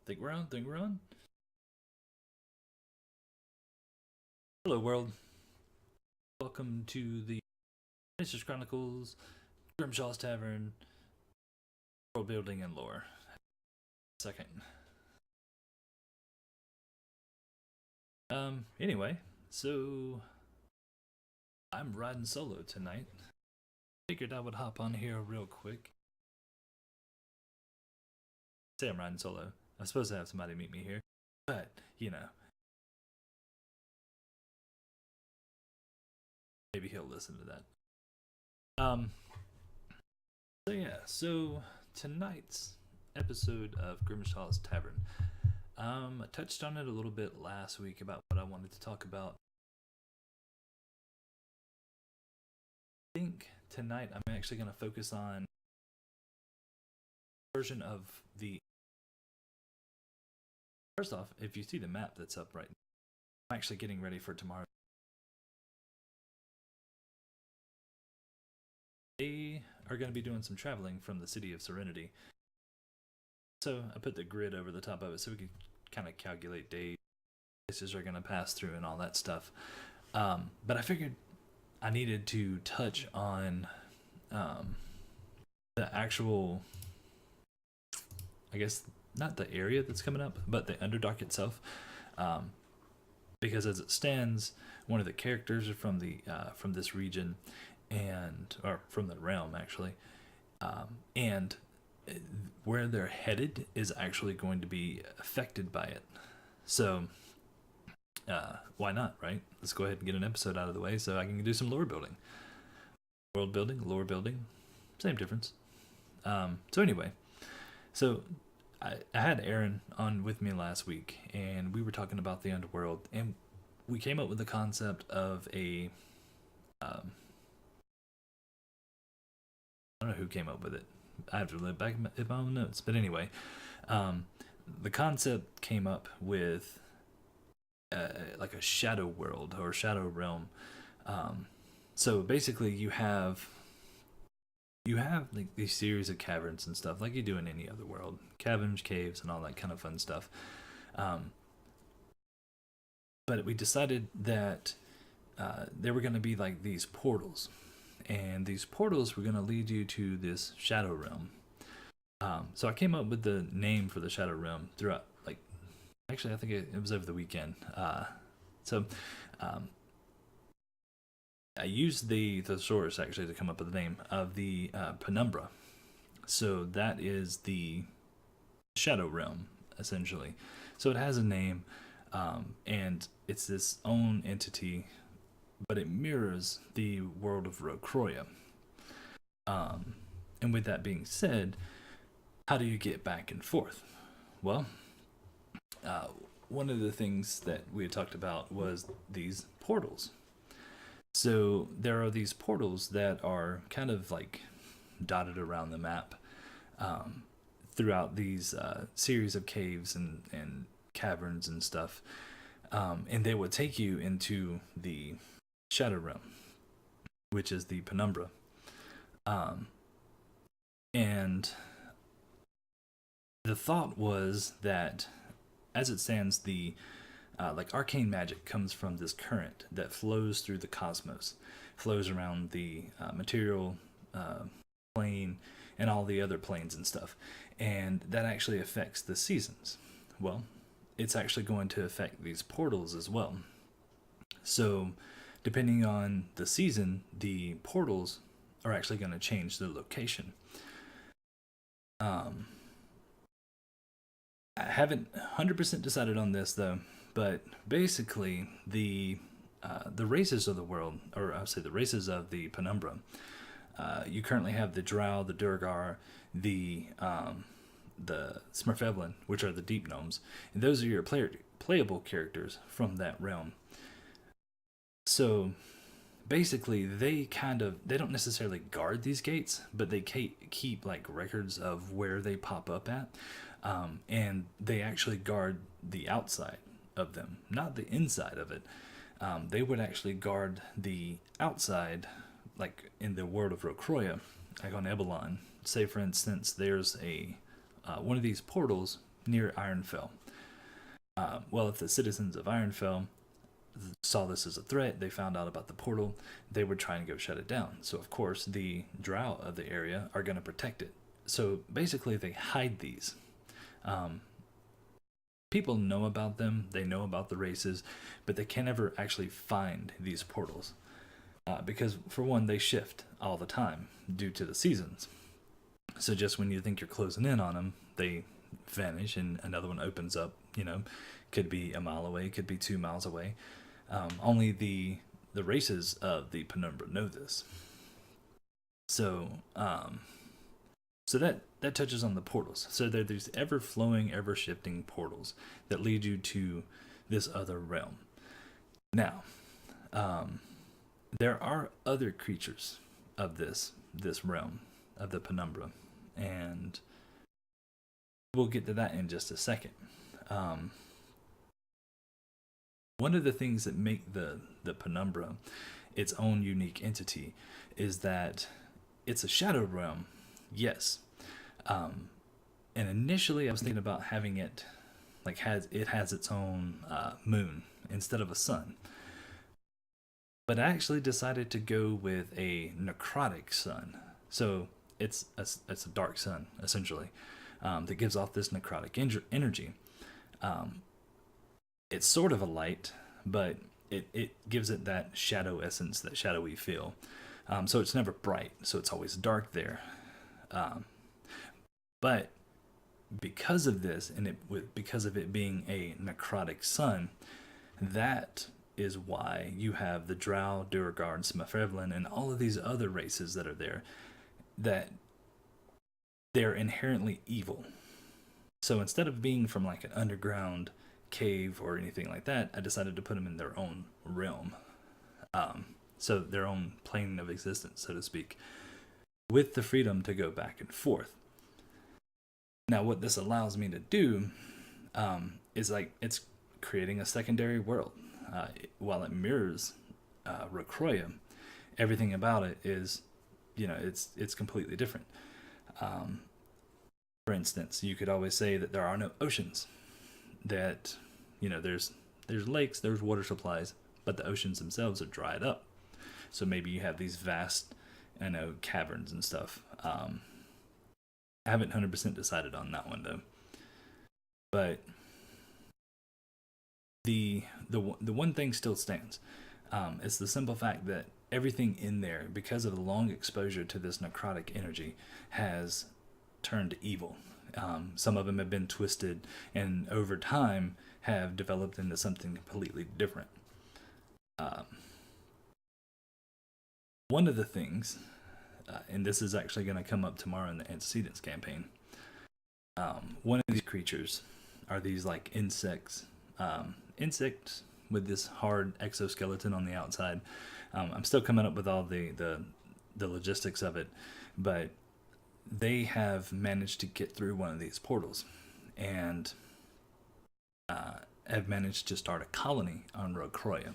Think we're on. Think we're on. Hello, world. Welcome to the Mrs. Chronicles, Grimshaw's Tavern, world building and lore. Second. Anyway, so I'm riding solo tonight. Figured I would hop on here real quick. Say I'm riding solo. I'm supposed to have somebody meet me here, but maybe he'll listen to that. So tonight's episode of Grimshaw's Tavern. I touched on it a little bit last week about what I wanted to talk about. I think tonight I'm actually going to focus on a version of the. First off, if you see the map that's up right now, I'm actually getting ready for tomorrow. They are going to be doing some traveling from the city of Serenity. So I put the grid over the top of it so we can kind of calculate days places are going to pass through and all that stuff. But I figured I needed to touch on the actual, I guess, not the area that's coming up, but the Underdark itself. Because as it stands, one of the characters from this region or from the realm actually, and where they're headed is actually going to be affected by it. So why not, right? Let's go ahead and get an episode out of the way so I can do some lore building. World building, lore building, same difference. So anyway, so I had Aaron on with me last week, and we were talking about the underworld, and we came up with the concept of a I don't know who came up with it. I have to look back at my own notes. But anyway, the concept came up with like a shadow world or shadow realm. So basically, you have like these series of caverns and stuff, like you do in any other world, caverns, caves, and all that kind of fun stuff. But we decided that there were going to be like these portals. And these portals were going to lead you to this shadow realm. So I came up with the name for the shadow realm throughout, actually I think it was over the weekend. So I used the thesaurus actually to come up with the name of the Penumbra. So that is the shadow realm, essentially. So it has a name, and it's this own entity, but it mirrors the world of Rocroya. And with that being said, how do you get back and forth? Well, one of the things that we had talked about was these portals. So there are these portals that are kind of like dotted around the map throughout these series of caves and caverns and stuff. And they would take you into the Shadow Realm, which is the Penumbra. And the thought was that, as it stands, the arcane magic comes from this current that flows through the cosmos, flows around the material plane and all the other planes and stuff, and that actually affects the seasons. Well, it's actually going to affect these portals as well. So depending on the season, the portals are actually going to change their location. I haven't 100% decided on this though, but basically the races of the world, or I would say the races of the Penumbra, you currently have the Drow, the Durgar, the Smurfevelin, which are the deep gnomes, and those are your playable characters from that realm. So basically they don't necessarily guard these gates, but they keep like records of where they pop up at, and they actually guard the outside of them, not the inside of it. They would actually guard the outside, like in the world of Rocroya, like on Ebelon. Say for instance there's a one of these portals near Ironfell. Well, if the citizens of Ironfell saw this as a threat, they found out about the portal, they would try and go shut it down. So, of course, the drow of the area are going to protect it. So, basically, they hide these. People know about them, they know about the races, but they can never actually find these portals. Because, for one, they shift all the time due to the seasons. So, just when you think you're closing in on them, they vanish and another one opens up. Could be a mile away, could be 2 miles away. Only the races of the Penumbra know this. So that touches on the portals. So there are these ever-flowing, ever-shifting portals that lead you to this other realm. Now, there are other creatures of this realm, of the Penumbra, and we'll get to that in just a second. One of the things that make the Penumbra its own unique entity is that it's a shadow realm, yes. And initially I was thinking about having it it has its own moon instead of a sun. But I actually decided to go with a necrotic sun. So it's a dark sun, essentially, that gives off this necrotic energy. It's sort of a light, but it gives it that shadow essence, that shadowy feel. So it's never bright, so it's always dark there. But because of this, and because of it being a necrotic sun, that is why you have the Drow, Duergar, Smafervlin, and all of these other races that are there, that they're inherently evil. So instead of being from like an underground cave or anything like that, I decided to put them in their own realm. So their own plane of existence, so to speak, with the freedom to go back and forth. Now, what this allows me to do is it's creating a secondary world. While it mirrors Recroya, everything about it is, it's completely different. For instance, you could always say that there are no oceans. That, there's lakes, there's water supplies, but the oceans themselves are dried up. So maybe you have these vast, caverns and stuff. I haven't 100% decided on that one though. But the one thing still stands. It's the simple fact that everything in there, because of the long exposure to this necrotic energy, has turned evil. Some of them have been twisted and over time have developed into something completely different. One of the things, and this is actually going to come up tomorrow in the Antecedents campaign, one of these creatures are these like insects with this hard exoskeleton on the outside. I'm still coming up with all the logistics of it, but they have managed to get through one of these portals and have managed to start a colony on Recroya.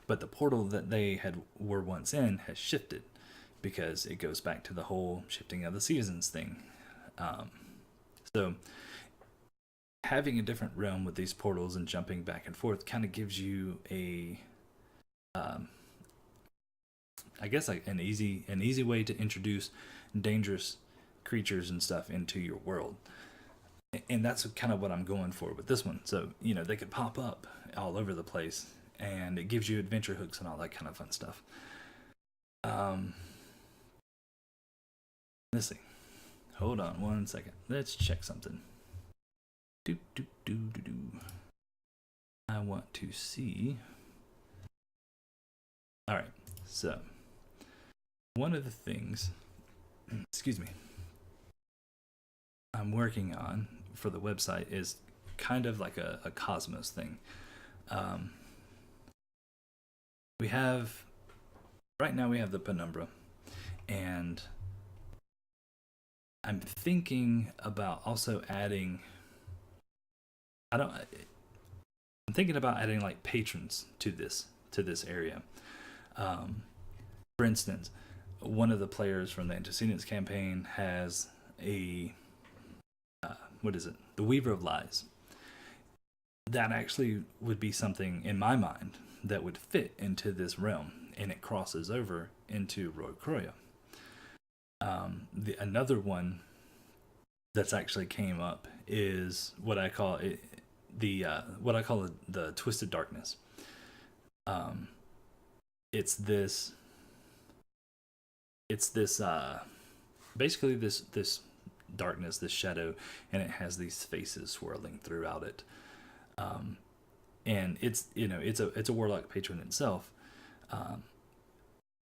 But the portal that they were once in has shifted because it goes back to the whole shifting of the seasons thing. So having a different realm with these portals and jumping back and forth kind of gives you an easy way to introduce dangerous creatures and stuff into your world. And that's kind of what I'm going for with this one. So, they could pop up all over the place, and it gives you adventure hooks and all that kind of fun stuff. Let's see. Hold on 1 second. Let's check something. I want to see. All right. So, one of the things, excuse me, I'm working on for the website is kind of like a cosmos thing. Right now we have the Penumbra, and I'm thinking about also adding, I'm thinking about adding like patrons to this area. For instance, one of the players from the Antecedents campaign has a what is it? The Weaver of Lies. That actually would be something in my mind that would fit into this realm, and it crosses over into Roy Croya. Another one that's actually came up is what I call it, the Twisted Darkness. It's this basically this darkness, this shadow, and it has these faces swirling throughout it. And it's a warlock patron itself.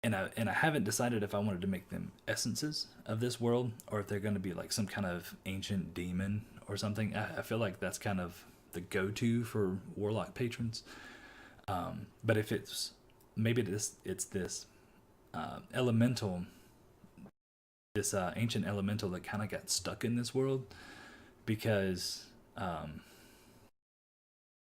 And I haven't decided if I wanted to make them essences of this world or if they're going to be like some kind of ancient demon or something. I feel like that's kind of the go-to for warlock patrons. But if it's this elemental, this ancient elemental that kind of got stuck in this world because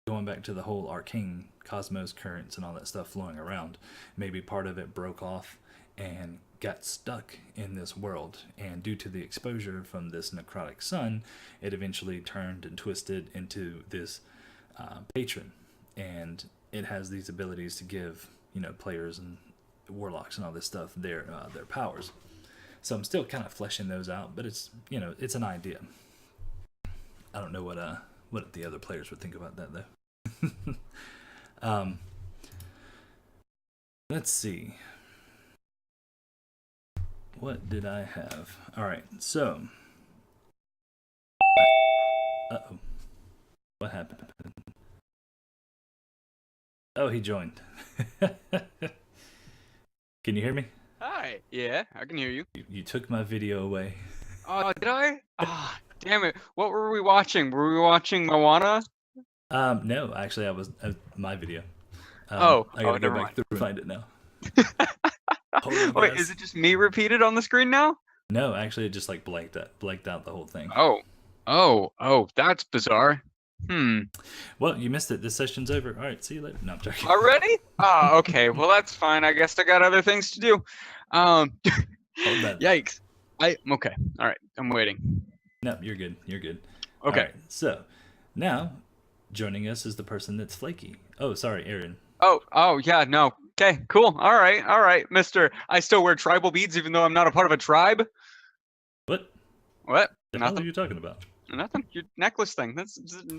going back to the whole arcane cosmos currents and all that stuff flowing around, maybe part of it broke off and got stuck in this world, and due to the exposure from this necrotic sun, it eventually turned and twisted into this patron, and it has these abilities to give players and warlocks and all this stuff their powers. So I'm still kind of fleshing those out, but it's it's an idea. I don't know what the other players would think about that though. Let's see. What did I have? All right, so. Uh-oh. What happened? Oh, he joined. Can you hear me? Hi. Yeah, I can hear you. You took my video away. Oh, did I? Ah, damn it. What were we watching? Were we watching Moana? No, actually, I was my video. I gotta go never back mind. through and find it now. Wait, is it just me repeated on the screen now? No, actually, it just like blanked out the whole thing. Oh, that's bizarre. Well, you missed it. This session's over. All right, see you later. No, I'm joking. Already? Oh, okay. Well, that's fine. I guess I got other things to do. Hold that. Yikes. I'm okay. All right, I'm waiting. No, you're good. You're good. Okay. All right, so now joining us is the person that's flaky. Oh, sorry, Aaron. Oh, yeah, no. Okay, cool. All right, mister. I still wear tribal beads even though I'm not a part of a tribe. What? What? The Nothing. hell are you talking about? Nothing. Your necklace thing. That's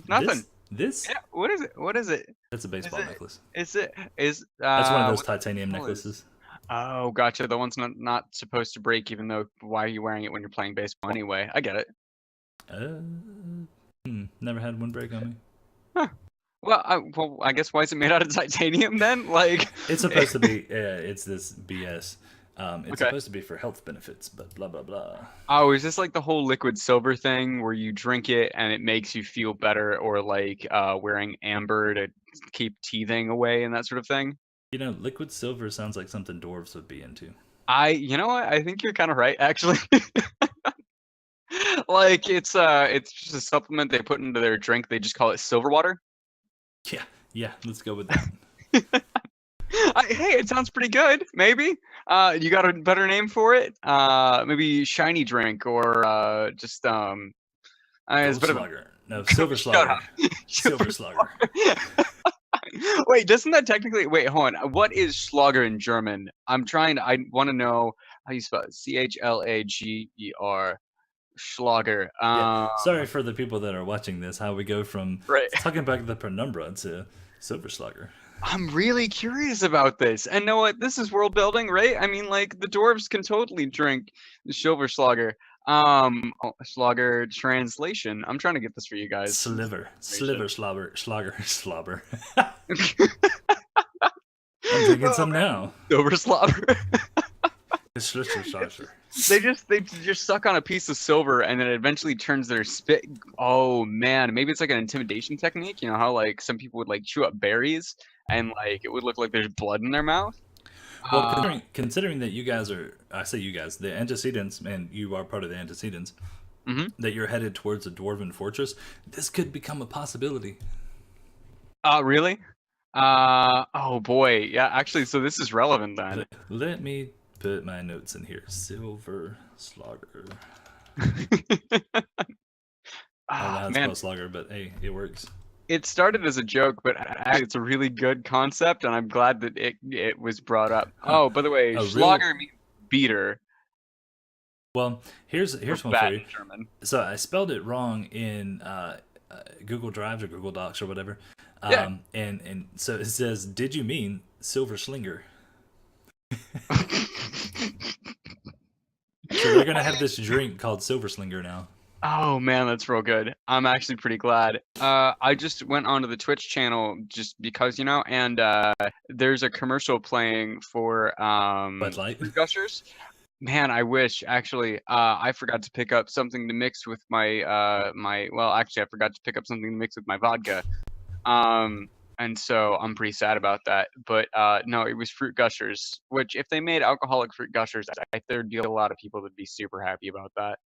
nothing. This? Yeah. What is it? What is it? That's a baseball necklace. Is That's one of those titanium necklaces. Oh, gotcha. The one's not supposed to break, even though why are you wearing it when you're playing baseball anyway? I get it. Never had one break on me. Huh. Well, I guess why is it made out of titanium then? Like it's supposed to be. It's this BS. It's Okay. supposed to be for health benefits, but blah blah blah. Oh, is this like the whole liquid silver thing where you drink it and it makes you feel better, or like wearing amber to keep teething away and that sort of thing? Liquid silver sounds like something dwarves would be into. You know what? I think you're kind of right, actually. Like it's just a supplement they put into their drink. They just call it silver water. Yeah. Let's go with that. Hey, it sounds pretty good. Maybe. You got a better name for it? Maybe shiny drink or just it's a bit of a... Slugger. No, silver slugger. Silver slugger. Wait, doesn't that technically... Wait, hold on. What is Schlager in German? I want to know how you spell it. Chlager. Schlager. Yeah. Sorry for the people that are watching this, how we go from Right. talking about the Penumbra to silver slugger. I'm really curious about this. And know what? This is world building, right? I mean, like, the dwarves can totally drink the silver slugger. Slogger translation. I'm trying to get this for you guys. Sliver, slobber. I'm drinking some now. Silver slobber. They just suck on a piece of silver and then it eventually turns their spit. Oh man, maybe it's like an intimidation technique. You know how like some people would like chew up berries and like it would look like there's blood in their mouth. Well, considering that you guys are, I say you guys, the antecedents, and you are part of the antecedents, that you're headed towards a dwarven fortress, this could become a possibility. Really? Oh boy, yeah. Actually, so this is relevant then. Let me put my notes in here. Silver slugger. not Man, spell slugger, but hey, it works. it started as a joke, but actually it's a really good concept, and I'm glad that it was brought up. Huh. Oh, by the way, A real Schlager means beater well. or Here's one for bat you. in German. So I spelled it wrong in Google Drives or Google Docs or whatever. Yeah. And so it says, "Did you mean silver slinger?" So they're gonna have this drink called Silver Slinger now. Oh man, that's real good. I'm actually pretty glad. I just went onto the Twitch channel just because, and there's a commercial playing for Bud Light. Fruit Gushers. Man, I wish actually. I forgot to pick up something to mix with my well, actually, I forgot to pick up something to mix with my vodka. And so I'm pretty sad about that. But no, it was Fruit Gushers, which if they made alcoholic Fruit Gushers, there'd be a lot of people that'd be super happy about that.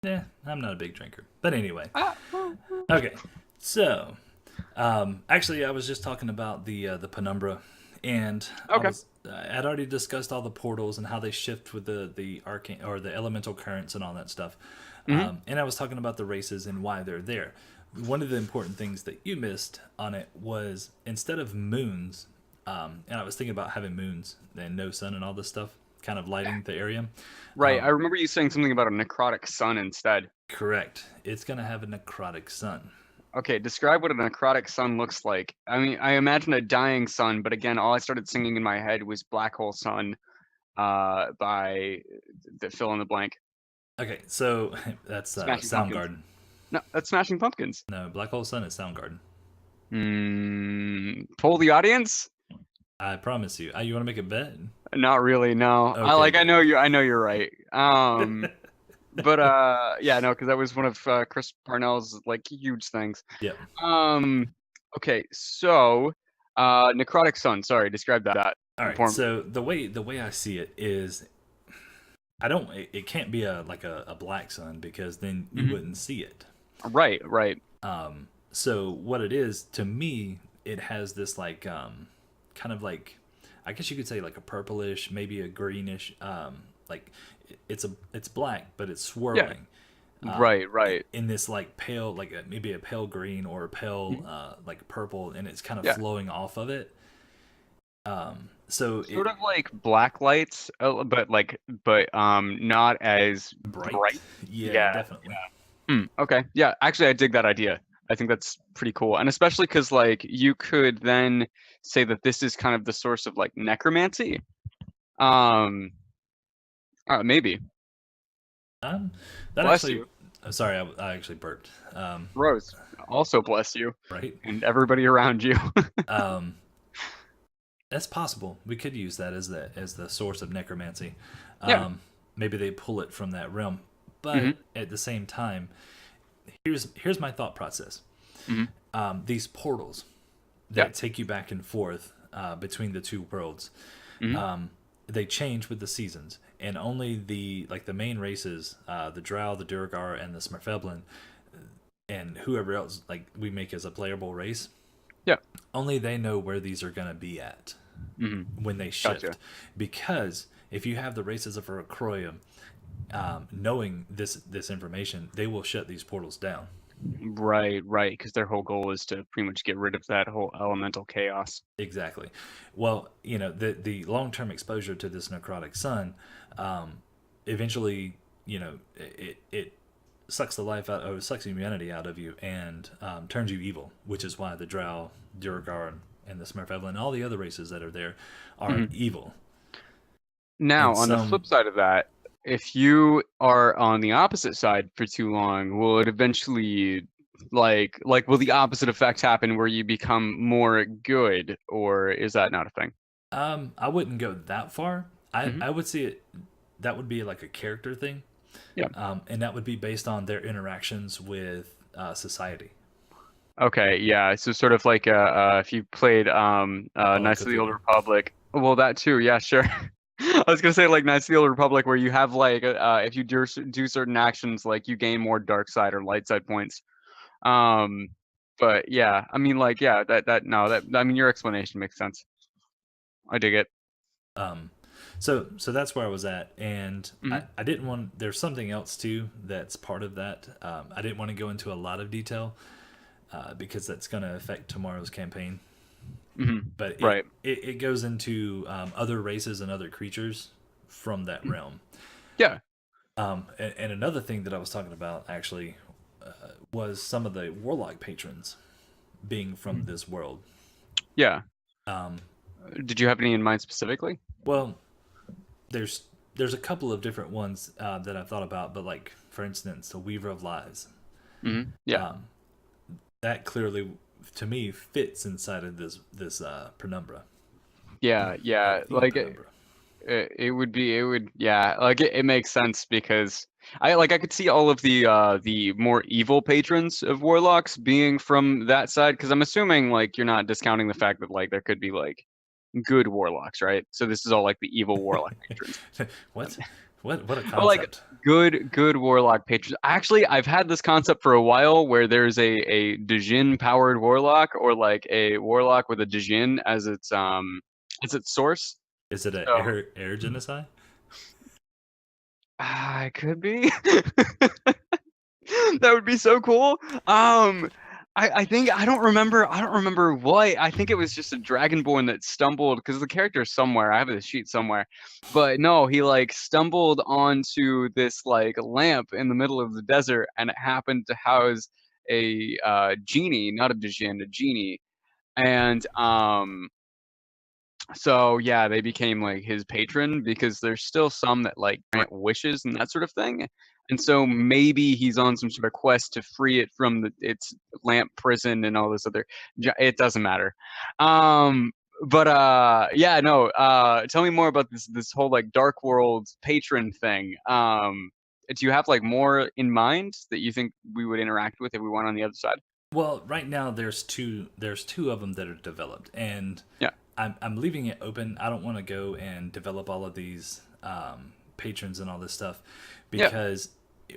Yeah, I'm not a big drinker, but anyway. Ah, Okay, so actually, I was just talking about the Penumbra, and okay. I'd already discussed all the portals and how they shift with the arcane or the elemental currents and all that stuff. Hmm. And I was talking about the races and why they're there. One of the important things that you missed on it was instead of moons, and I was thinking about having moons and no sun and all this stuff, kind of lighting the area. Right. I remember you saying something about a necrotic sun instead. Correct. It's gonna have a necrotic sun. Okay, describe what a necrotic sun looks like. I mean, I imagine a dying sun, but again, all I started singing in my head was Black Hole Sun by the fill in the blank. Okay, so that's Smashing Pumpkins. Soundgarden. No, that's Smashing Pumpkins. No, Black Hole Sun is Soundgarden. Poll the audience? I promise you. You want to make a bet? Not really, no. Okay. I know you're right. But yeah, no, because that was one of Chris Parnell's like huge things. Yep. Okay, so necrotic sun. Sorry, describe that. All right. So the way I see it is, I don't. It can't be like a black sun because then you wouldn't see it. Right, right. So what it is to me, it has this like kind of like, I guess you could say like a purplish, maybe a greenish, like it's black but it's swirling. Right, right. In this like pale, like maybe a pale green or a pale like purple, and it's kind of flowing off of it. So sort of like black lights, but not as bright. Yeah, definitely. Yeah. Okay. Yeah, actually, I dig that idea. I think that's pretty cool, and especially because like you could then say that this is kind of the source of like necromancy. Maybe. That Bless actually. you. Sorry, I actually burped. Rose, also bless you. Right. And everybody around you. That's possible. We could use that as the source of necromancy. Yeah. Maybe they pull it from that realm, but at the same time, here's my thought process. These portals that take you back and forth between the two worlds, they change with the seasons, and only the main races, the Drow, the Duergar, and the Smerfeblin, and whoever else like we make as a playable race. Yeah. Only they know where these are gonna be at when they shift. Gotcha. Because if you have the races of Croya knowing this information, they will shut these portals down. Right, right. Because their whole goal is to pretty much get rid of that whole elemental chaos. Exactly. Well, the long-term exposure to this necrotic sun, eventually, it sucks the life out, or sucks humanity out of you, and turns you evil. Which is why the Drow, Duergar, and the Smerfeblin, and all the other races that are there, are evil. Now, on the flip side of that, if you are on the opposite side for too long, will it eventually will the opposite effect happen where you become more good, or is that not a thing? I wouldn't go that far. I would see it, that would be like a character thing. Yeah. And that would be based on their interactions with society. Okay, yeah. So sort of like if you played Knights of the Old Republic. Well, that too, yeah, sure. I was gonna say like Knights of the Old Republic, where you have like if you do certain actions, like you gain more dark side or light side points. But yeah, I mean, like, yeah, I mean, your explanation makes sense. I dig it. So that's where I was at, and Hmm. I didn't want. There's something else too that's part of that. I didn't want to go into a lot of detail because that's going to affect tomorrow's campaign. Hmm. But Right. it goes into other races and other creatures from that realm. Yeah. And another thing that I was talking about actually was some of the warlock patrons being from this world. Yeah. Um, Did you have any in mind specifically? well, there's there's a couple of different ones that I thought about, but like for instance, the Weaver of Lies. Hmm. Yeah. Um, that clearly, to me, fits inside of this Penumbra Yeah. or Yeah. the Like Penumbra. it would be, it would, yeah, like it makes sense because I could see all of the more evil patrons of warlocks being from that side, because I'm assuming like you're not discounting the fact that like there could be like good warlocks, right? So this is all like the evil warlock patrons. what? What a But like concept! good warlock patrons. Actually, I've had this concept for a while where there's a Djinn powered warlock, or like a warlock with a Djinn as its source. Is it a So air genocide? it could be. That would be so cool. I think I don't remember what. I think it was just a dragonborn that stumbled, because the character is somewhere. I have the sheet somewhere. But no, he like stumbled onto this like lamp in the middle of the desert, and it happened to house a genie, not a djinn, a genie. And so yeah, they became like his patron, because there's still some that like grant wishes and that sort of thing. And so maybe he's on some sort of quest to free it from its lamp prison and all this other. It doesn't matter. Um, but yeah, no. Tell me more about this whole like dark world patron thing. Do you have like more in mind that you think we would interact with if we went on the other side? Well, right now there's two of them that are developed, and Yeah. I'm leaving it open. I don't want to go and develop all of these patrons and all this stuff Yeah. because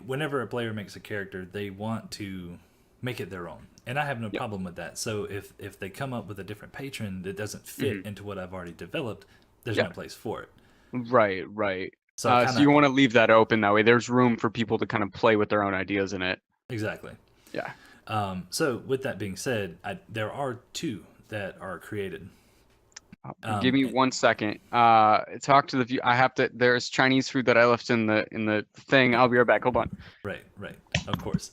whenever a player makes a character, they want to make it their own, and I have no Yeah. problem with that. So if they come up with a different patron that doesn't fit Hmm. into what I've already developed, there's Yeah. no place for it. Right, right. So I kind So of you want to leave that open that way. There's room for people to kind of play with their own ideas in it. exactly. Yeah. So with that being said, there are two that are created. Give me Eh, 1 second. Talk to the view. I have to. There's Chinese food that I left in the thing. I'll be right back. Hold on. right, right, of course.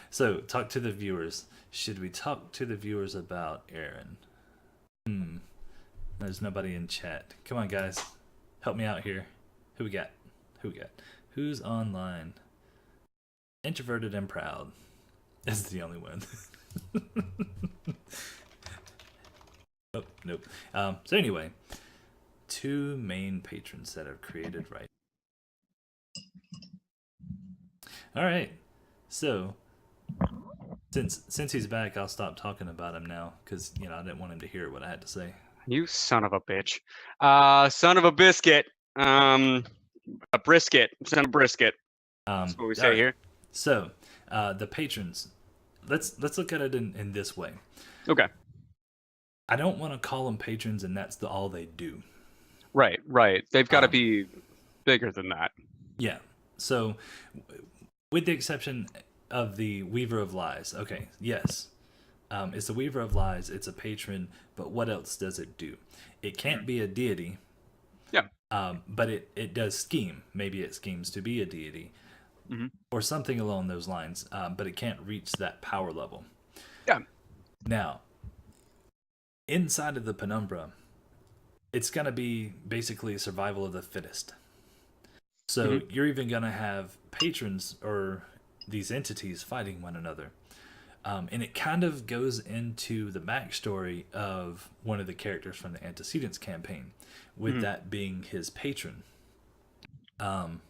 So talk to the viewers. Should we talk to the viewers about Aaron? Hmm. There's nobody in chat. Come on, guys, help me out here. Who we got? Who we got? Who's online? Introverted and proud. Is the only one. Oh, nope. So anyway, two main patrons that are created right. All right. So since he's back, I'll stop talking about him now because I didn't want him to hear what I had to say. You son of a bitch. Son of a biscuit. A brisket. Son of a brisket. That's what we All say right. here. So the patrons. Let's look at it in this way. Okay. I don't want to call them patrons, and that's all they do. Right, right. They've got to Um, be bigger than that. yeah. So, with the exception of the Weaver of Lies, okay, yes, it's the Weaver of Lies. It's a patron, but what else does it do? It can't be a deity, Yeah. but it does scheme. Maybe it schemes to be a deity Hmm. or something along those lines, but it can't reach that power level. Yeah. Now, inside of the Penumbra, it's going to be basically survival of the fittest. So Hmm. you're even going to have patrons or these entities fighting one another. And it kind of goes into the backstory of one of the characters from the Antecedents campaign, with Hmm. that being his patron. And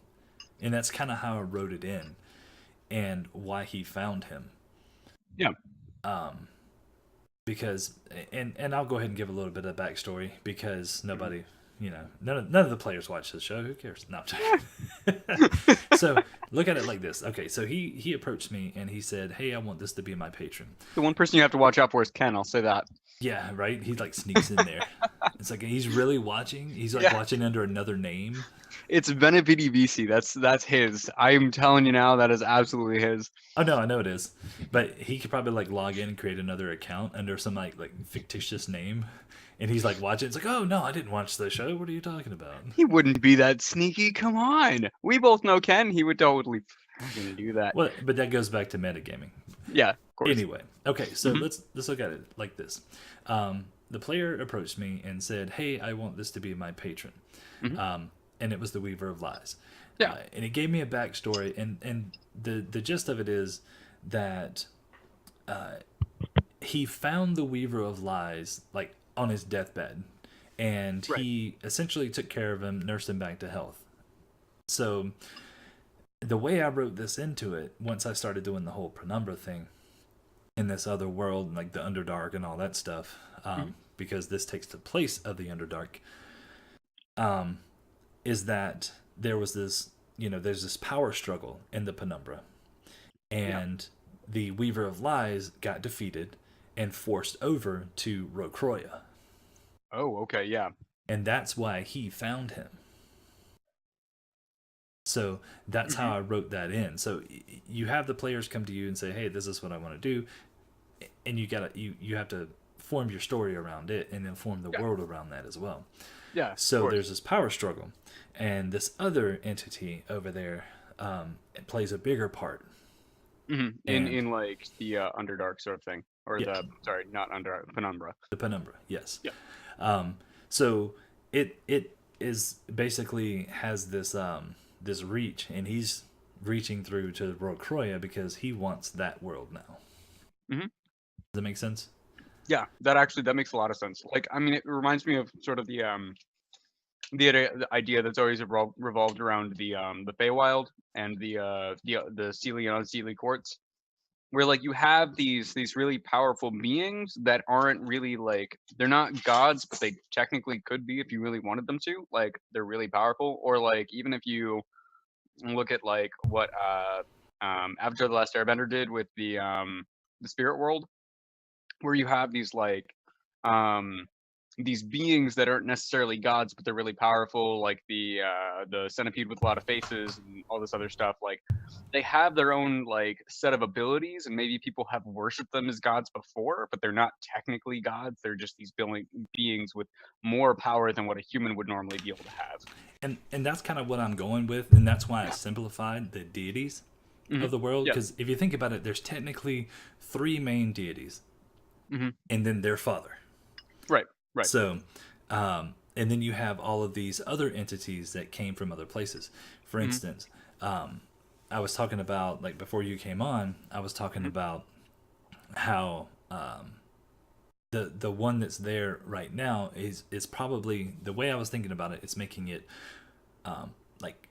that's kind of how I wrote it in and why he found him. Yeah. Because, and I'll go ahead and give a little bit of backstory because nobody, none of the players watch this show. Who cares? No, I'm joking. So look at it like this. Okay, so he approached me and he said, "Hey, I want this to be my patron." The one person you have to watch out for is Ken. I'll say that. Yeah, right. He like sneaks in there. It's like he's really watching. He's like Yeah, watching under another name. it's Benevidi VC. That's his. I'm telling you now, that is absolutely his. Oh no, I know it is, but he could probably like log in and create another account under some like fictitious name, and he's like watching. It's like, oh no, I didn't watch the show. What are you talking about? He wouldn't be that sneaky. Come on. We both know Ken. He would totally fucking do that. Well, but that goes back to metagaming. Yeah, of course. Anyway, okay, so Hmm. let's look at it like this. The player approached me and said, "Hey, I want this to be my patron," Hmm. and it was the Weaver of Lies, Yeah. and it gave me a backstory, and the gist of it is that he found the Weaver of Lies like on his deathbed, and Right. he essentially took care of him, nursed him back to health. So the way I wrote this into it, once I started doing the whole Penumbra thing in this other world, and like the Underdark and all that stuff, Hmm. because this takes the place of the Underdark, um, is that there was this, there's this power struggle in the Penumbra, Yeah. and the Weaver of Lies got defeated and forced over to Rocroya, Oh, okay. Yeah. and that's why he found him. So that's Hmm. how I wrote that in. So you have the players come to you and say, "Hey, this is what I want to do," and you have to form your story around it and then form the Yeah. world around that as well. Yeah. Of So course. there's this power struggle, and this other entity over there it plays a bigger part. Hmm. In And like the Underdark sort of thing, or yeah, the sorry, not Underdark, Penumbra. the Penumbra, yes. Yeah. So it is basically has this reach, and he's reaching through to Rocroya because he wants that world now. Hmm. Does that make sense? Yeah. That makes a lot of sense. Like, I mean, it reminds me of sort of the idea that's always revolved around the Feywild and the Seelie and Unseelie courts, where like you have these really powerful beings that aren't really like, they're not gods, but they technically could be if you really wanted them to. Like, they're really powerful, or like even if you look at like what Avatar: The Last Airbender did with the spirit world, where you have um these beings that aren't necessarily gods, but they're really powerful, like the centipede with a lot of faces and all this other stuff. Like, they have their own like set of abilities, and maybe people have worshipped them as gods before, but they're not technically gods. They're just these beings with more power than what a human would normally be able to have. And that's kind of what I'm going with, and that's why I Yeah. simplified the deities Hmm. of the world. Yeah. Because if you think about it, there's technically three main deities, Hmm. and then their father. Right. Right. So, and then you have all of these other entities that came from other places. For Hmm. instance, I was talking about like before you came on, I was talking Hmm. about how the one that's there right now is probably the way I was thinking about it. It's making it like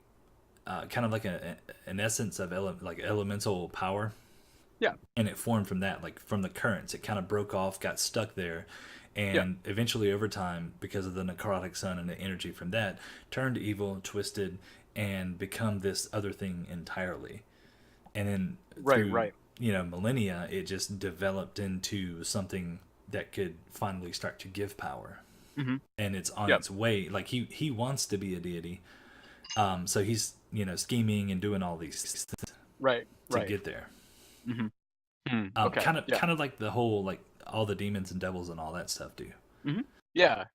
kind of like an essence of like elemental power, Yeah. and it formed from that, like from the currents. It kind of broke off, got stuck there, Yeah. and eventually over time, because of the necrotic sun and the energy from that, turned evil, twisted, and become this other thing entirely. And then Right. through Right. millennia, it just developed into something that could finally start to give power, Hmm. and it's on Yep. its way. Like he wants to be a deity, so he's scheming and doing all these things Right. to Right. get there. Hmm. Hmm. Okay. Yeah. Kind of like the whole like all the demons and devils and all that stuff do. Hmm. Yeah.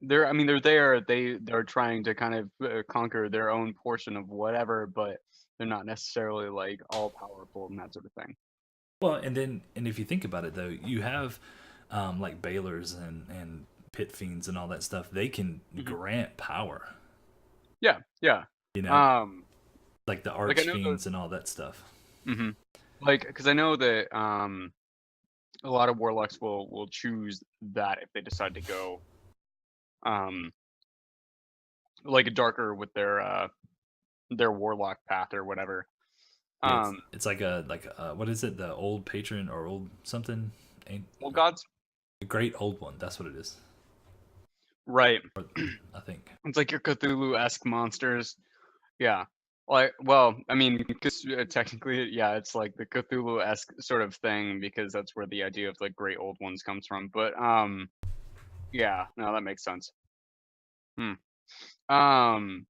I mean, they're there. They're trying to kind of conquer their own portion of whatever, but they're not necessarily like all powerful and that sort of thing. Well, and if you think about it though, you have like Baylors and pit fiends and all that stuff. They can Hmm. grant power, Yeah. Yeah. you know, Um. like the Like, I arch know the. fiends and all that stuff. Hmm. Like, because I know that a lot of warlocks will choose that if they decide to go um like darker with their warlock path or whatever. Yeah, Um. it's like a what is it? The old patron or old something? Ain't Old gods. the great old one? That's what it is. Right. I think. It's like your Cthulhu-esque monsters. Yeah. Like, well, I mean, because technically, yeah, it's like the Cthulhu-esque sort of thing because that's where the idea of like great old ones comes from. But yeah, no, that makes sense. Hmm. Um,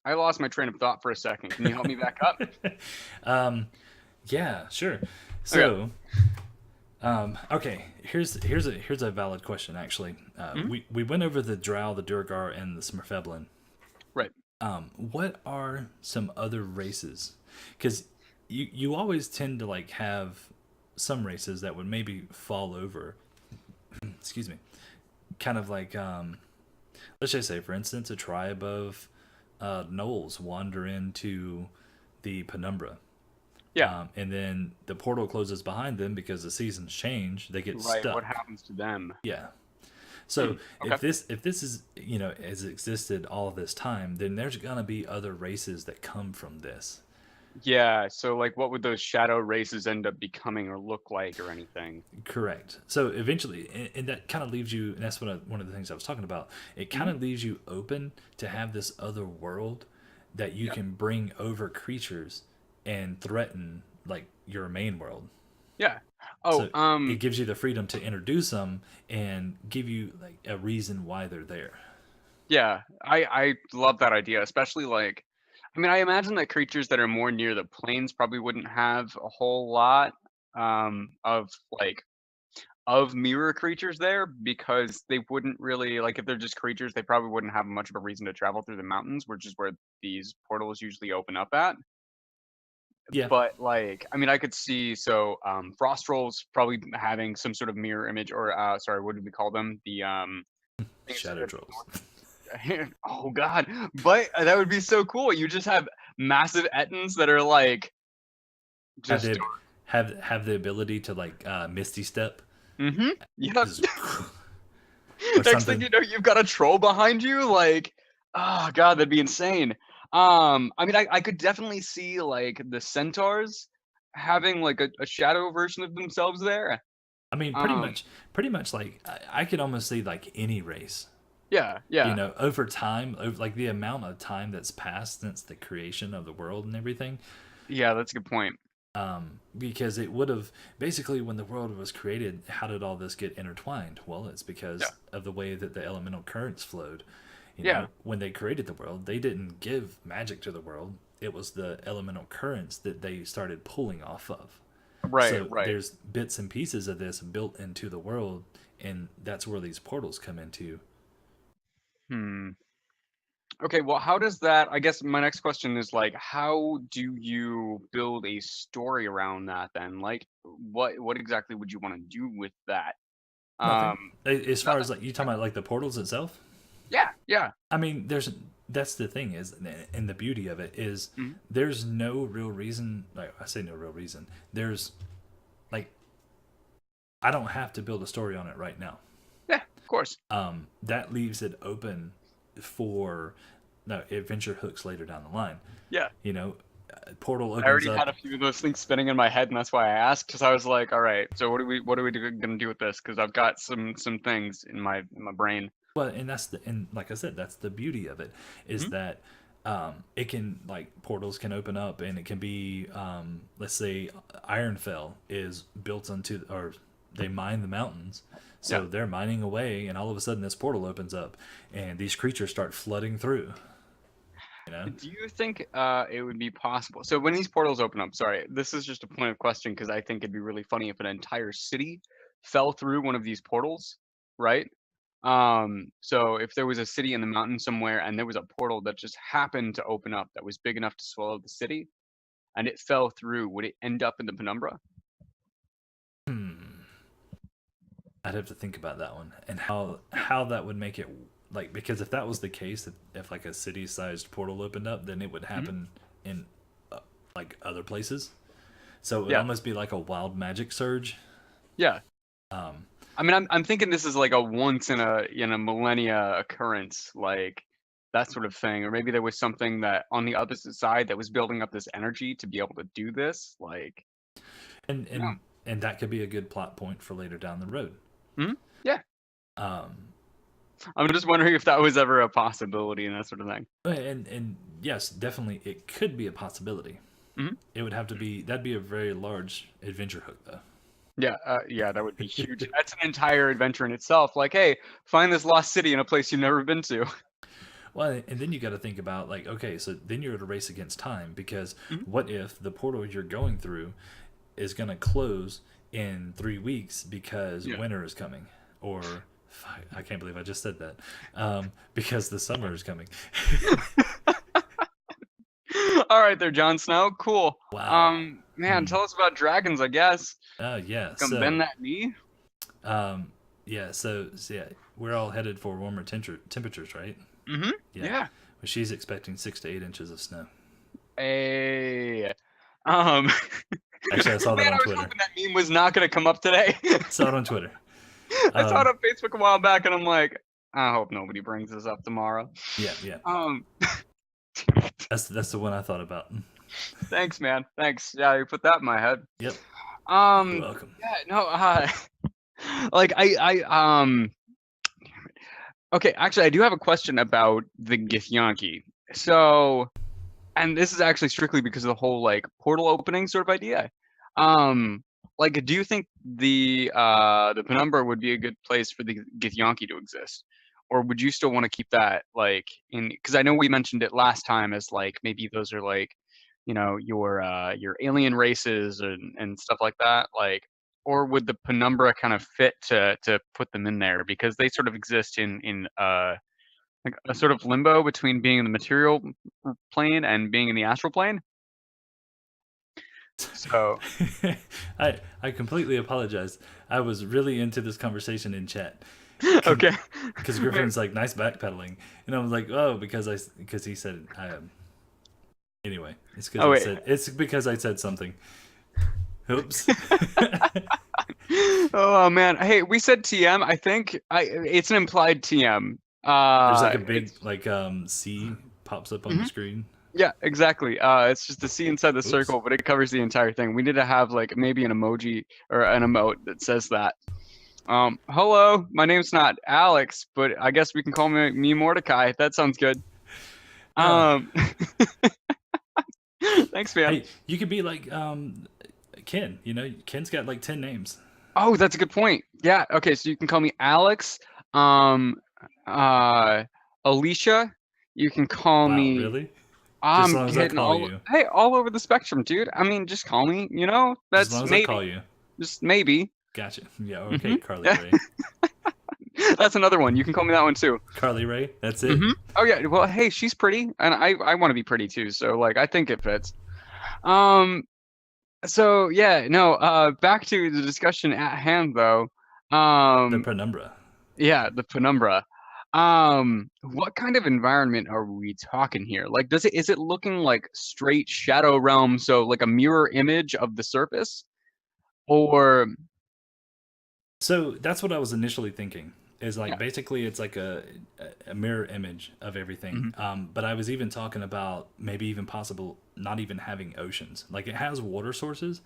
I lost my train of thought for a second. Can you help me back up? um, yeah, sure. Okay. So, okay, here's a valid question actually. Mhm. We went over the Drow, the Durgar, and the Smurfeblin. Right. What are some other races? Because you always tend to like have some races that would maybe fall over. Excuse me. Kind of like let's just say, for instance, a tribe of gnolls wander into the Penumbra. Yeah. And then the portal closes behind them because the seasons change. They get Right. What stuck. happens to them? Yeah. Hmm. So Okay. if this is has existed all this time, then there's gonna be other races that come from this. Yeah. So, like, what would those shadow races end up becoming or look like or anything? Correct. So eventually, and that kind of leaves you. And that's one of the things I was talking about. It kind Mhm. of leaves you open to have this other world that you Yeah. can bring over creatures and threaten like your main world. Yeah. Oh, So it gives you the freedom to introduce them and give you like a reason why they're there. yeah. I love that idea, especially like, I mean, I imagine that creatures that are more near the plains probably wouldn't have a whole lot of like of mirror creatures there because they wouldn't really like if they're just creatures, they probably wouldn't have much of a reason to travel through the mountains, which is where these portals usually open up at. Yeah, But like, I mean, I could see so frost trolls probably having some sort of mirror image or sorry, what did we call them? The things shadow that trolls. are oh god, but that would be so cool. You just have massive ettins that are like have just they have the ability to like misty step yep. is or Next thing something. you know, you've got a troll behind you. Like, oh god, that'd be insane. I mean, I could definitely see like the centaurs having like a shadow version of themselves there. I mean, Um, pretty much like I could almost see like any race. yeah, yeah, Over time, over, like the amount of time that's passed since the creation of the world and everything, yeah. That's a good point. because it would have basically when the world was created, how did all this get intertwined? Well, it's Yeah, because of the way that the elemental currents flowed. yeah. When they created the world, they didn't give magic to the world. It was the elemental currents that they started pulling off of. Right, So right. there's bits and pieces of this built into the world, and that's where these portals come into. Hmm. Okay, well, how does that I guess my next question is like, how do you build a story around that then? Like, what exactly would you want to do with that? Nothing. Um, As far nothing. as like you Okay. talking about like the portals itself, Yeah, yeah. I mean, there's that's the thing is, and the beauty of it is, Mhm. there's no real reason. Like I say, no real reason. There's like I don't have to build a story on it right now. Yeah, of course. That leaves it open for no adventure hooks later down the line. Yeah. You know, portal I opens already had up. a few of those things spinning in my head, and that's why I asked, because I was like, all right, so what are we gonna do with this? Because I've got some things in my brain. Well, and that's the and like I said, that's the beauty of it is Mhm. that it can like portals can open up and it can be let's say Ironfell is built into or they mine the mountains, Yeah. so they're mining away, and all of a sudden this portal opens up, and these creatures start flooding through. You know, Do you think it would be possible? So when these portals open up, sorry, this is just a point of question because I think it'd be really funny if an entire city fell through one of these portals, right? So if there was a city in the mountain somewhere and there was a portal that just happened to open up that was big enough to swallow the city and it fell through, would it end up in the Penumbra? hmm. I'd have to think about that one and how that would make it like because if that was the case, if like a city-sized portal opened up, then it would Mhm. happen in like other places. So it would Yeah, almost be like a wild magic surge. yeah. Um, I mean, I'm thinking this is like a once in a millennia occurrence, like that sort of thing. Or maybe there was something that on the opposite side that was building up this energy to be able to do this. Like, and yeah. and that could be a good plot point for later down the road. Mhm. Yeah. Um, I'm just wondering if that was ever a possibility and that sort of thing. And yes, definitely it could be a possibility. Hmm. It would have to be that'd be a very large adventure hook Yeah, yeah, that would be huge. That's an entire adventure in itself. Like, hey, find this lost city in a place you've never been to. Well, and then you got to think about like, okay, so then you're at a race against time because Mhm. what if the portal you're going through is going to close in 3 weeks because Yeah. winter is coming, or fuck, I can't believe I just said that, because the summer is coming. All right, there, Jon Snow. Cool. Wow. Man, tell us about dragons, I guess. Yeah. Come So, bend that knee. um, yeah. So yeah, we're all headed for warmer temperatures, right? Mm-hmm. Yeah. Yeah. But she's expecting 6 to 8 inches of snow. Hey. Um. Actually, I saw that Man, on I was Twitter. hoping that meme was not gonna come up today. Saw it on Twitter. I saw it Um, on Facebook a while back, and I'm like, I hope nobody brings this up tomorrow. yeah. Um. That's the one I thought about. Thanks, man. Thanks. Yeah, you put that in my head. Yep. You're Um. welcome. Yeah. No. Like Okay. Actually, I do have a question about the Githyanki. So, and this is actually strictly because of the whole like portal opening sort of idea. Um, like, do you think the Penumbra would be a good place for the Githyanki to exist, or would you still want to keep that like in? Because I know we mentioned it last time as like maybe those are like, your alien races and stuff like that. Like, or would the Penumbra kind of fit to put them in there because they sort of exist in like a sort of limbo between being in the material plane and being in the astral plane. So I completely apologize. I was really into this conversation in chat okay. because Griffin's like nice backpedaling, and I was like, oh, because he said anyway. Oh wait. It's because I said something. Oops. Oh man. Hey, we said TM. I think it's an implied TM. There's like a big It's like C pops up on the mhm. screen. Yeah, exactly. It's just the C inside the Oops. circle, but it covers the entire thing. We need to have like maybe an emoji or an emote that says that. Hello, my name's not Alex, but I guess we can call me Mordecai. That sounds good. Uh, Um, thanks, man. hey, you could be like Ken. You know, Ken's got like 10 names. Oh, that's a good point. Yeah. Okay, so you can call me Alex. Um, uh, Alicia. You can call Wow, me. really? Just as I'm long as I getting call all. you. Hey, all over the spectrum, dude. I mean, just call me. Just as long That's as I maybe. call you. Just maybe. Gotcha. Yeah. Hmm. Okay, Carly Ray. That's another one. You can call me that one too. Carly Ray. That's it. Hmm. Oh yeah. Well, hey, she's pretty, and I want to be pretty too. So like, I think it fits. Um. So yeah. No. Back to the discussion at hand, though. The Um. Penumbra. Yeah, the Penumbra. What kind of environment are we talking here? Like, is it looking like straight Shadow Realm, so like a mirror image of the surface, or So that's what I was initially thinking. Is like yeah, basically it's like a mirror image of everything. hmm But I was even talking about maybe even possible not even having oceans. Like it has water sources,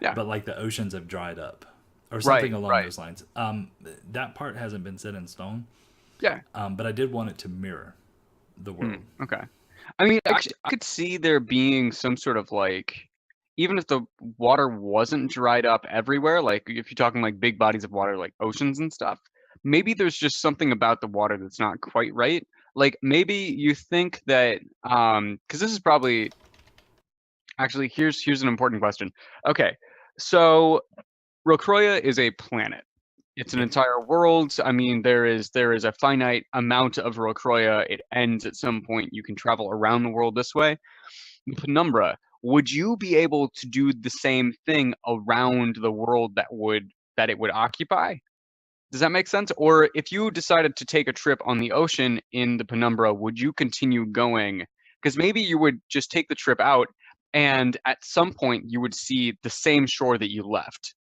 yeah, but like the oceans have dried up, or right, something along right, those lines. That part hasn't been set in stone. yeah, But I did want it to mirror the world. okay. I mean, actually, I could see there being some sort of like, even if the water wasn't dried up everywhere, like if you're talking like big bodies of water, like oceans and stuff, maybe there's just something about the water that's not quite right. Like maybe you think that, because this is probably actually here's an important question. Okay, so Rocroya is a planet. It's an Yep. entire world. I mean, there is a finite amount of Rocroya. It ends at some point. You can travel around the world this way. Penumbra, would you be able to do the same thing around the world that it would occupy? Does that make sense? Or if you decided to take a trip on the ocean in the Penumbra, would you continue going? Because maybe you would just take the trip out, and at some point you would see the same shore that you left.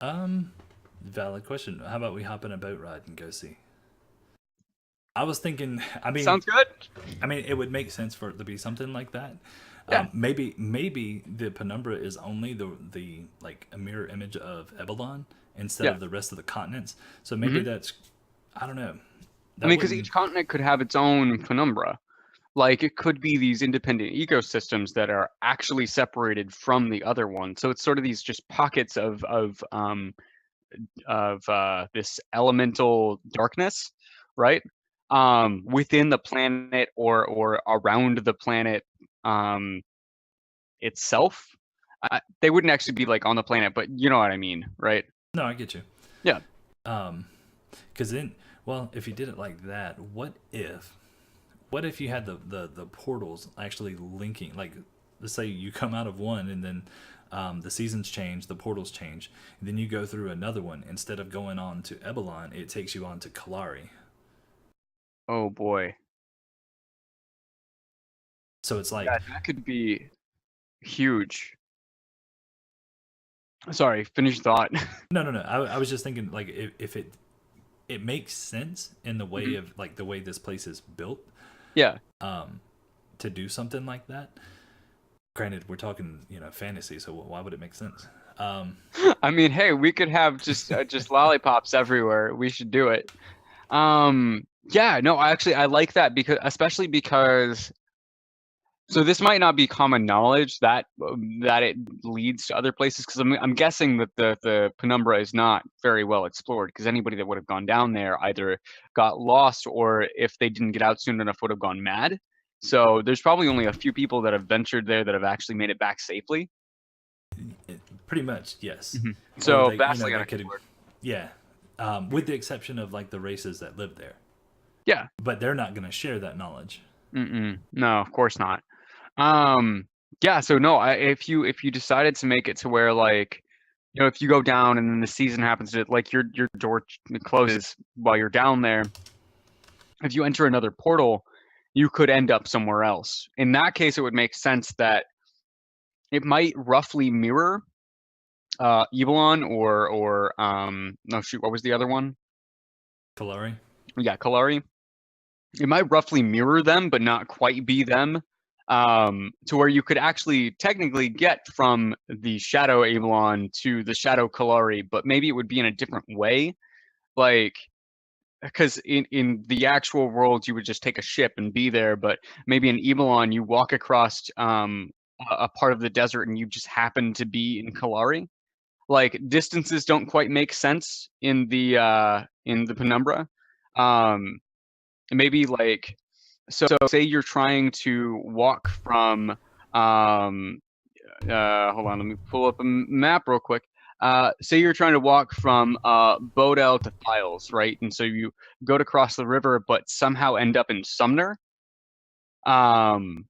Um, Valid question. How about we hop in a boat ride and go see? I was thinking. Sounds good? I mean, it would make sense for it to be something like that. Yeah. Maybe the Penumbra is only the like a mirror image of Ebelon instead Yeah. of the rest of the continents. So maybe Hmm. that's I don't know. I That mean, because wouldn't. each continent could have its own penumbra. Like it could be these independent ecosystems that are actually separated from the other one. So it's sort of these just pockets of this elemental darkness, right? Within the planet or around the planet um, itself. They wouldn't actually be like on the planet, but you know what I mean, right? No, I get you. Yeah. Um, because then, well, if you did it like that, what if you had the portals actually linking? Like, let's say you come out of one, and then the seasons change, the portals change, and then you go through another one. Instead of going on to Ebelon, it takes you on to Kalari. Oh boy. So it's Yeah, like, that could be huge. Sorry, finish thought. no, no, no. I was just thinking, like, if it makes sense in the way Mhm. of like the way this place is built, Yeah. um, to do something like that. Granted, we're talking, fantasy, so why would it make sense? Um, I mean, hey, we could have just lollipops everywhere. We should do it. Yeah, no, I like that because especially because so this might not be common knowledge that it leads to other places because I'm guessing that the penumbra is not very well explored because anybody that would have gone down there either got lost or if they didn't get out soon enough would have gone mad. So there's probably only a few people that have ventured there that have actually made it back safely. Pretty much, yes. Mhm. Or So they, vastly they could, unexplored. yeah. With the exception of like the races that live there, Yeah. but they're not going to share that knowledge. Mm-mm. No, of course not. Um, yeah, so no, if you decided to make it to where like, if you go down and then the season happens to like your door closes while you're down there, if you enter another portal, you could end up somewhere else. In that case, it would make sense that it might roughly mirror Evelon or no shoot, what was the other one? Kalari. Yeah, Kalari. It might roughly mirror them, but not quite be them. To where you could actually technically get from the Shadow Avalon to the Shadow Kalari, but maybe it would be in a different way. Like, because in the actual world, you would just take a ship and be there, but maybe in Avalon, you walk across a part of the desert and you just happen to be in Kalari. Like, distances don't quite make sense in the Penumbra. Um, maybe like so say you're trying to walk from hold on, let me pull up a map real quick. Say you're trying to walk from Bodel to Files, right? And so you go to cross the river, but somehow end up in Sumner. Um,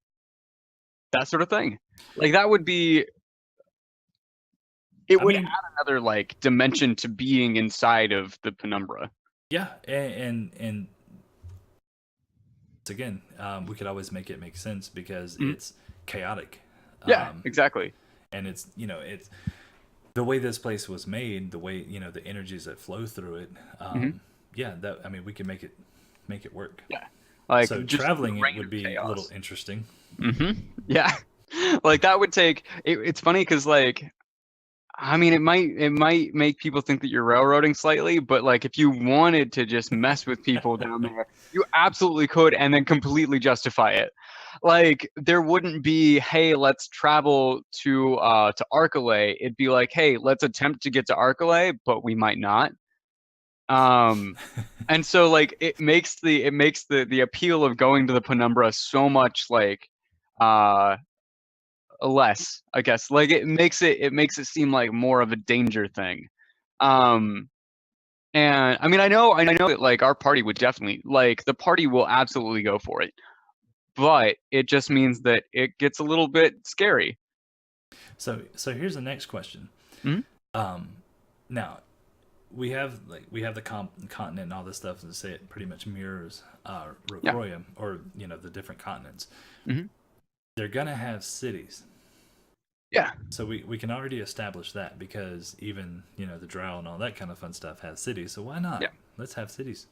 that sort of thing. Like that would be it I would add mean, another like dimension to being inside of the Penumbra. yeah, and again, we could always make it make sense because Mhm. it's chaotic, Yeah, um, exactly. and it's the way this place was made, the way the energies that flow through it. Hmm. Yeah, that I mean, we can make it work. Yeah, like So just the traveling it reign would of be a little chaos. interesting. Yeah. Like that would take it's funny because like I mean it might make people think that you're railroading slightly, but like if you wanted to just mess with people down there, you absolutely could and then completely justify it. Like there wouldn't be, hey, let's travel to Arcalay. It'd be like, hey, let's attempt to get to Arcalay, but we might not. Um and so like it makes the appeal of going to the Penumbra so much like uh less, I guess. Like it makes it seem like more of a danger thing. Um and I mean I know that like our party would definitely like the party will absolutely go for it. But it just means that it gets a little bit scary. So here's the next question. Mhm. Um, Now we have the continent and all this stuff to say it pretty much mirrors Yeah. Rokroya or the different continents. Hmm. They're gonna have cities. Yeah. So we can already establish that because even the Drow and all that kind of fun stuff has cities. So why Yeah. not? Let's have cities.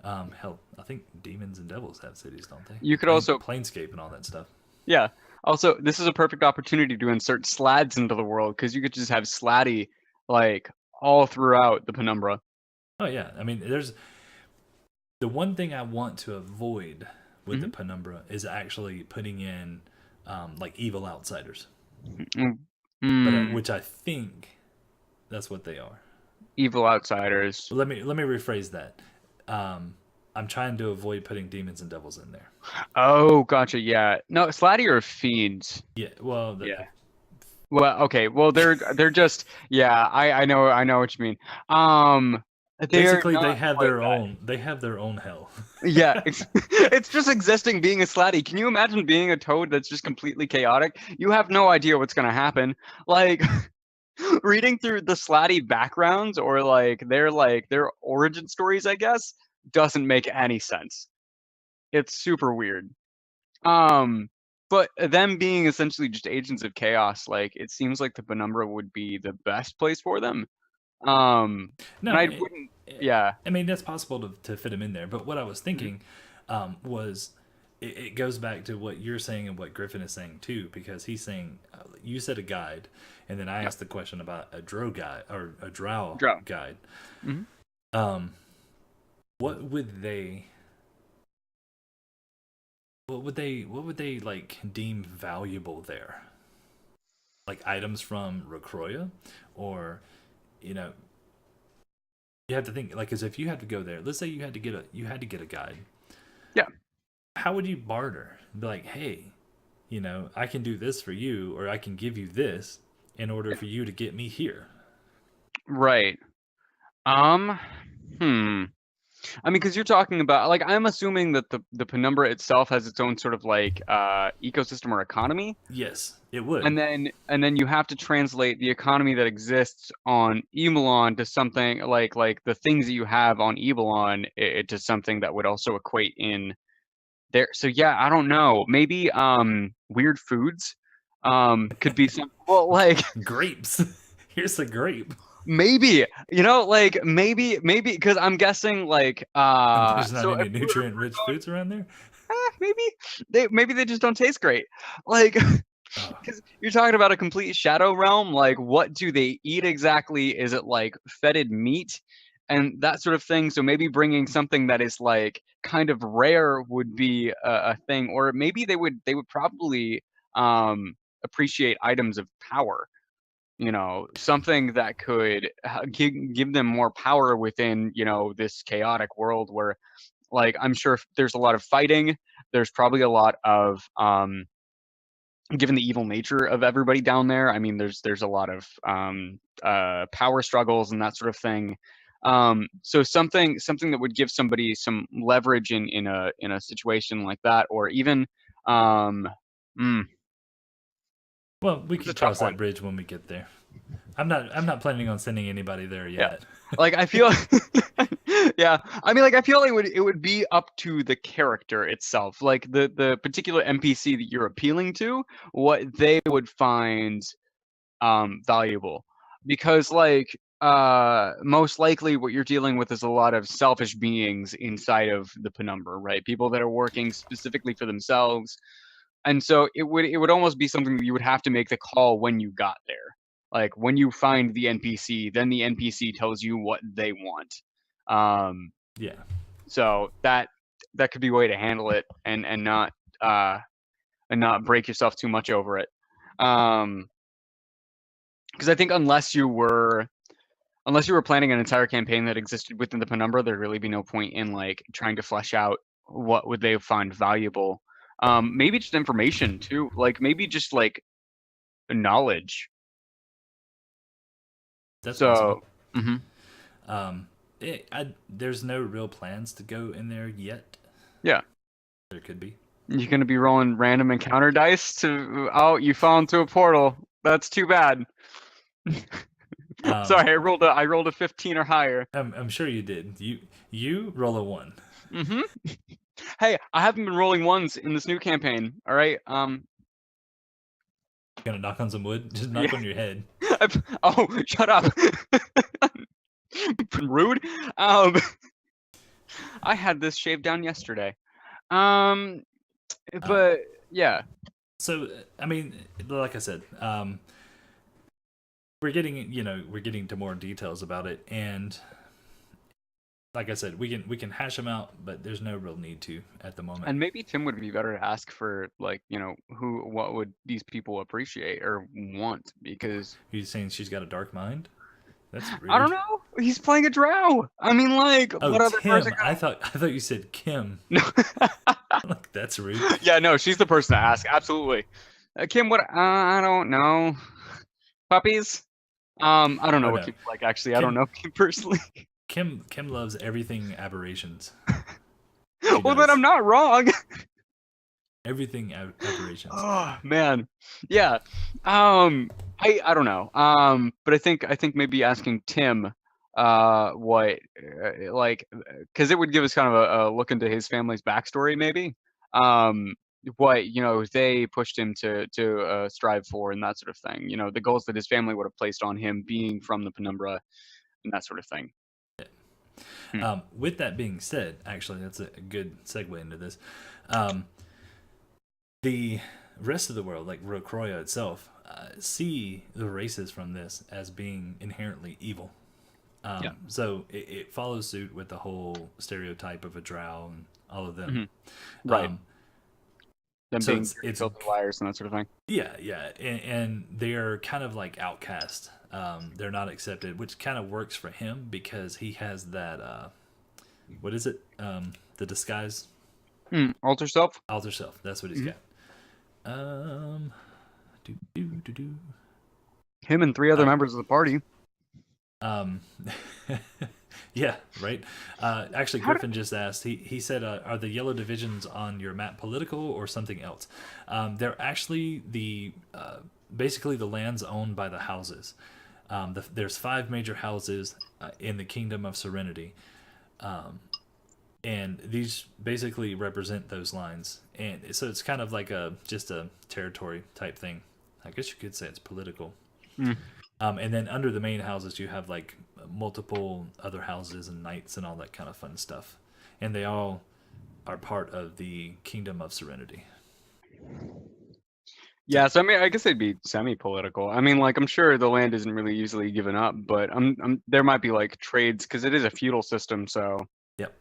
Hell, I think demons and devils have cities, don't they? You could also Planescape and all that stuff. yeah. Also, this is a perfect opportunity to insert slads into the world because you could just have sladdy like all throughout the Penumbra. Oh yeah, I mean, The one thing I want to avoid with the Hmm. Penumbra is actually putting in like evil outsiders, Mm, but mm, which I think that's what they are. evil outsiders. Let me rephrase that. Um, I'm trying to avoid putting demons and devils in there. Oh, gotcha. Yeah. No, Slatty are fiends. Yeah, well, Yeah. Well, okay. Well, they're just yeah. I know what you mean. Um, they're basically not quite that. they have their own hell. Yeah, it's it's just existing being a Slatty. Can you imagine being a toad that's just completely chaotic? You have no idea what's gonna happen. Like reading through the Slatty backgrounds or like their origin stories, I guess, doesn't make any sense. It's super weird. Um, but them being essentially just agents of chaos, like it seems like the Penumbra would be the best place for them. And No, I wouldn't. Yeah. I mean that's possible to fit them in there. But what I was Mhm. thinking was it goes back to what you're saying and what Griffin is saying too, because he's saying you said a guide, and then I Yeah. asked the question about a drow guide or a drow Drow. guide. Hmm. Um, what would they? What would they like deem valuable there? Like items from Recroya, or you know, you have to think like as if you had to go there. Let's say you had to get a guide. Yeah. How would you barter? Be like, hey, I can do this for you, or I can give you this in order Yeah. for you to get me here. Right. Um. Hmm. I mean, because you're talking about like I'm assuming that the Penumbra itself has its own sort of like ecosystem or economy, Yes, it would. and then you have to translate the economy that exists on Emelon to something like the things that you have on Emelon to something that would also equate in there. So yeah, I don't know. Maybe weird foods could be some well like Grapes. Here's a grape. maybe like maybe because I'm guessing like There's not so any if nutrient rich we're foods around there. maybe they just don't taste great. Like, Oh, because you're talking about a complete shadow realm. Like, what do they eat exactly? Is it like fetid meat and that sort of thing? So maybe bringing something that is like kind of rare would be a thing, or maybe they would probably um, appreciate items of power. Something that could give them more power within this chaotic world where like, I'm sure if there's a lot of fighting. There's probably a lot of, given the evil nature of everybody down there. I mean, there's a lot of power struggles and that sort of thing. So something that would give somebody some leverage in a situation like that, or even, um, mm, well, we it's a could tough cross one. that bridge when we get there. I'm not planning on sending anybody there Yeah. yet. Like I feel yeah. I mean like I feel like it would be up to the character itself. Like the particular NPC that you're appealing to, what they would find valuable. Because like most likely what you're dealing with is a lot of selfish beings inside of the Penumbra, right? People that are working specifically for themselves, and so it would almost be something that you would have to make the call when you got there. Like when you find the NPC, then the NPC tells you what they want. Um, Yeah. so that could be a way to handle it uh, and not break yourself too much over it. Because I think unless you were planning an entire campaign that existed within the Penumbra, there'd really be no point in like trying to flesh out what would they find valuable. Maybe just information too, like maybe just like knowledge. That's possible. So, mhm. Um, there's no real plans to go in there yet. Yeah, There could be. you're gonna be rolling random encounter dice to oh, you fell into a portal. That's too bad. Um, Sorry, I rolled a 15 or higher. I'm sure you did. You roll a one. Hmm. Hey, I haven't been rolling ones in this new campaign. All right. Gonna knock on some wood. Just knock Yeah. on your head. Oh, shut up. Rude. Um, I had this shaved down yesterday. Um, Uh, but yeah. so I mean, like I said, we're getting to more details about it, and like I said, we can hash them out, but there's no real need to at the moment. And maybe Tim would be better to ask for like, what would these people appreciate or want? Because Are you saying she's got a dark mind? That's I don't rude. know. He's playing a drow. I mean, like, Oh, what other person Tim. I thought you said Kim. could? Like that's rude. Yeah, no, she's the person to ask. Absolutely. Kim, what? I don't know. Puppies? I don't know Oh what no, Kim's like, actually. I don't Kim. know Kim personally. Kim loves everything aberrations. She Well, then I'm does not wrong. everything aberrations. Oh man, yeah. I don't know. But I think maybe asking Tim, what, like, because it would give us kind of a look into his family's backstory, maybe. Um, what they pushed him to strive for and that sort of thing. The goals that his family would have placed on him being from the Penumbra and that sort of thing. Hmm. With that being said, actually, that's a good segue into this. Um, the rest of the world, like Rocroya itself, see the races from this as being inherently evil. Yeah. So it follows suit with the whole stereotype of a drow and all of them. Hmm. Right. Um, Them so being it's dirty, it's filthy liars and that sort of thing. yeah, and they're kind of like outcast. They're not accepted, which kind of works for him because he has that what is it? The disguise Alter self. alter self. That's what he's Hmm. got. Um, do do do do. Him and three other Uh, members of the party. um, yeah, right. Actually, How did Griffin just asked. He said, "Are the yellow divisions on your map political or something else?" They're actually basically the lands owned by the houses. There's 5 major houses in the Kingdom of Serenity, and these basically represent those lines. And so it's kind of like just a territory type thing. I guess you could say it's political. Mm. And then under the main houses, you have like multiple other houses and knights and all that kind of fun stuff. And they all are part of the Kingdom of Serenity. So, Yeah, so I mean, I guess they'd be semi-political. I mean, like, I'm sure the land isn't really easily given up, but there might be like trades because it is a feudal system. So, yep.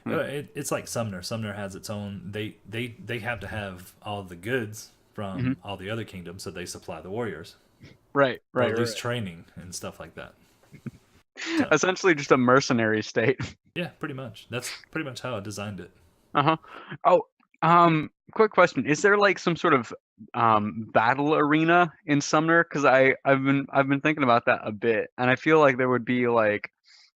hmm. It's like Sumner. Sumner has its own. They have to have all the goods Hmm. from all the other kingdoms, so they supply the warriors, Right, or right, at least right. training and stuff like that. So Essentially, just a mercenary state. yeah, pretty much. That's pretty much how I designed it. Uh-huh. Oh, quick question: is there like some sort of battle arena in Sumner? Because I've been thinking about that a bit, and I feel like there would be like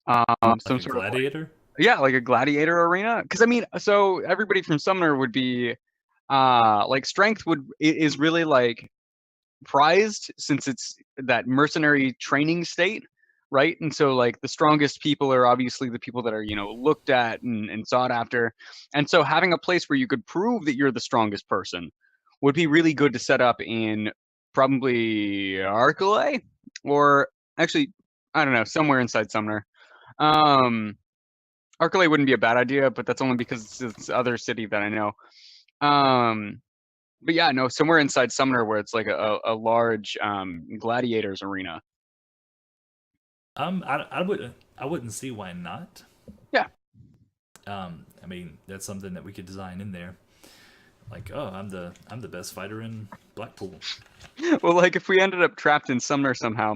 Like some a sort of like, gladiator. yeah, like a gladiator arena. Because I mean, so everybody from Sumner would be like strength is really like prized since it's that mercenary training state, right? And so like the strongest people are obviously the people that are looked at and sought after. And so having a place where you could prove that you're the strongest person would be really good to set up in probably Arcalay, or actually, I don't know, somewhere inside Sumner. um Arcalay wouldn't be a bad idea, but that's only because it's the other city that I know. um but yeah, no, somewhere inside Sumner where it's like a large gladiators arena. I wouldn't see why not. Yeah. I mean, that's something that we could design in there. Like, oh, I'm the best fighter in Blackpool. Well, like if we ended up trapped in Sumner somehow,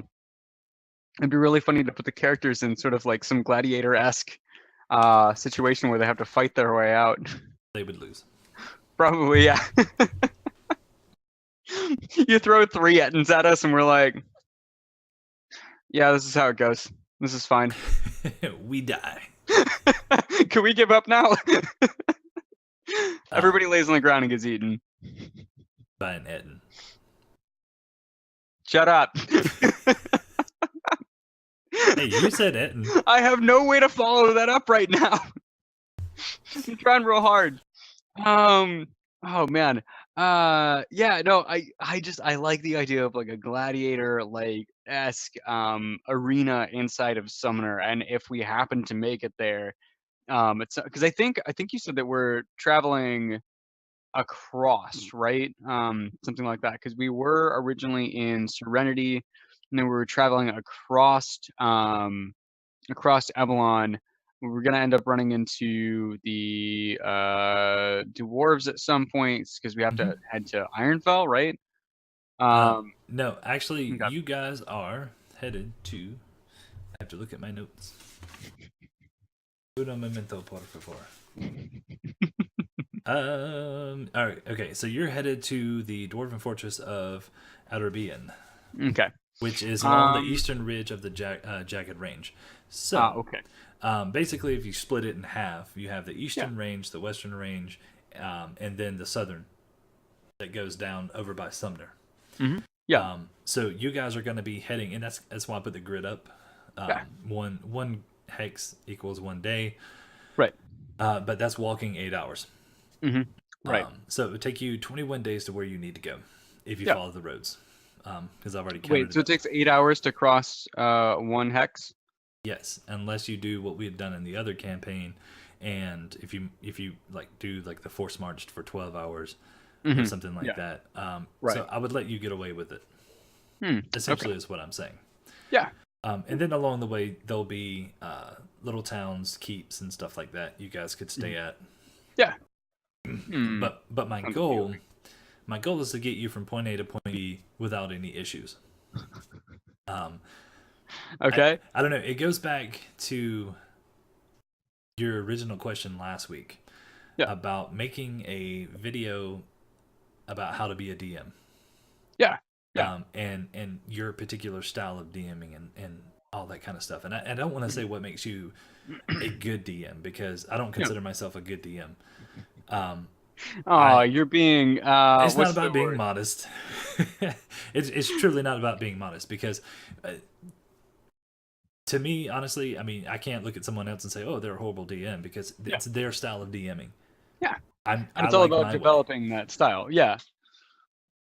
it'd be really funny to put the characters in sort of like some gladiator-esque situation where they have to fight their way out. They would lose. Probably, yeah. You throw 3 Ettins at us and we're like, yeah, this is how it goes. This is fine. We die. Can we give up now? Um, Everybody lays on the ground and gets eaten. by an Etten. Shut up. Hey, you said Etten. I have no way to follow that up right now. I'm trying real hard. Oh man. Yeah, no, I like the idea of like a gladiator like esque arena inside of Sumner, and if we happen to make it there, it's because I think you said that we're traveling across, right? Something like that, because we were originally in Serenity, and then we were traveling across Avalon, we're gonna end up running into the dwarves at some points because we have to head to Ironfell, right? No, actually, Okay. you guys are headed to. I have to look at my notes. Uno momento, por favor. All right. Okay. So you're headed to the dwarven fortress of Outerbean, Okay. which is along the Um. eastern ridge of the Jagged Range. So, Okay. basically, if you split it in half, you have the Yeah. eastern range, the western range, and then the southern that goes down over by Sumner. Yeah. So you guys are going to be heading, and that's why I put the grid up. Yeah. One hex equals 1 day, Right. but that's walking 8 hours. Right. So it would take you 21 days to where you need to go if you Yeah. follow the roads. Because I've already Wait. counted So it it up. takes 8 hours to cross one hex. Yes, unless you do what we had done in the other campaign, and if you like do like the force march for 12 hours or something like Yeah. that. Right. So I would let you get away with it. Okay. Essentially, is what I'm saying. Yeah. And then along the way, there'll be little towns, keeps, and stuff like that you guys could stay at. Yeah. But my Sounds goal, appealing. my goal is to get you from point A to point B without any issues. Okay. I don't know. It goes back to your original question last week Yeah. about making a video about how to be a DM. Yeah. Yeah. And your particular style of DMing and all that kind of stuff. And I don't want to say what makes you a good DM because I don't consider myself a good DM. Oh, you're being It's not what's the about being word? modest. It's truly not about being modest because to me, honestly, I mean, I can't look at someone else and say, "Oh, they're a horrible DM," because Yeah. it's their style of DMing. Yeah. And I it's all like about my way. developing that style. Yeah.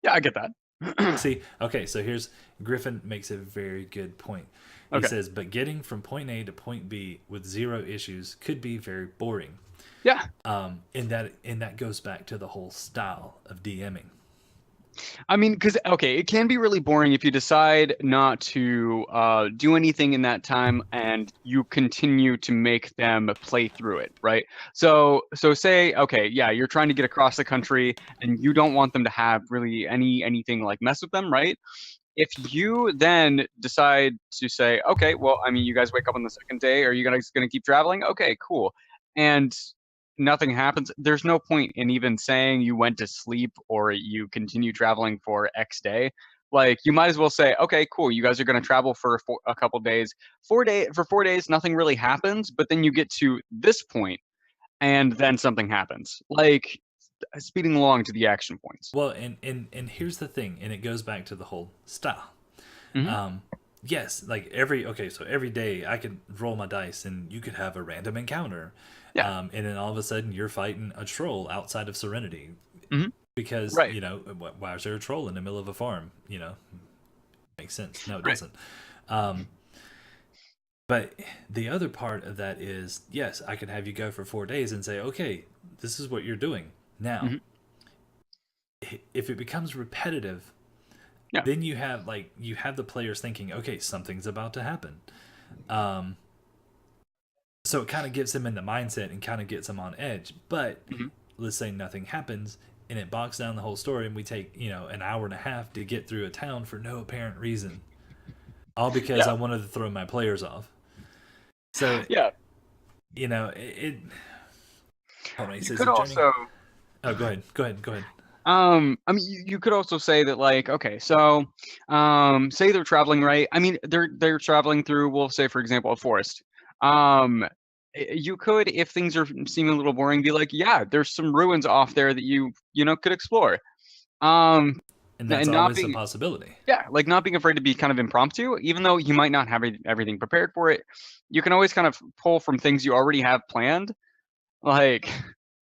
Yeah, I get that. See, okay, so here's Griffin makes a very good point. He Okay. says, "But getting from point A to point B with zero issues could be very boring." Yeah. And that goes back to the whole style of DMing. I mean, because okay, it can be really boring if you decide not to do anything in that time and you continue to make them play through it, right? So say, okay, yeah, you're trying to get across the country and you don't want them to have really anything like mess with them, right? If you then decide to say, okay, well, I mean, you guys wake up on the second day, are you guys gonna keep traveling? Okay, cool. And nothing happens. There's no point in even saying you went to sleep or you continue traveling for X day. Like you might as well say, okay, cool. You guys are going to travel for a couple days. 4 day for 4 days, nothing really happens. But then you get to this point, and then something happens. Like speeding along to the action points. Well, and here's the thing, and it goes back to the whole style. Hmm. Um, yes, like so every day I could roll my dice, and you could have a random encounter, Yeah. and then all of a sudden you're fighting a troll outside of Serenity Hmm. because Right. why is there a troll in the middle of a farm? Makes sense. No, it Right. doesn't. Um, but the other part of that is yes, I could have you go for 4 days and say, okay, this is what you're doing now. Hmm. If it becomes repetitive, Yeah. then you have the players thinking, okay, something's about to happen. So it kind of gets them in the mindset and kind of gets them on edge. But Hmm. let's say nothing happens and it bogs down the whole story, and we take an hour and a half to get through a town for no apparent reason, all because Yeah. I wanted to throw my players off. So Yeah. it. Hold on, he You says could a journey. also Oh, go ahead. I mean, you could also say that, like, okay, so, say they're traveling, right? I mean, they're traveling through, we'll say, for example, a forest. Um, you could, if things are seeming a little boring, be like, yeah, there's some ruins off there that you could explore. Um, And that's and not always a being, possibility. yeah, like not being afraid to be kind of impromptu, even though you might not have everything prepared for it. You can always kind of pull from things you already have planned, like,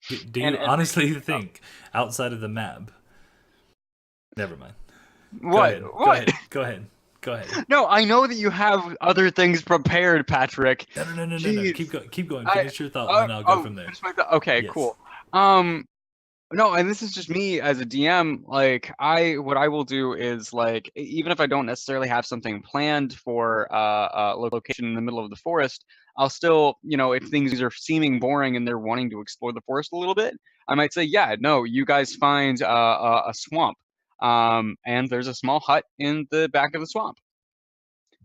Do and you make honestly things up. think outside of the map? Never mind. Go What? ahead. Go What? ahead. Go ahead. Go ahead. No, I know that you have other things prepared, Patrick. No. Jeez. Keep going. I Finish your thought, and then I'll go from there. finish my thought. Okay, Yes. cool. Um, No, and this is just me as a DM. Like, what I will do is like, even if I don't necessarily have something planned for a location in the middle of the forest, I'll still, if things are seeming boring and they're wanting to explore the forest a little bit, I might say, yeah, no, you guys find a swamp, and there's a small hut in the back of the swamp.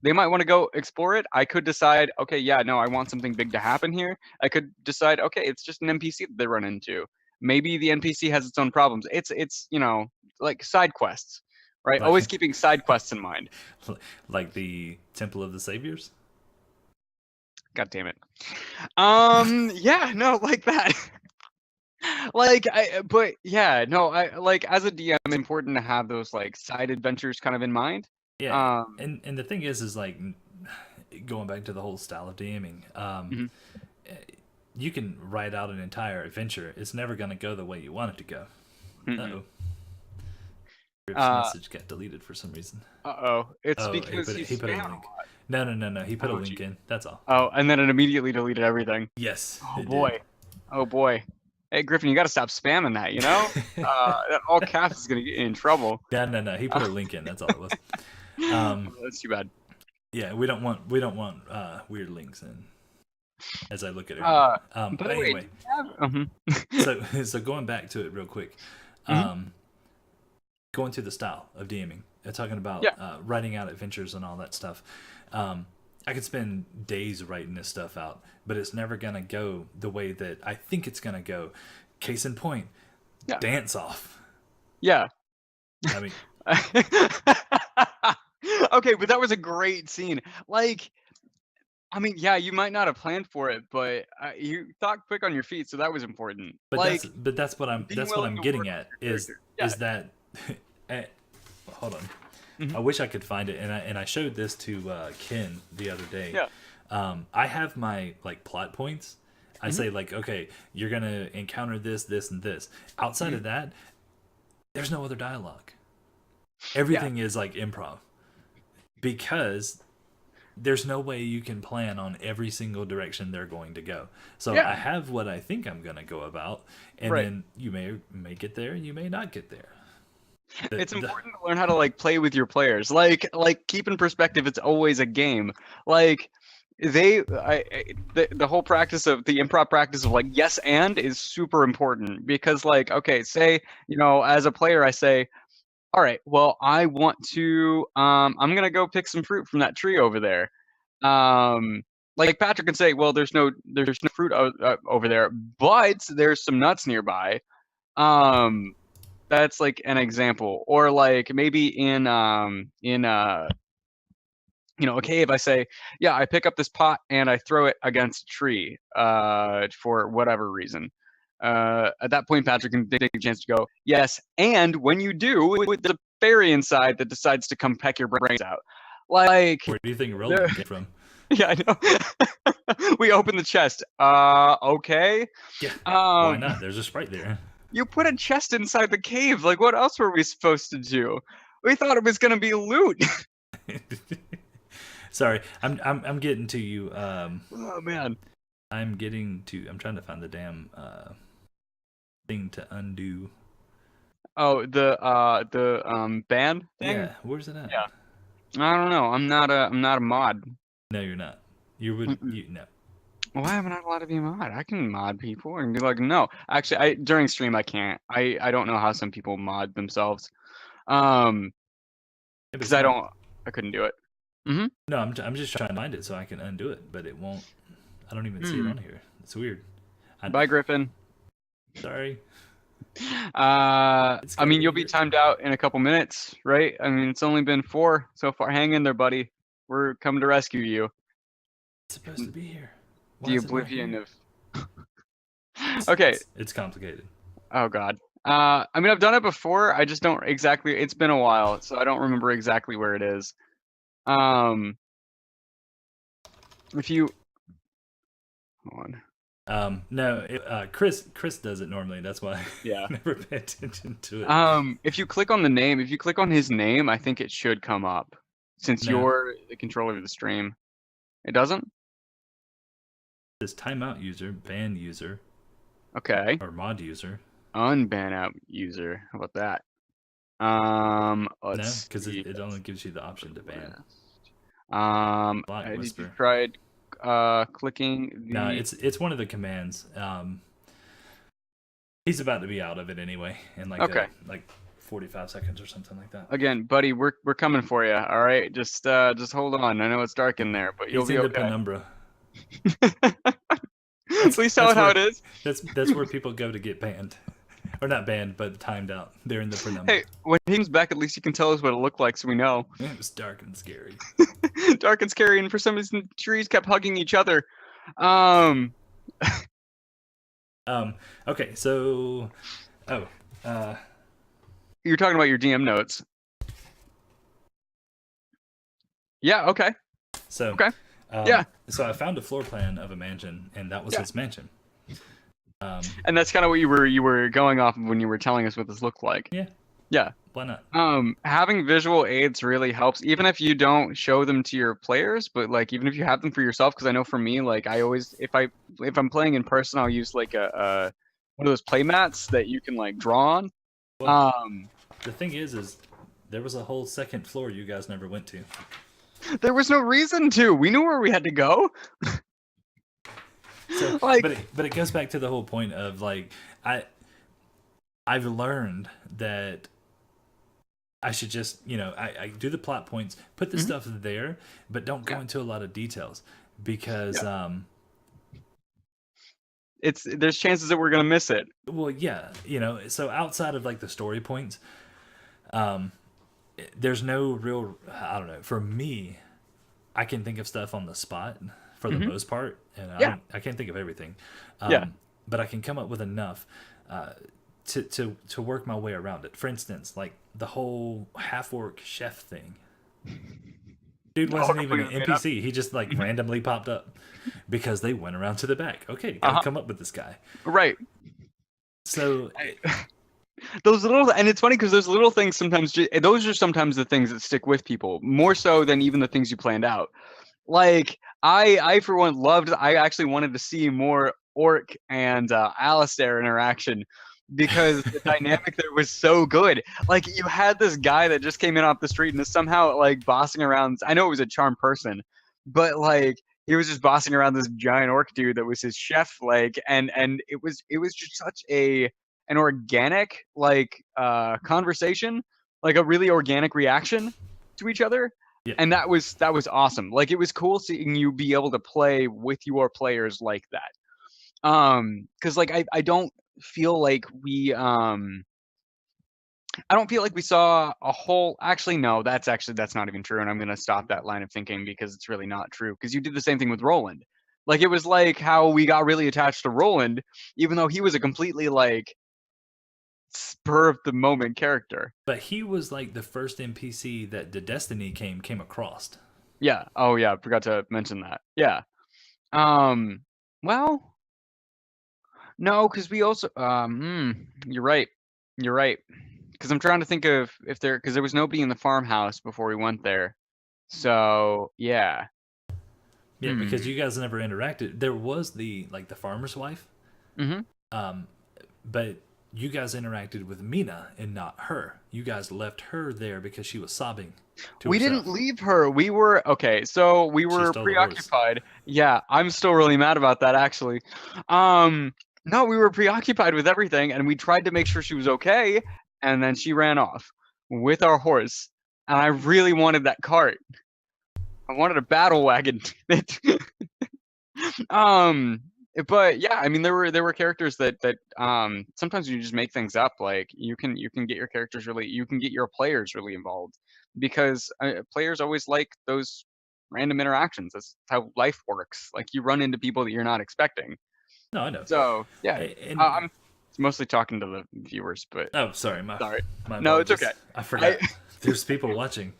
They might want to go explore it. I could decide, okay, yeah, no, I want something big to happen here. I could decide, okay, it's just an NPC that they run into. Maybe the NPC has its own problems. It's like side quests, right? Like Always keeping side quests in mind. like the Temple of the Saviors. God damn it. Yeah, no, like that. But yeah, no, I like as a DM, it's important to have those like side adventures kind of in mind. Yeah, Um, and the thing is like going back to the whole style of DMing. mhm, You can write out an entire adventure. It's never going to go the way you want it to go. mhm. Oh, Rip's Uh, message got deleted for some reason. uh-oh. It's Oh, because he's he put a spamming. link. No. He put a Oh, link gee. in. That's all. Oh, and then it immediately deleted everything. Yes, Oh it did. boy. Oh boy. Hey Griffin, you got to stop spamming that. That all caps is gonna get you in trouble. No. He put a link in. That's all it was. That's too bad. Yeah, we don't want weird links in. As I look at it. By But the way, do anyway, you have? so going back to it real quick, Mhm. um, going to the style of DMing, talking about Yeah. writing out adventures and all that stuff. I could spend days writing this stuff out, but it's never gonna go the way that I think it's gonna go. Case in point, Yeah. dance off. Yeah. I mean, Okay, but that was a great scene. Like, I mean, yeah, you might not have planned for it, but you thought quick on your feet, so that was important. Like, that's what I'm being that's what willing I'm to getting work at with your character. Yeah. is that eh, hold on. I Mhm. wish I could find it, and I showed this to Ken the other day. Yeah. I have my like plot points. I Mhm. say like, okay, you're gonna encounter this, this, and this. Outside Mhm. of that, there's no other dialogue. Yeah. Everything is like improv because there's no way you can plan on every single direction they're going to go. So I Yeah. have what I think I'm gonna go about, and Right. then you may get there, you may not get there. It's important to learn how to like play with your players. Like keep in perspective, it's always a game. Like the whole practice of the improv practice of like yes and is super important because like okay, say as a player I say, all right, well I want to I'm gonna go pick some fruit from that tree over there. Um, like Patrick can say, well there's no fruit over there, but there's some nuts nearby. Um, that's like an example. Or like maybe in a cave I say, yeah, I pick up this pot and I throw it against a tree for whatever reason. At that point Patrick can take a chance to go, yes, and when you do, there's a fairy inside that decides to come peck your brains out. Like Where do you think there Roland came from? yeah, I know. We open the chest. Okay. Yeah, why Um not? There's a sprite there. You put a chest inside the cave. Like, what else were we supposed to do? We thought it was gonna be loot. Sorry, I'm getting to you. Oh man. I'm trying to find the damn thing to undo. Oh, the band thing. Yeah, where's it at? Yeah. I don't know. I'm not a mod. No, you're not. You would Mm-mm. you no. Why am I not allowed to be a mod? I can mod people and be like, no. Actually, I during stream I can't. I don't know how some people mod themselves. Um, Yeah, but because it's not. I couldn't do it. Mm-hmm. No, I'm just trying to find it so I can undo it, but it won't. I don't even see it Hmm. on here. It's weird. Bye, Griffin. Sorry. It's I gotta mean, be you'll be here. timed out in a couple minutes, right? I mean, it's only been 4 so far. Hang in there, buddy. We're coming to rescue you. It's supposed to be here. Why The is it not oblivion here? of. Okay. It's complicated. Oh God. I mean, I've done it before. I just don't exactly. It's been a while, so I don't remember exactly where it is. Um, if you hold on. No, Chris does it normally. That's why Yeah. I never pay attention to it. If you click on the name, if you click on his name, I think it should come up, since No, you're the controller of the stream. It doesn't. it says timeout user, ban user, Okay. or mod user. unban out user. How about that? No, Let's because see. it only gives you the option to ban. Block Did you whisper. try clicking No, the? it's one of the commands. He's about to be out of it anyway in Okay. like 45 seconds or something like that. Again, buddy, we're coming for you. All right, just hold on. I know it's dark in there, but you'll He's be into okay. Penumbra. Please tell it how it is. That's where people go to get banned, or not banned, but timed out. They're in the Penumbra. Hey, when he comes back, at least you can tell us what it looked like, so we know. It was dark and scary. Dark and scary, and for some reason, trees kept hugging each other. Um, Okay, so you're talking about your DM notes. Yeah. Okay. so Okay. Yeah. So I found a floor plan of a mansion, and that was Yeah. his mansion. And that's kind of what you were going off of when you were telling us what this looked like. Yeah, Yeah. why not? Having visual aids really helps, even if you don't show them to your players, but like even if you have them for yourself, because I know for me, like I always if I'm playing in person, I'll use like a one of those play mats that you can like draw on. Well, Um, the thing is there was a whole second floor you guys never went to. there was no reason to. We knew where we had to go. So, Like, but it goes back to the whole point of like I've learned that I should just, I do the plot points, put the stuff there, but don't go Yeah. into a lot of details because, there's chances that we're gonna miss it. well, yeah, so outside of like the story points, there's no real, I don't know, for me, I can think of stuff on the spot for the most part, and Yeah. I can't think of everything. Yeah. But I can come up with enough to work my way around it. For instance, like the whole half orc chef thing. Dude wasn't even an completely made up. NPC. He just like randomly popped up because they went around to the back. Okay, gotta come up with this guy. Right. So Those little, and it's funny because those little things sometimes, those are sometimes the things that stick with people more so than even the things you planned out. Like I for one I actually wanted to see more Orc and Alistair interaction because the dynamic there was so good. Like you had this guy that just came in off the street and is somehow like bossing around. I know it was a charm person, but like he was just bossing around this giant orc dude that was his chef, like, and it was just such an organic like conversation, like a really organic reaction to each other. yeah, And that was awesome. Like it was cool seeing you be able to play with your players like that. Because like I don't feel like we I don't feel like we saw a whole. Actually, no, that's not even true, and I'm gonna stop that line of thinking because it's really not true. Because you did the same thing with Roland. Like it was like how we got really attached to Roland, even though he was a completely like spur of the moment character. but he was like the first NPC that the Destiny came across. Yeah. Oh yeah, I forgot to mention that. Yeah. Um. Well, no, because we also you're right. You're right. Because I'm trying to think of if because there was nobody in the farmhouse before we went there. So yeah. Yeah, because you guys never interacted. There was the farmer's wife, Mm-hmm. um, but you guys interacted with Mina and not her. You guys left her there because she was sobbing to We herself. didn't leave her. We were okay. So we She were stole the horse. preoccupied. Yeah, I'm still really mad about that actually. No, we were preoccupied with everything, and we tried to make sure she was okay, and then she ran off with our horse. And I really wanted that cart. I wanted a battle wagon. um, but yeah, I mean there were characters that sometimes you just make things up. Like you can get your characters really, you can get your players really involved because players always like those random interactions. That's how life works. Like you run into people that you're not expecting. No, I know. So yeah, And I'm mostly talking to the viewers, but oh, sorry, sorry. my No, it's apologies. okay. I forgot. There's people watching.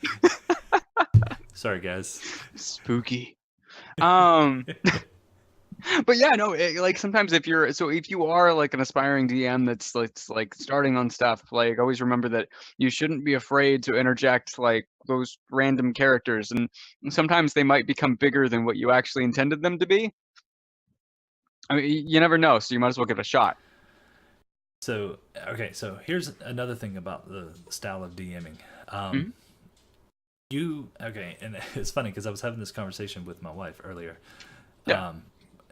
Sorry, guys. Spooky. Um. But yeah, no, like sometimes if you are like an aspiring DM that's like starting on stuff, like always remember that you shouldn't be afraid to interject like those random characters, and sometimes they might become bigger than what you actually intended them to be. I mean, you never know, so you might as well give it a shot. So okay, so here's another thing about the style of DMing. Mhm. You okay, and it's funny because I was having this conversation with my wife earlier. Yeah.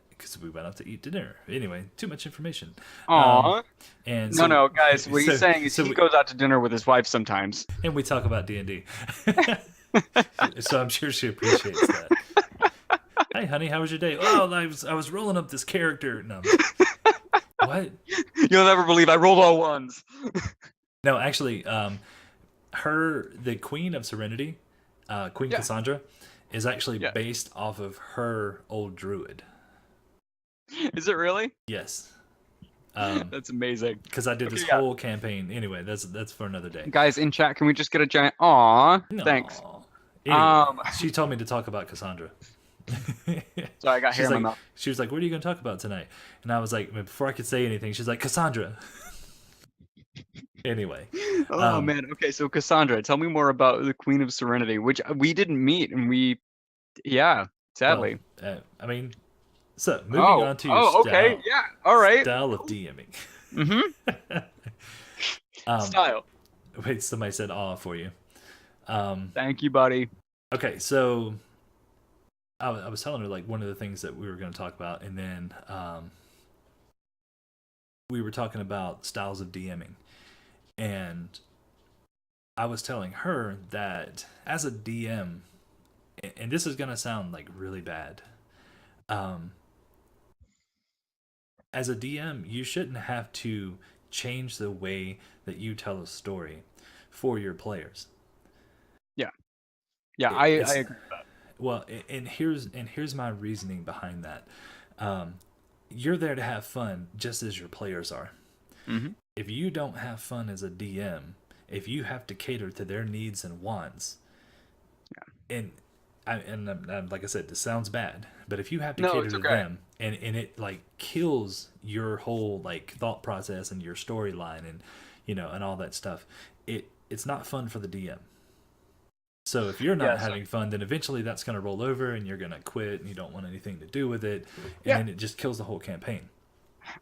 Because we went out to eat dinner. Anyway, too much information. Um, Aw. and No, so, no, guys. What he's so, saying is so, he we, goes out to dinner with his wife sometimes. and we talk about D&D. So I'm sure she appreciates that. Hey, honey, how was your day? Oh, I was rolling up this character. No, what? You'll never believe I rolled all ones. No, actually, the Queen of Serenity, Queen Yeah. Cassandra, is actually Yeah. based off of her old druid. Is it really? Yes. That's amazing. Because I did Okay, this yeah. whole campaign. Anyway, that's for another day. Guys in chat, can we just get a giant aw? Thanks. No. Anyway, Um, she told me to talk about Cassandra. Sorry, I got hair She's in my like, mouth. she was like, "What are you going to talk about tonight?" And I was like, before I could say anything, she's like, "Cassandra." Anyway, Oh man. Okay, so Cassandra, tell me more about the Queen of Serenity, which we didn't meet, and yeah, well, sadly. I mean, so moving Oh, on to your oh, okay, yeah, all right. style of DMing. Mm-hmm. um, Style. wait, somebody said "aw" for you. Thank you, buddy. Okay, so I was telling her like one of the things that we were going to talk about, and then we were talking about styles of DMing, and I was telling her that as a DM, and this is going to sound like really bad, um, as a DM, you shouldn't have to change the way that you tell a story for your players. Yeah, yeah, I It's agree with that. well, and here's my reasoning behind that. Um, you're there to have fun, just as your players are. Mm-hmm. If you don't have fun as a DM, if you have to cater to their needs and wants, and like I said, this sounds bad, but if you have to No, cater it's to okay. them, and it like kills your whole like thought process and your storyline, and and all that stuff, it's not fun for the DM. So if you're Yeah, not so having fun, then eventually that's going to roll over, and you're going to quit, and you don't want anything to do with it, and yeah, then it just kills the whole campaign.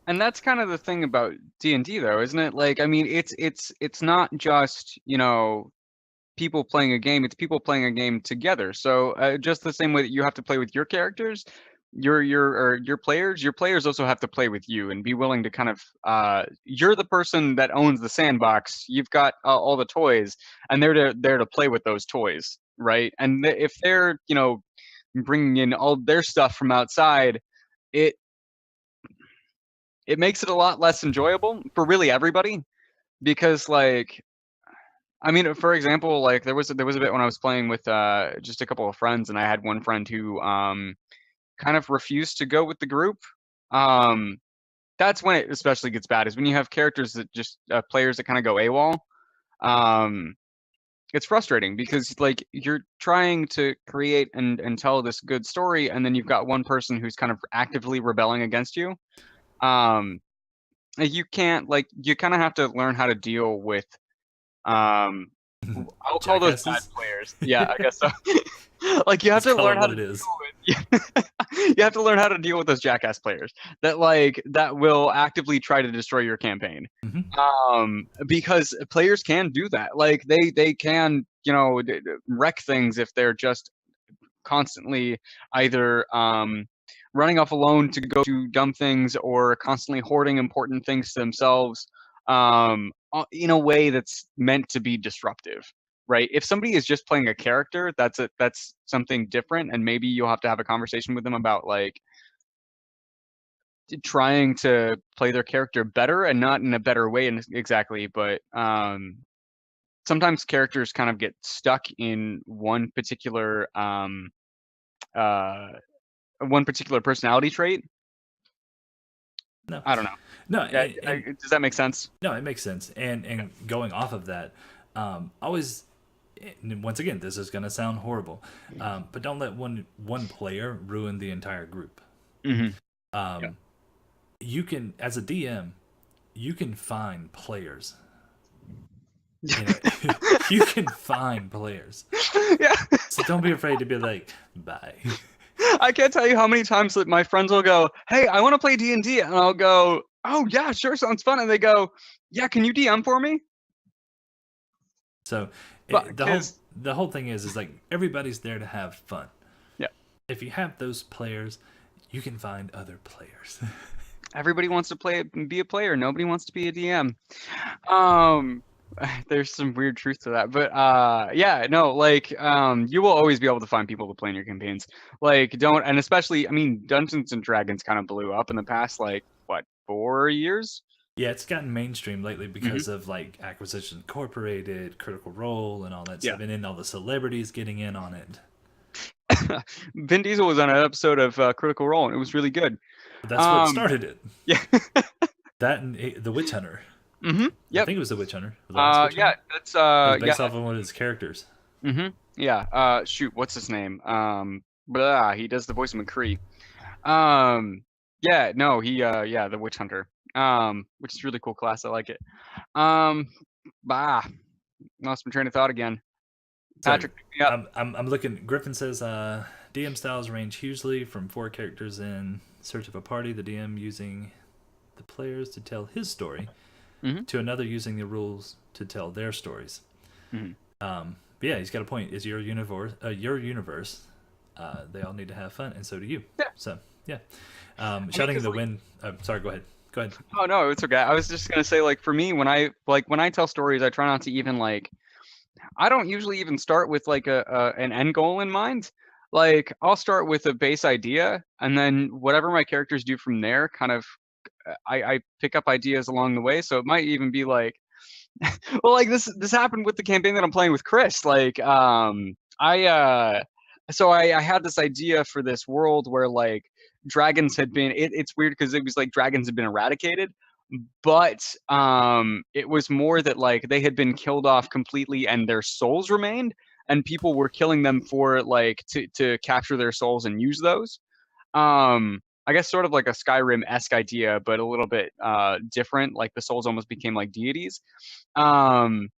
and that's kind of the thing about D&D though, isn't it? Like, I mean, it's not just, people playing a game, it's people playing a game together. So just the same way that you have to play with your characters, your players also have to play with you and be willing to kind of you're the person that owns the sandbox. You've got all the toys, and they're there to play with those toys, right? And if they're bringing in all their stuff from outside, it it makes it a lot less enjoyable for really everybody because like I mean, for example, like there was a bit when I was playing with just a couple of friends, and I had one friend who kind of refused to go with the group. Um, that's when it especially gets bad, is when you have characters that just players that kind of go AWOL. Um, it's frustrating because like you're trying to create and tell this good story, and then you've got one person who's kind of actively rebelling against you. Um, you can't like you kind of have to learn how to deal with um I'll call those bad Jackasses. players. Yeah, I guess so. Like you have Let's to call learn it how what to it is. deal with you have to learn how to deal with those jackass players that will actively try to destroy your campaign. Mm-hmm. Because players can do that. Like they can, wreck things if they're just constantly either running off alone to go do dumb things or constantly hoarding important things to themselves in a way that's meant to be disruptive, right? If somebody is just playing a character, that's something different, and maybe you'll have to have a conversation with them about like trying to play their character better, and not in a better way exactly, but sometimes characters kind of get stuck in uh, one particular personality trait. No, I don't know. no, Yeah, and does that make sense? no, it makes sense. And going off of that, always, and once again, this is going to sound horrible, but don't let one player ruin the entire group. Mm-hmm. Yeah. Um, you can, as a DM, you can find players. You can find players. Yeah. So don't be afraid to be like, bye. I can't tell you how many times that my friends will go, "Hey, I want to play D&D," and I'll go, oh yeah, sure, sounds fun. And they go, yeah, can you DM for me? So But it, because the whole thing is like everybody's there to have fun. yeah, If you have those players, you can find other players. everybody wants to play and be a player. Nobody wants to be a DM. Um, there's some weird truth to that, but yeah, no, like you will always be able to find people to play in your campaigns. Like don't, and especially, I mean, Dungeons and Dragons kind of blew up in the past like what 4 years. Yeah, it's gotten mainstream lately Hmm. because of like Acquisition Incorporated, Critical Role, and all that Yeah. stuff, and then all the celebrities getting in on it. Vin Diesel was on an episode of Critical Role, and it was really good. But that's what Um, started it. yeah. That and The Witch Hunter. Hmm. I Yep. think it was The Witch Hunter, the last Witch Yeah. Hunter. That's It was yeah. based off of one of his characters. Hmm. Yeah. Shoot, what's his name? Blah, he does the voice of McCree. Um, yeah. No, he yeah, the Witch Hunter. Which is really cool class. I like it. Um, bah, lost my train of thought again. So Patrick, pick me up. I'm looking. Griffin says DM styles range hugely from 4 characters in search of a party, the DM using the players to tell his story, Hmm. to another using the rules to tell their stories. Hmm. But yeah, he's got a point. Is your universe your universe? They all need to have fun, and so do you. Yeah. So yeah, I mean, shouting in cause the like, wind. Sorry, go ahead. Go ahead. oh no, it's okay. I was just gonna say, like, for me, when I tell stories, I try not to even like I don't usually even start with like an end goal in mind. Like I'll start with a base idea, and then whatever my characters do from there, kind of I pick up ideas along the way. So it might even be like, well, like this happened with the campaign that I'm playing with Chris. Like I had this idea for this world where like dragons had been. It's weird because it was like dragons had been eradicated, but it was more that like they had been killed off completely and their souls remained, and people were killing them for like to capture their souls and use those. I guess sort of like a Skyrim-esque idea, but a little bit different. Like the souls almost became like deities. um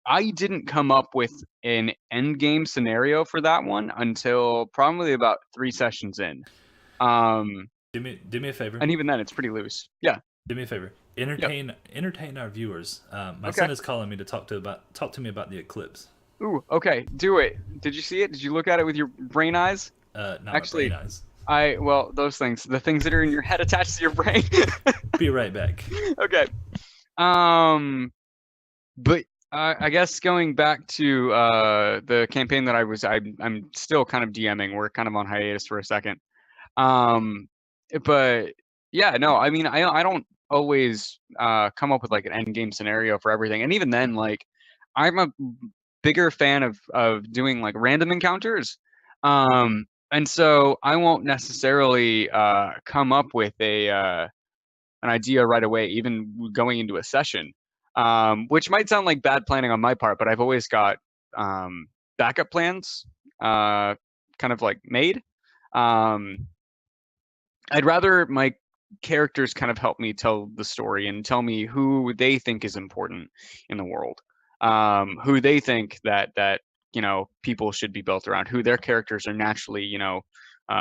I didn't come up with an end game scenario for that one until probably about 3 sessions in. um Do me a favor. and even then it's pretty loose. Yeah. Do me a favor. Yep. Entertain our viewers. My Okay. son is calling me to talk to me about the eclipse. Ooh, okay, do it. Did you see it? Did you look at it with your brain eyes? Not my brain Actually, eyes. well, those things, the things that are in your head attached to your brain. Be right back. Okay. Um, but I guess going back to the campaign that I'm still kind of DMing. We're kind of on hiatus for a second. Um, but yeah, no, I mean, I don't always come up with like an end game scenario for everything, and even then, like, I'm a bigger fan of doing like random encounters. And so I won't necessarily come up with a an idea right away, even going into a session, which might sound like bad planning on my part, but I've always got backup plans kind of like made. Um, I'd rather my characters kind of help me tell the story and tell me who they think is important in the world, who they think that people should be built around, who their characters are naturally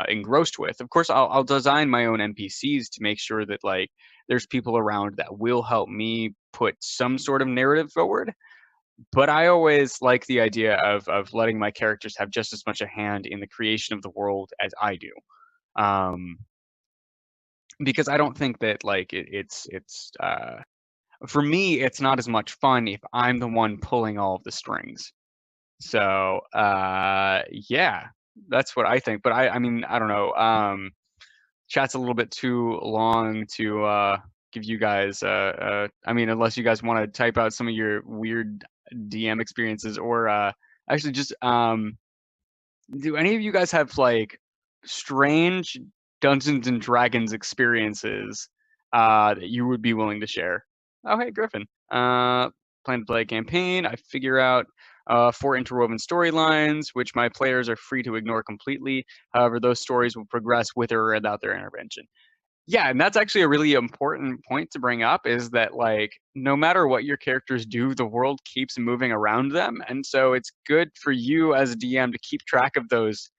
engrossed with. Of course, I'll design my own NPCs to make sure that like there's people around that will help me put some sort of narrative forward. But I always like the idea of letting my characters have just as much a hand in the creation of the world as I do. Um, because I don't think that like it's for me it's not as much fun if I'm the one pulling all of the strings. So yeah, that's what I think. But I mean I don't know. Chat's a little bit too long to give you guys. I mean unless you guys want to type out some of your weird DM experiences or actually just do any of you guys have like strange Dungeons and Dragons experiences that you would be willing to share? Oh, hey, Griffin. Plan to play a campaign. I figure out 4 interwoven storylines, which my players are free to ignore completely. However, those stories will progress with or without their intervention. Yeah, and that's actually a really important point to bring up is that like no matter what your characters do, the world keeps moving around them, and so it's good for you as a DM to keep track of those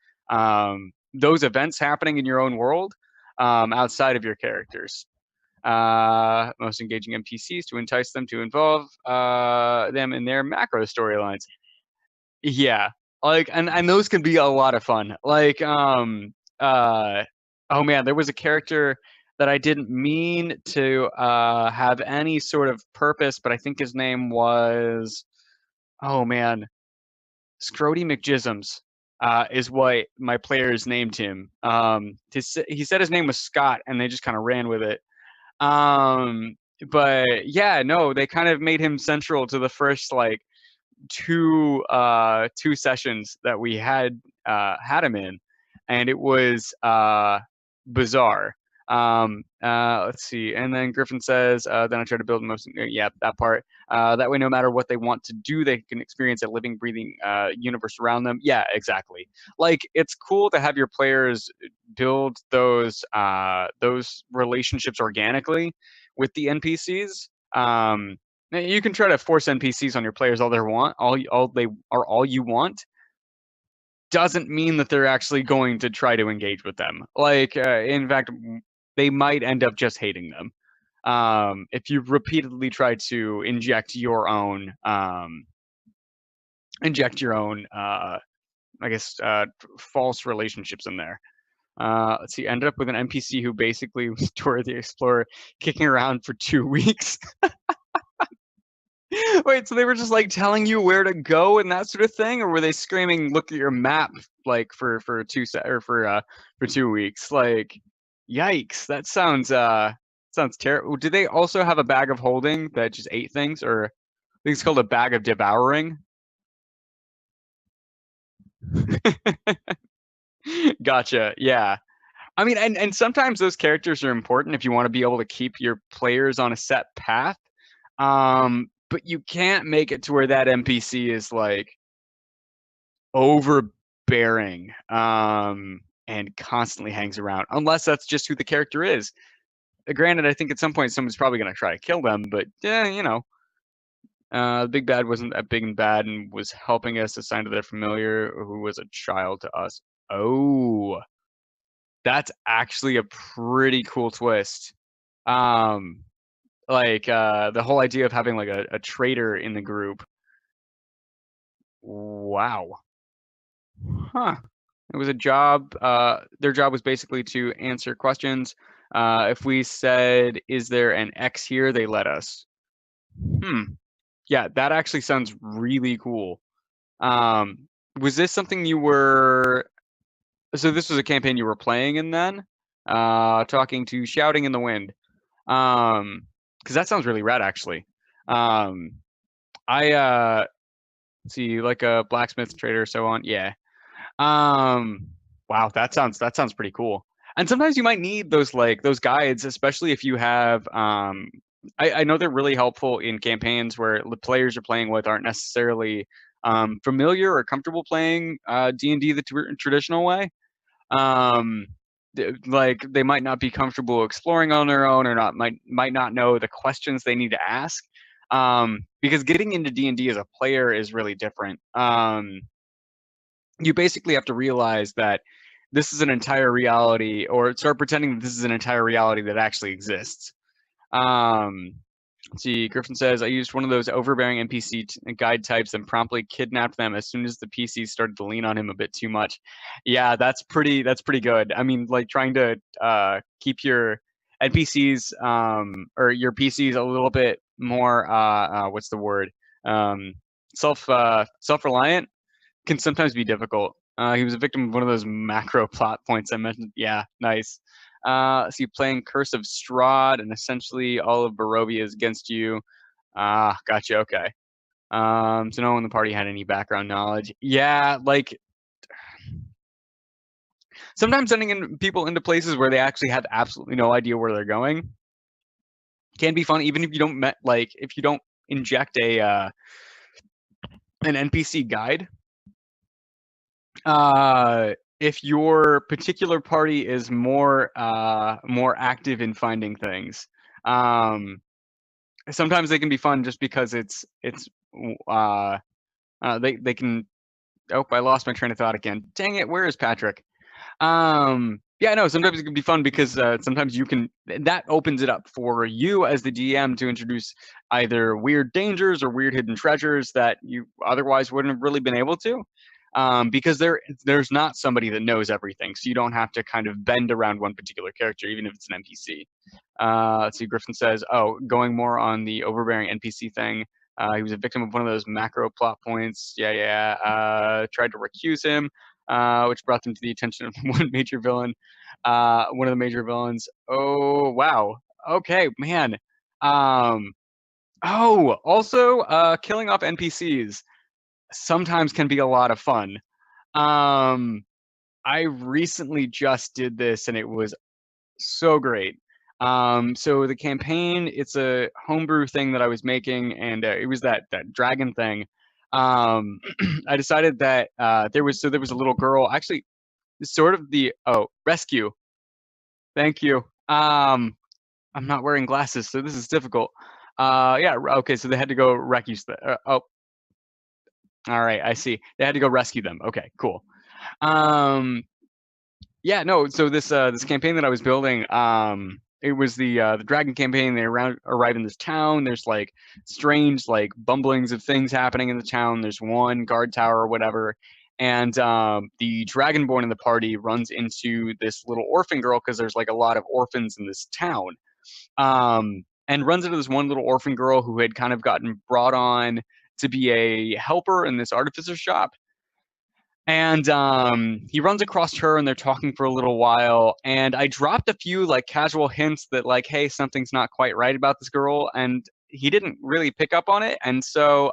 events happening in your own world outside of your characters. most engaging NPCs to entice them to involve them in their macro storylines. Yeah, like, and those can be a lot of fun. Like, oh man, there was a character that I didn't mean to have any sort of purpose, but I think his name was, oh man, Scrody McJisms. Is what my players named him. He said his name was Scott, and they just kind of ran with it. Um, but yeah, no, they kind of made him central to the first like two sessions that we had him in, and it was bizarre. Let's see. And then Griffin says, then I try to build most, yeah, that part. That way, no matter what they want to do, they can experience a living, breathing universe around them. Yeah, exactly. Like, it's cool to have your players build those relationships organically with the NPCs. You can try to force NPCs on your players all you want. Doesn't mean that they're actually going to try to engage with them. Like, in fact, they might end up just hating them. If you repeatedly try to inject your own, I guess, false relationships in there. Let's see, ended up with an NPC who basically was Dora the Explorer kicking around for 2 weeks. Wait, so they were just like telling you where to go and that sort of thing, or were they screaming, "Look at your map," like for 2 weeks? Like, yikes! That sounds terrible. Do they also have a bag of holding that just ate things, or I think it's called a bag of devouring? Gotcha. Yeah. I mean, and sometimes those characters are important if you want to be able to keep your players on a set path. But you can't make it to where that NPC is like overbearing and constantly hangs around, unless that's just who the character is. Granted, I think at some point someone's probably going to try to kill them, but yeah, the big bad wasn't that big and bad and was helping us assign to their familiar who was a child to us. Oh, that's actually a pretty cool twist. Like the whole idea of having like a traitor in the group. Wow. Huh. It was a job. Their job was basically to answer questions. If we said, "Is there an X here?" they let us. Yeah, that actually sounds really cool. Was this something you were? So this was a campaign you were playing in then? Talking to shouting in the wind. Because that sounds really rad, actually. I see, like a blacksmith trader, so on. Yeah. Wow, that sounds pretty cool. And sometimes you might need those guides, especially if you have I know they're really helpful in campaigns where the players you're playing with aren't necessarily familiar or comfortable playing D&D the traditional way. Um, like they might not be comfortable exploring on their own, or might not know the questions they need to ask. Because getting into D&D as a player is really different. You basically have to realize that this is an entire reality, or start pretending that this is an entire reality that actually exists. Um, let's see, Griffin says, I used one of those overbearing NPC guide types and promptly kidnapped them as soon as the PCs started to lean on him a bit too much. Yeah, that's pretty good. I mean, like trying to keep your NPCs or your PCs a little bit more what's the word? Um, self-reliant can sometimes be difficult. He was a victim of one of those macro plot points I mentioned. Yeah, nice. So you playing Curse of Strahd, and essentially all of Barovia is against you. Gotcha. Okay. So no one in the party had any background knowledge. Yeah, like sometimes sending people into places where they actually have absolutely no idea where they're going can be fun, even if you don't inject an NPC guide. If your particular party is more active in finding things, sometimes they can be fun just because they can. Oh, I lost my train of thought again. Dang it! Where is Patrick? Yeah, no, sometimes it can be fun because sometimes that opens it up for you as the DM to introduce either weird dangers or weird hidden treasures that you otherwise wouldn't have really been able to. Because there's not somebody that knows everything, so you don't have to kind of bend around one particular character, even if it's an NPC. Let's see, Griffin says, oh, going more on the overbearing NPC thing. He was a victim of one of those macro plot points. Yeah, yeah. Tried to recuse him, which brought them to the attention of one of the major villains. Oh, wow. Okay, man. Um, oh, also, killing off NPCs sometimes can be a lot of fun. Um, I recently just did this and it was so great. So the campaign, it's a homebrew thing that I was making, and it was that dragon thing. I decided that there was a little girl, actually, sort of the rescue. Thank you. I'm not wearing glasses, so this is difficult. Yeah, okay, so they had to go rescue. Oh, all right, I see. They had to go rescue them. Okay, cool. Um, Yeah, no. So this campaign that I was building, it was the dragon campaign. They arrive in this town. There's like strange like bumblings of things happening in the town. There's one guard tower or whatever, and the dragonborn in the party runs into this little orphan girl because there's like a lot of orphans in this town. And runs into this one little orphan girl who had kind of gotten brought on to be a helper in this artificer shop, and he runs across her and they're talking for a little while, and I dropped a few like casual hints that like, hey, something's not quite right about this girl, and he didn't really pick up on it. And so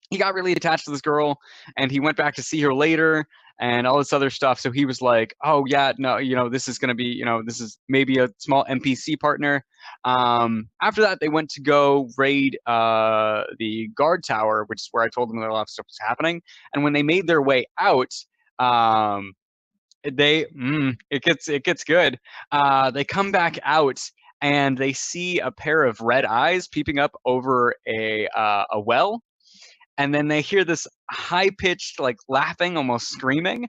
he got really attached to this girl, and he went back to see her later and all this other stuff. So he was like, oh yeah, no, this is going to be, this is maybe a small NPC partner. After that, they went to go raid the guard tower, which is where I told them that a lot of stuff was happening. And when they made their way out, um, it gets good. They come back out and they see a pair of red eyes peeping up over a well, and then they hear this high pitched like laughing, almost screaming,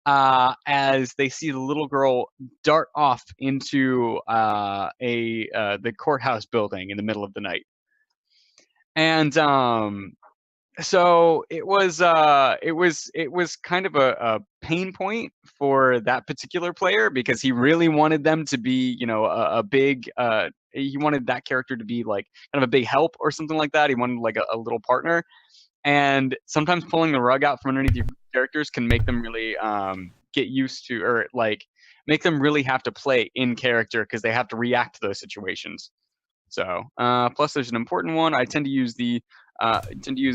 as they see the little girl dart off into the courthouse building in the middle of the night. And so it was kind of a pain point for that particular player because he really wanted them to be, a big he wanted that character to be like kind of a big help or something like that. He wanted like a little partner, and sometimes pulling the rug out from underneath your characters can make them really get used to, or like make them really have to play in character because they have to react to those situations. So plus there's an important one. I tend to use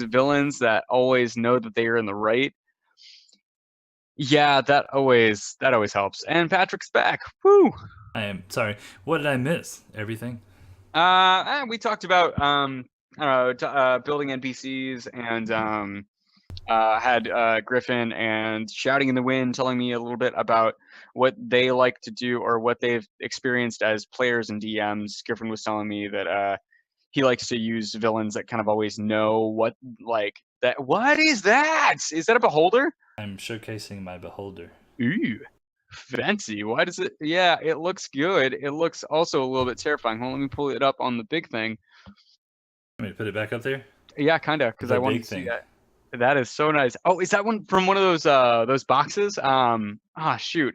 villains that always know that they are in the right. Yeah, that always helps. And Patrick's back. Woo! I am sorry. What did I miss? Everything. We talked about building NPCs, and had Griffin and Shouting in the Wind telling me a little bit about what they like to do or what they've experienced as players and DMs. Griffin was telling me that he likes to use villains that kind of always know what like that. What is that? Is that a beholder? I'm showcasing my beholder. Ooh, fancy. Why does it? Yeah, it looks good. It looks also a little bit terrifying. Hold on, let me pull it up on the big thing. Want me to put it back up there? Yeah, kind of, because I The wanted big to see thing. that. That is so nice. Oh, is that one from one of those boxes? Shoot.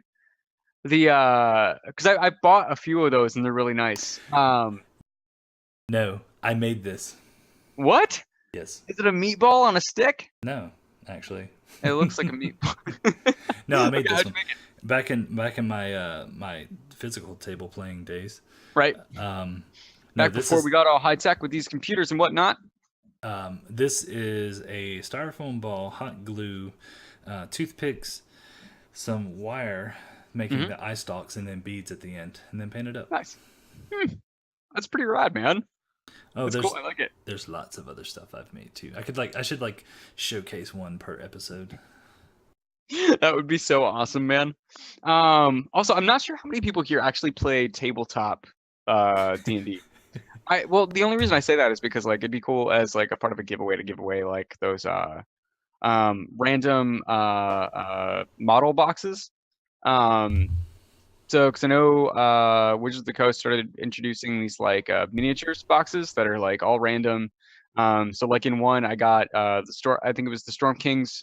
Because I bought a few of those and they're really nice. No, I made this. What? Yes. Is it a meatball on a stick? No, actually. It looks like a meatball. No, I made Okay, this how'd one you make it? back in my my physical table playing days. Right. No, Back this before is we got all high tech with these computers and whatnot. this is a styrofoam ball, hot glue, toothpicks, some wire, making Hmm. the eye stalks, and then beads at the end, and then painted up. Nice. That's pretty rad, man. Oh, That's cool. I like it. there's lots of other stuff I've made too. I should like showcase one per episode. That would be so awesome, man. Also, I'm not sure how many people here actually play tabletop D&D. Well, the only reason I say that is because like it'd be cool as like a part of a giveaway to give away like those random model boxes. So, because I know Wizards of the Coast started introducing these like miniatures boxes that are like all random. So like in one, I got the storm. I think it was the Storm King's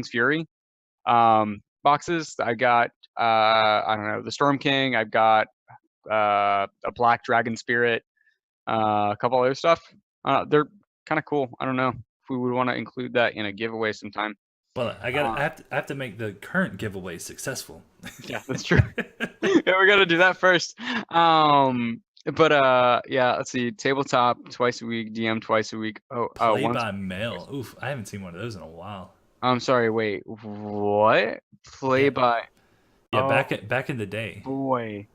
Fury boxes. I got I don't know, the Storm King. I've got a Black Dragon Spirit, a couple other stuff. They're kind of cool. I don't know if we would want to include that in a giveaway sometime. Well, Uh, I have to make the current giveaway successful. yeah, that's true. Yeah, we gotta do that first. But yeah, let's see. Tabletop twice a week, DM twice a week. Play Once. by mail. Oof, I haven't seen one of those in a while. I'm sorry. Wait, what? Play Yeah, by. yeah. Oh Back in the day, boy.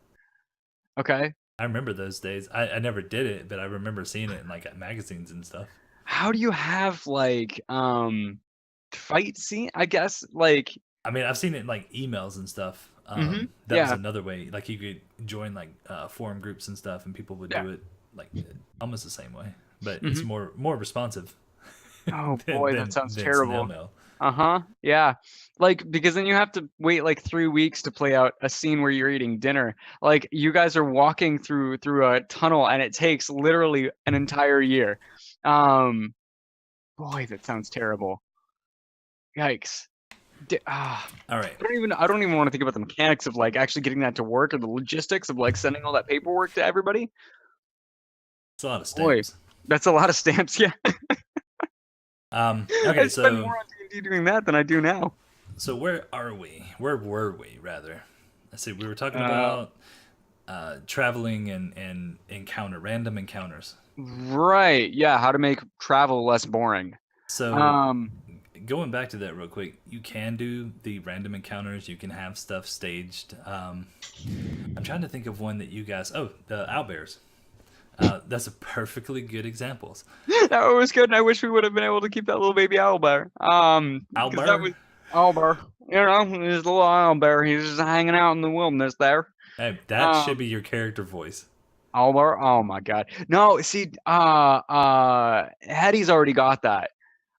Okay. I remember those days. I never did it, but I remember seeing it in like magazines and stuff. How do you have like fight scene? I guess like. I mean, I've seen it in like emails and stuff. That was Yeah. another way. Like you could join like forum groups and stuff, and people would Yeah. do it like almost the same way, but it's hmm more responsive Oh boy, that sounds than snail terrible. mail. Uh-huh. Yeah. Like because then you have to wait like 3 weeks to play out a scene where you're eating dinner. Like you guys are walking through a tunnel and it takes literally an entire year. Um, boy, that sounds terrible. Yikes. All right, I don't even want to think about the mechanics of like actually getting that to work or the logistics of like sending all that paperwork to everybody. it's a lot of Boy, stamps. that's a lot of stamps. Yeah. I Okay, spend more on D&D doing that than I do now. so where are we? Where were we rather? Let's see. We were talking Uh, about traveling and random encounters. right. Yeah, how to make travel less boring. So Um, going back to that real quick, you can do the random encounters. You can have stuff staged. I'm trying to think of one that you guys. Oh, the owlbears. That's a perfectly good examples. that was good, and I wish we would have been able to keep that little baby owlbear. Because that Owlbear. was owlbear. You know, his little owlbear. He's just hanging out in the wilderness there. Hey, that should Um, be your character voice. owlbear. Oh my God. No, see, Hetty's already got that.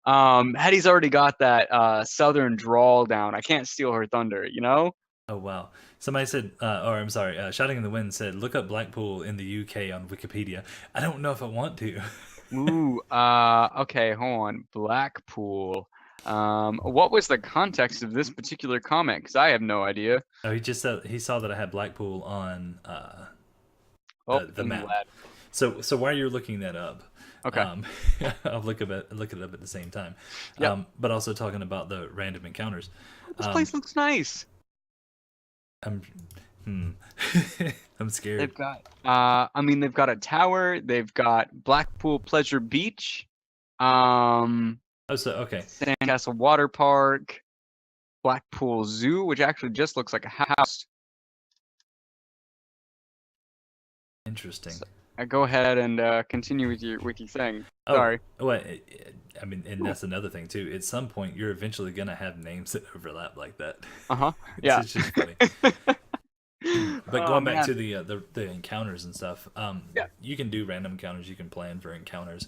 Hetty's already got that southern drawl down. I can't steal her thunder. You know. Oh wow! Somebody said, or I'm sorry, shouting in the wind said, look up Blackpool in the UK on Wikipedia. I don't know if I want to. Ooh, okay, hold on. Blackpool. What was the context of this particular comment? Because I have no idea. Oh, he just said he saw that I had Blackpool on Oh, the in the map. lab. So while you're looking that up, Okay. um, I'll look it up at the same time. Yep. But also talking about the random encounters. This Um, place looks nice. I'm hmm. I'm scared. They've got, I mean, they've got a tower. They've got Blackpool Pleasure Beach, um, Oh, so okay, Sandcastle Water Park, Blackpool Zoo, which actually just looks like a house. interesting. So, go ahead and continue with your thing. Oh, Sorry. what? I mean, and that's another thing too. At some point, you're eventually gonna have names that overlap like that. Uh-huh. It's Yeah. just funny. But Oh going back to man. the encounters and stuff, Yeah. you can do random encounters. You can plan for encounters,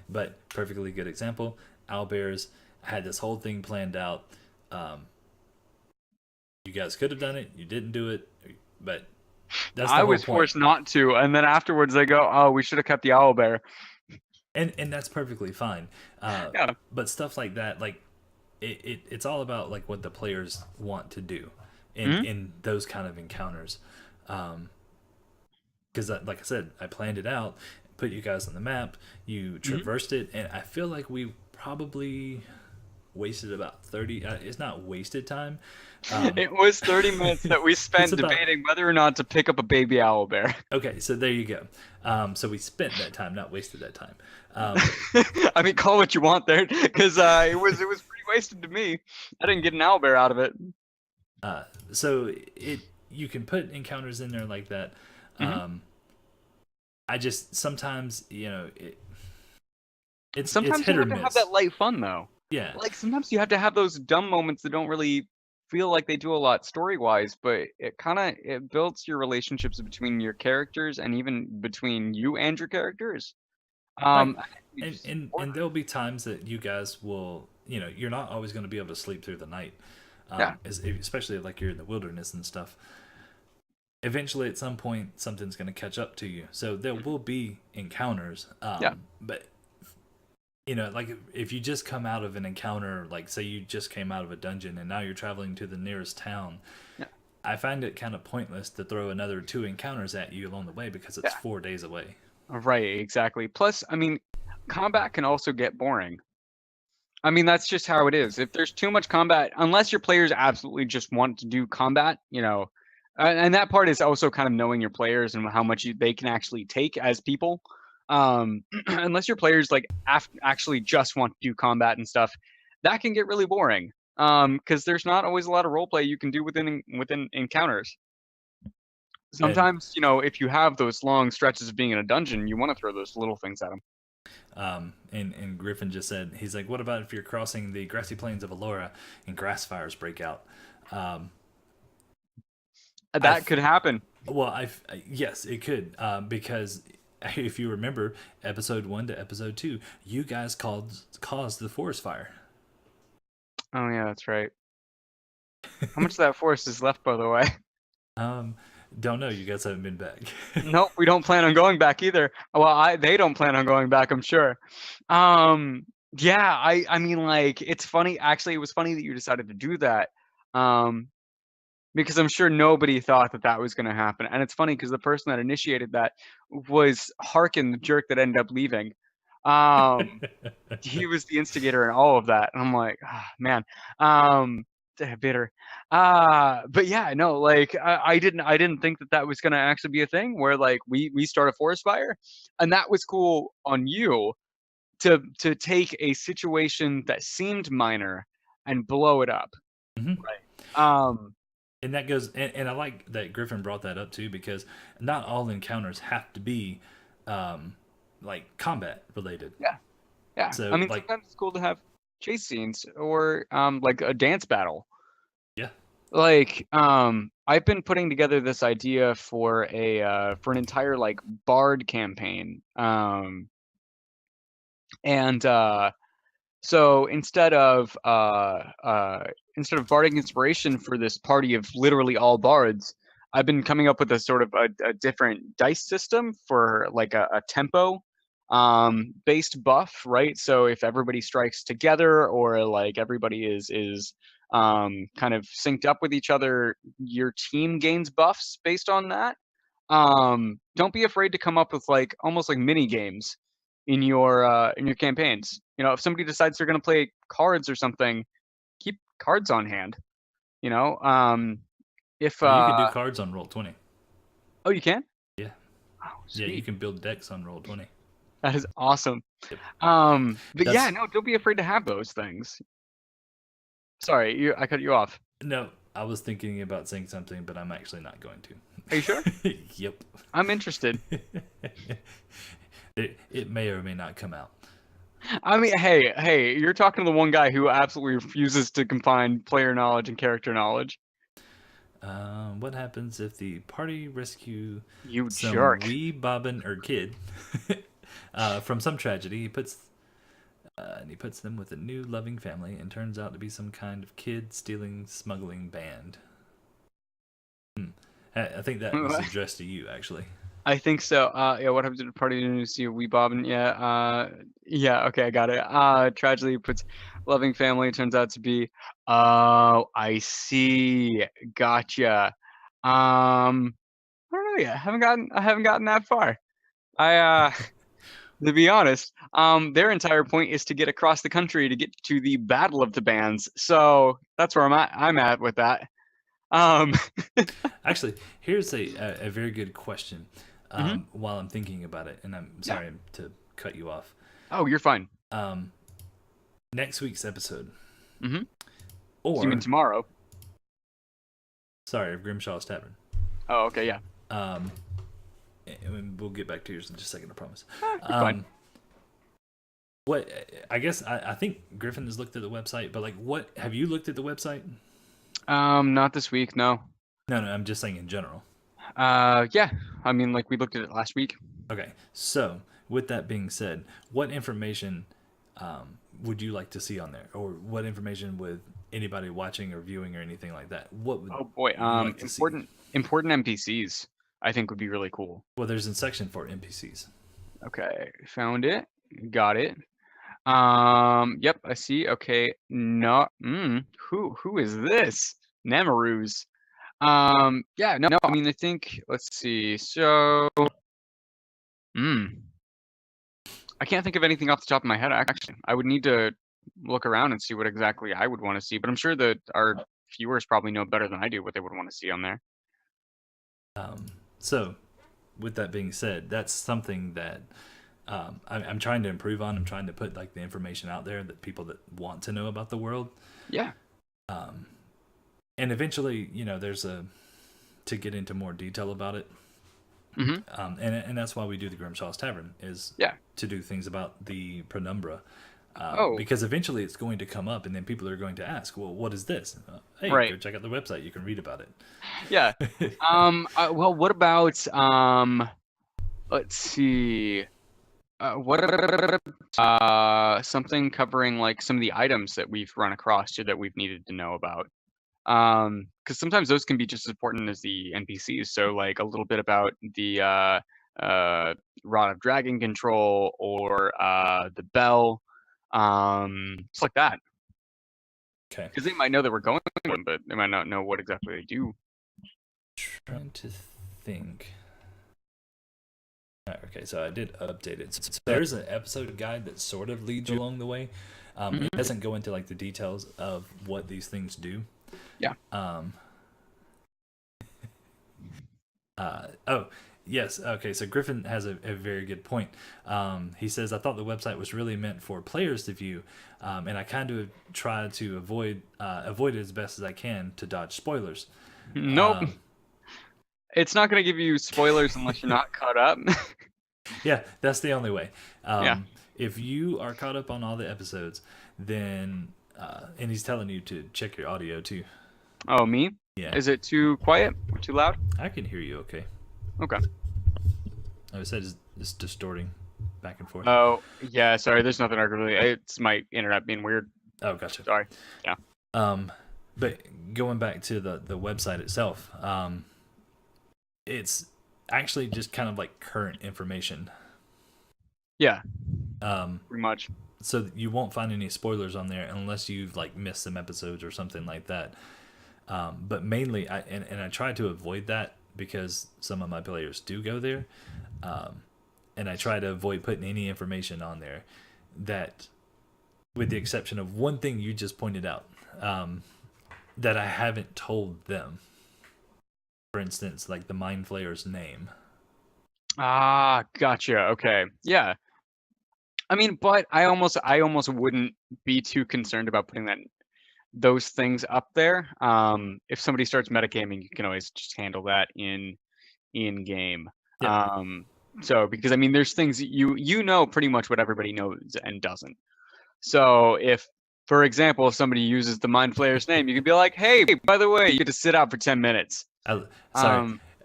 but perfectly good example. Owlbears had this whole thing planned out. Um, you guys could have done it. You didn't do it, but that's I the whole was point. forced not to, and then afterwards they go, "Oh, we should have kept the owl bear." And that's perfectly fine. Yeah. But stuff like that, like it's all about like what the players want to do hmm in those kind of encounters. Because like I said, I planned it out, put you guys on the map, you hmm traversed it, and I feel like we probably wasted about 30. It's not wasted time. Um, It was 30 minutes that we it's spent about debating whether or not to pick up a baby owl bear. okay. So there you go. So we spent that time, not wasted that time. I mean, call what you want there, because it was pretty wasted to me. I didn't get an owl bear out of it. So it you can put encounters in there like that. hmm Um, I just sometimes it's Sometimes you hit or have to have miss. that light fun though. Yeah, Like sometimes you have to have those dumb moments that don't really feel like they do a lot story wise, but it builds your relationships between your characters and even between you and your characters. right. I think we And just support and there'll be times that you guys will, you're not always going to be able to sleep through the night. Yeah. Especially like you're in the wilderness and stuff. Eventually, at some point, something's going to catch up to you. So there Mhm. will be encounters. Yeah. But like if you just come out of an encounter, like say you just came out of a dungeon and now you're traveling to the nearest town, Yeah. I find it kind of pointless to throw another two encounters at you along the way because it's Yeah. 4 days away. Right. Exactly. Plus, I mean, combat can also get boring. I mean, that's just how it is. If there's too much combat, unless your players absolutely just want to do combat, and that part is also kind of knowing your players and how much they can actually take as people. Unless your players like actually just want to do combat and stuff, that can get really boring. Because there's not always a lot of role play you can do within encounters. And Sometimes, if you have those long stretches of being in a dungeon, you want to throw those little things at them. and Griffin just said, he's like, what about if you're crossing the grassy plains of Alora and grass fires break out? Um, That I've could happen. Well, yes, it could, because if you remember episode 1 to episode 2, you guys caused the forest fire. Oh yeah, that's right. How much of that forest is left, by the way? Um, don't know. You guys haven't been back. Nope, we don't plan on going back either. Well, they don't plan on going back, I'm sure. Um, yeah, I mean, like, it's funny. Actually, it was funny that you decided to do that. Um, because I'm sure nobody thought that that was going to happen. And it's funny because the person that initiated that was Harkin, the jerk that ended up leaving. Um, he was the instigator in all of that, and I'm like, ah, man, um, bitter. But yeah, no, like I didn't think that that was gonna actually be a thing where like we start a forest fire, and that was cool on you to take a situation that seemed minor and blow it up. Hmm. Um, And that goes, and I like that Griffin brought that up too, because not all encounters have to be, um, like combat related. yeah, yeah. I So, mean, like, sometimes it's cool to have chase scenes or like a dance battle. yeah. Like, I've been putting together this idea for an entire like bard campaign. And so instead of barding inspiration for this party of literally all bards, I've been coming up with a sort of a different dice system for like a tempo based buff, right? So if everybody strikes together or like everybody is kind of synced up with each other, your team gains buffs based on that. Don't be afraid to come up with like almost like mini games in your campaigns. If somebody decides they're going to play cards or something, keep cards on hand. You know, if Or you can do cards on Roll 20. oh, you can. Yeah. Oh, Yeah, you sweet. can build decks on Roll 20. That is awesome. Yep. But yeah, That's no, don't be afraid to have those things. Sorry, I cut you off. No, I was thinking about saying something, but I'm actually not going Are you sure? to. Yep. I'm interested. It may or may not come out. I mean, hey, you're talking to the one guy who absolutely refuses to combine player knowledge and character knowledge. What happens if the party rescue You some jerk. wee bobbin or kid from some tragedy? He puts them with a new loving family, and turns out to be some kind of kid stealing smuggling band. I think that was addressed to you, actually. I think so. Yeah, what happens at a party to see a wee bobbin? Yeah, yeah, okay, I got it. Tragedy puts loving family turns out to be. Oh, I see. Gotcha. I don't know yet. I haven't gotten that far. I to be honest, their entire point is to get across the country to get to the Battle of the Bands. So that's where I'm at with that. Um, Actually, here's a very good question. mhm, While I'm thinking about it, and I'm yeah. sorry to cut you off. Oh, you're fine. Um, Next week's episode, Mm-hmm. So you mean or tomorrow? sorry, of Grimshaw's Tavern. Oh, okay, yeah. Um, and we'll get back to yours in just a second, I promise. You're fine. What I guess I think Griffin has looked at the website, but like, what have you looked at the website? Not this week, no. No, no, I'm just saying in general. Yeah. I mean, like we looked at it last week. Okay, so with that being said, what information would you like to see on there, or what information would anybody watching or viewing or anything like that? What would Oh boy, you like to see? important NPCs I think would be really cool. Well, there's a section for NPCs. Okay, found it. Got it. Yep, I see. Okay, no, who is this? Namaruz. Yeah, no, I mean, I think, let's see. So, I can't think of anything off the top of my head, actually. I would need to look around and see what exactly I would want to see, but I'm sure that our viewers probably know better than I do what they would want to see on there. So, with that being said, that's something that I'm trying to improve on. I'm trying to put like the information out there that people that want to know about the world. Yeah. And eventually, there's to get into more detail about it. And that's why we do the Grimshaw's Tavern is to do things about the Penumbra. Because eventually it's going to come up, and then people are going to ask, "Well, what is this?" Hey, go check out the website. You can read about it. Yeah. Well, what about let's see. What something covering like some of the items that we've run across here that we've needed to know about? Because sometimes those can be just as important as the NPCs. So like a little bit about the Rod of Dragon control or the bell, stuff like that. Okay. Because they might know that we're going to them, but they might not know what exactly they do. Trying to think. Okay, so I did update it. So there's an episode guide that sort of leads you along the way. It doesn't go into like the details of what these things do. Yeah. Oh, yes. Okay, so Griffin has a very good point. He says, I thought the website was really meant for players to view, and I kind of try to avoid it as best as I can to dodge spoilers. Nope. It's not going to give you spoilers unless you're not caught up. Yeah, that's the only way. If you are caught up on all the episodes, then and he's telling you to check your audio too. Oh, me? Yeah. Is it too quiet or too loud? I can hear you okay. Okay. I said it's distorting back and forth. Oh, yeah, sorry. There's nothing I can really. It's my internet being weird. Oh, gotcha. Sorry. Yeah. But going back to the website itself, it's actually just kind of like current information. Yeah. Pretty much. So you won't find any spoilers on there unless you've like missed some episodes or something like that. But mainly, I try to avoid that because some of my players do go there, and I try to avoid putting any information on there that, with the exception of one thing you just pointed out, that I haven't told them. For instance, like the Mind Flayer's name. Ah, gotcha. Okay. Yeah. I mean, but I almost wouldn't be too concerned about putting those things up there. If somebody starts metagaming, you can always just handle that in game. Yeah. So because I mean, there's things you know pretty much what everybody knows and doesn't. So if, for example, if somebody uses the Mind Flayer's name, you can be like, hey, by the way, you get to sit out for 10 minutes.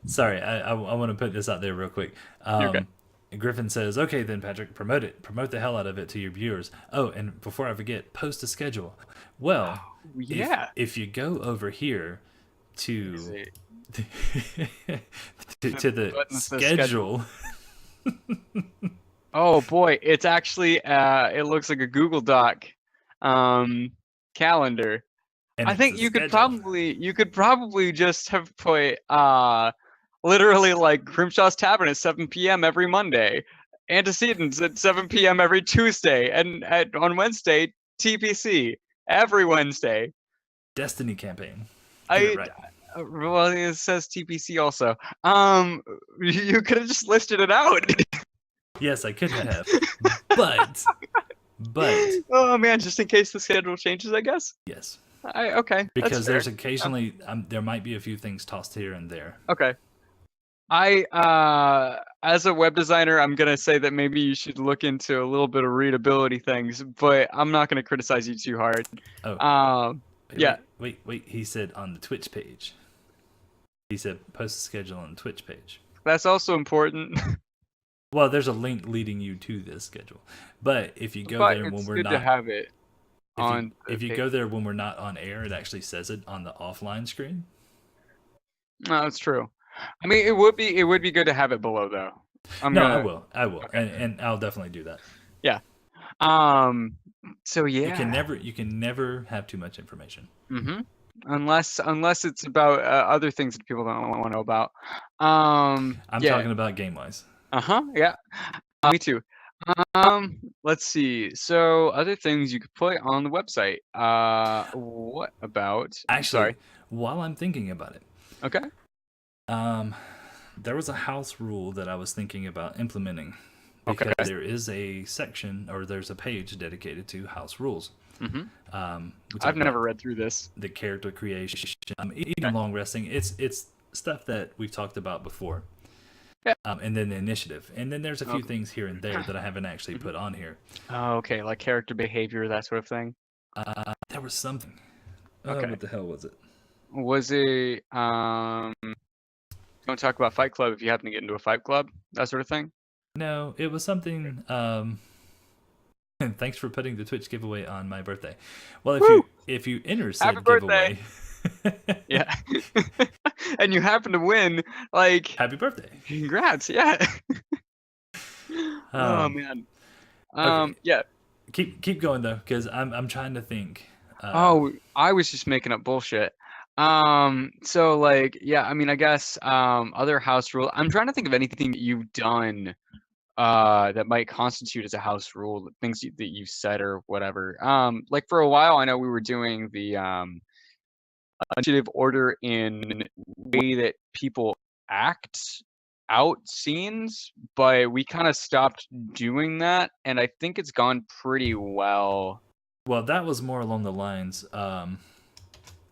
Sorry, I want to put this out there real quick. Okay. Griffin says, okay, then Patrick, promote it. Promote the hell out of it to your viewers. Oh, and before I forget, post a schedule. Well, yeah. If you go over here to to the schedule. Oh boy, it's actually it looks like a Google Doc calendar. And I think you could probably just have put literally like Grimshaw's Tavern at 7 p.m. every Monday, Antecedents at 7 p.m. every Tuesday, and on Wednesday TPC every Wednesday. Destiny campaign. Well, it says TPC also. You could have just listed it out. Yes, I could have, but oh man, just in case the schedule changes, I guess. Yes. Okay. Because there's occasionally there might be a few things tossed here and there. Okay. As a web designer, I'm gonna say that maybe you should look into a little bit of readability things, but I'm not gonna criticize you too hard. Oh. Yeah. Wait. He said on the Twitch page. He said post the schedule on the Twitch page. That's also important. Well, there's a link leading you to this schedule, but if you go But there when it's we're good to not, have it if you on the if you page. go there when we're not on air, it actually says it on the offline screen. No, that's true. I mean, it would be good to have it below though. I'm No, I gonna will, I will, okay. and I'll definitely do that. Yeah. Um. So You can yeah. never have too much information. Mm-hmm. Unless it's about other things that people don't want to know about. Um. I'm Yeah. talking about game wise. Uh-huh. Yeah. Me too. Let's see. So other things you could put on the website. What about? Sorry. Actually, while I'm thinking about it, Okay. um, there was a house rule that I was thinking about implementing Okay. because there is a section or there's a page dedicated to house rules. Mm-hmm. We talk I've never about read through this. the character creation, Okay. even long resting. It's stuff that we've talked about before. Yeah. And then the initiative, and then there's a few Okay. things here and there that I haven't actually Mhm. put on here. Oh, okay, like character behavior, that sort of thing. There was something. Okay. What the hell was it? Was it don't talk about Fight Club if you happen to get into a fight club, that sort of thing? No, it was something. And thanks for putting the Twitch giveaway on my birthday. Well, Woo! if you enter Happy said birthday. giveaway, Yeah. And you happen to win, like happy birthday. congrats, yeah. Oh Um, man. okay, Yeah. keep going though, because I'm trying to think. Oh, I was just making up bullshit. So like, yeah, I mean, I guess other house rule. I'm trying to think of anything that you've done that might constitute as a house rule, things that you've said or whatever. Like for a while, I know we were doing the initiative order in way that people act out scenes, but we kind of stopped doing that, and I think it's gone pretty well. Well, that was more along the lines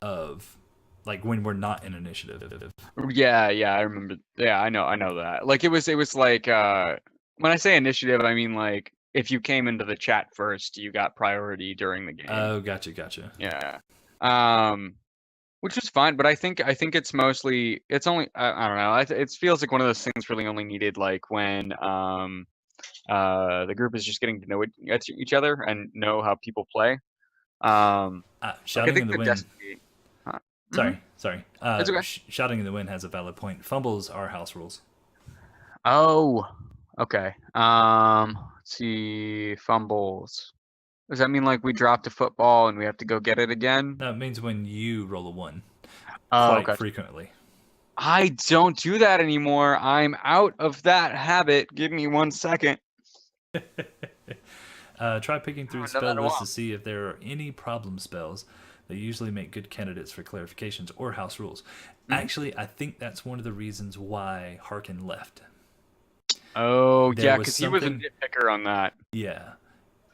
of like when we're not in initiative. Yeah, yeah, I remember. Yeah, I know that. Like it was like when I say initiative, I mean like if you came into the chat first, you got priority during the game. Oh, gotcha. Yeah. Um which is fine, but I think it's mostly it's only I don't know. It feels like one of those things really only needed like when the group is just getting to know each other and know how people play. Like I Shouting think in the the wind. Destiny. Huh? Mm-hmm. Sorry. It's okay. Shouting in the wind has a valid point. Fumbles are house rules. Oh, okay. Let's see. Fumbles. Does that mean like we dropped a football and we have to go get it again? No, it means when you roll a one, Oh, quite gotcha. frequently. I don't do that anymore. I'm out of that habit. Give me 1 second. Try picking I through the haven't done spell that in a list to while. see if there are any problem spells that usually make good candidates for clarifications or house rules. Mhm. Actually, I think that's one of the reasons why Harkin left. Oh, There yeah, was because he was a something, nitpicker on that. yeah,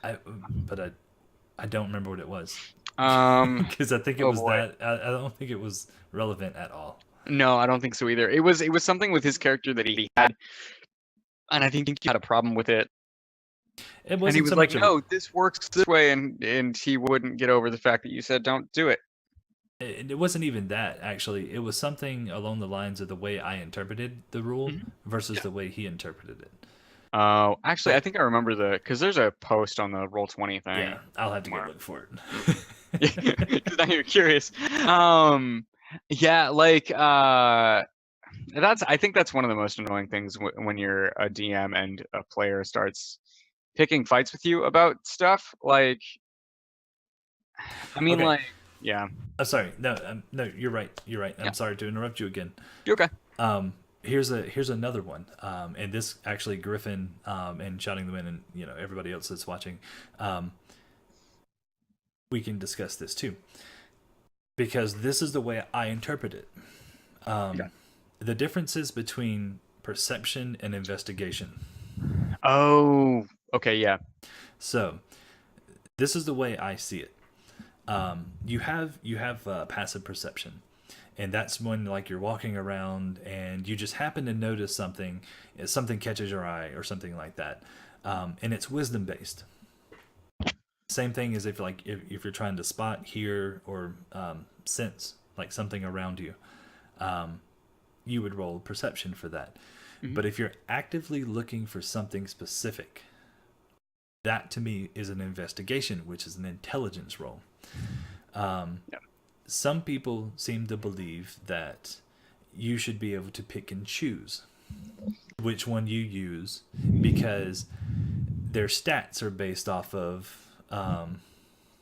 I, but I don't remember what it was Um, because I think it oh was boy. that I don't think it was relevant at all. No, I don't think so either. It was something with his character that he had, and I think he had a problem with it. It And he wasn't was so like, much of "No, this works this way," and he wouldn't get over the fact that you said, "Don't do it." it wasn't even that actually. It was something along the lines of the way I interpreted the rule Mhm. versus Yeah. the way he interpreted it. Oh, actually, I But think I remember because there's a post on the Roll20 yeah, thing I'll have to go somewhere. look for Because it. now you're curious. Um, yeah, like I think that's one of the most annoying things when you're a DM and a player starts picking fights with you about stuff. Like, I mean, Okay. like, yeah, I'm sorry. No, no, you're right. You're right. yeah, I'm sorry to interrupt you again. you okay? Here's another one. And this actually Griffin and Shouting the Wind and everybody else that's watching, we can discuss this too because this is the way I interpret it. Okay. The differences between perception and investigation. Oh, okay, yeah. So this is the way I see it. You have passive perception, and that's when like you're walking around and you just happen to notice something catches your eye or something like that, and it's wisdom based. Same thing as if you're trying to spot, hear, or sense like something around you, you would roll perception for that. Mhm. But if you're actively looking for something specific, that to me is an investigation, which is an intelligence roll. Um, Yeah. some people seem to believe that you should be able to pick and choose which one you use because their stats are based off of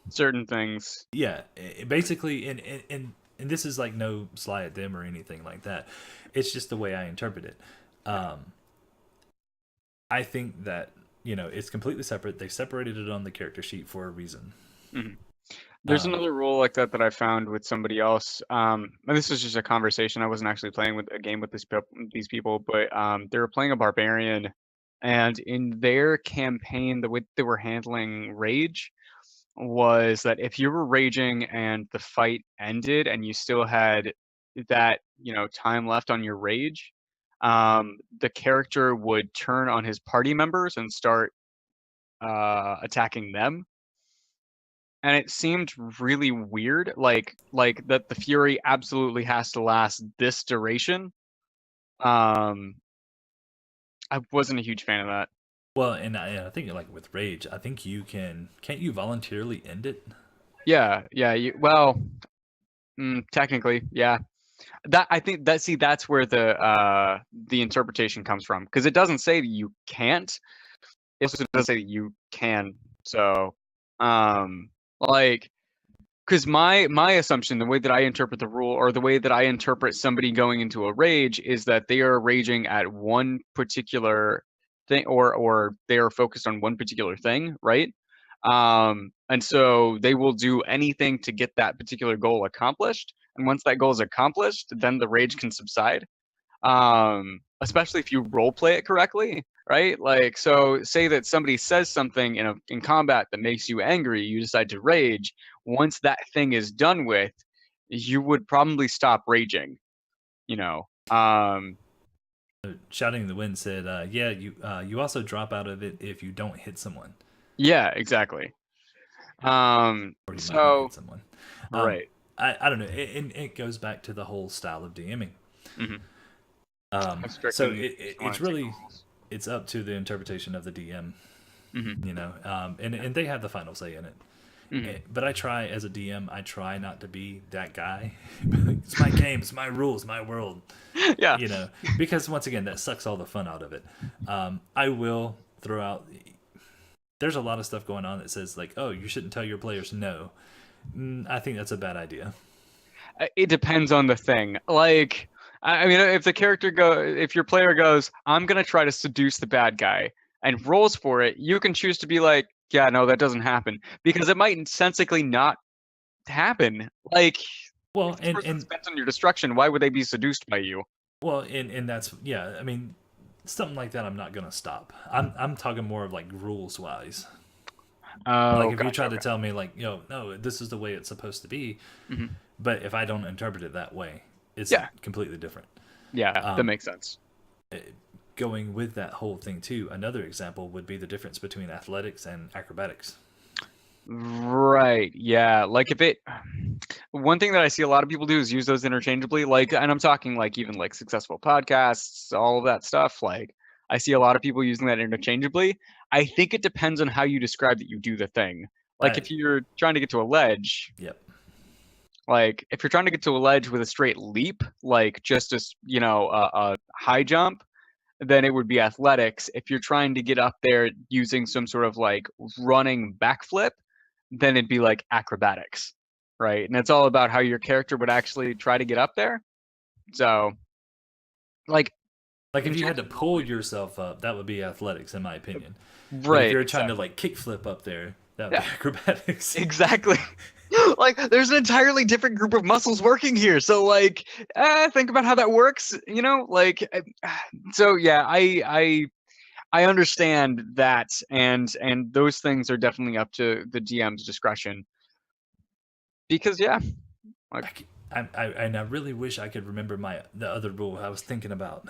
Certain things. yeah, basically, and this is like no sly at them or anything like that. It's just the way I interpret it. Yeah. I think that it's completely separate. They separated it on the character sheet for a reason. Mhm. There's Um, another rule like that I found with somebody else. And this was just a conversation. I wasn't actually playing with a game with these people, but they were playing a barbarian, and in their campaign, the way they were handling rage was that if you were raging and the fight ended and you still had that time left on your rage, the character would turn on his party members and start attacking them, and it seemed really weird, like that the fury absolutely has to last this duration. Um, I wasn't a huge fan of that. well, and I think like with rage, I think can't you voluntarily end it? Yeah, yeah. Technically, yeah. That I think that see that's where the interpretation comes from, because it doesn't say that you can't. It also doesn't say that you can. So, um, like because my assumption, the way that I interpret the rule, or the way that I interpret somebody going into a rage, is that they are raging at one particular thing, or they are focused on one particular thing, right? And so they will do anything to get that particular goal accomplished. And once that goal is accomplished, then the rage can subside. Especially if you role play it correctly, right? Like, so say that somebody says something in combat that makes you angry, you decide to rage. Once that thing is done with, you would probably stop raging, you know. Shouting in the Wind said, "Yeah, you also drop out of it if you don't hit someone, Yeah, exactly. or you might not So hit someone." Um, right. I don't know. It goes back to the whole style of DMing. Mm-hmm. How strict So and you want it's to take the really rules. it's up to the interpretation of the DM, Mm-hmm. and they have the final say in it. Mm-hmm. But I try as a DM, I try not to be that guy. It's my game, it's my rules, my world, Yeah. because once again, that sucks all the fun out of it. I will throw out. There's a lot of stuff going on that says like, oh, you shouldn't tell your players no. I think that's a bad idea. It depends on the thing. Like, I mean, if your player goes, I'm gonna try to seduce the bad guy, and rolls for it, you can choose to be like, yeah, no, that doesn't happen, because it might sensically not happen. Like, if Well, this and person's and bent on your destruction, why would they be seduced by you? well, and that's yeah. I mean, something like that, I'm not gonna stop. I'm talking more of like rules wise. Like Oh, if you gotcha. try to Okay. tell me like, no, this is the way it's supposed to be, Hmm. but if I don't interpret it that way, it's Yeah, completely different. yeah, that Um, makes sense. going with that whole thing too, another example would be the difference between athletics and acrobatics. Right. Yeah. Like if it, one thing that I see a lot of people do is use those interchangeably. Like, and I'm talking like even like successful podcasts, all of that stuff. Like, I see a lot of people using that interchangeably. I think it depends on how you describe that you do the thing. Like, I if you're trying to get to a ledge, Yep. like if you're trying to get to a ledge with a straight leap, like just a high jump, then it would be athletics. If you're trying to get up there using some sort of like running backflip, then it'd be like acrobatics, right? And it's all about how your character would actually try to get up there. So, like Like if in you had terms to of role pull play, yourself up, that would be athletics, in my opinion. But if right? you're trying to Exactly. like kickflip up there, that would be Yeah, acrobatics. exactly. Like there's an entirely different group of muscles working here. So like, think about how that works. Like, so yeah, I understand that, and those things are definitely up to the DM's discretion. Because yeah, like And I really wish I could remember the other rule I was thinking about.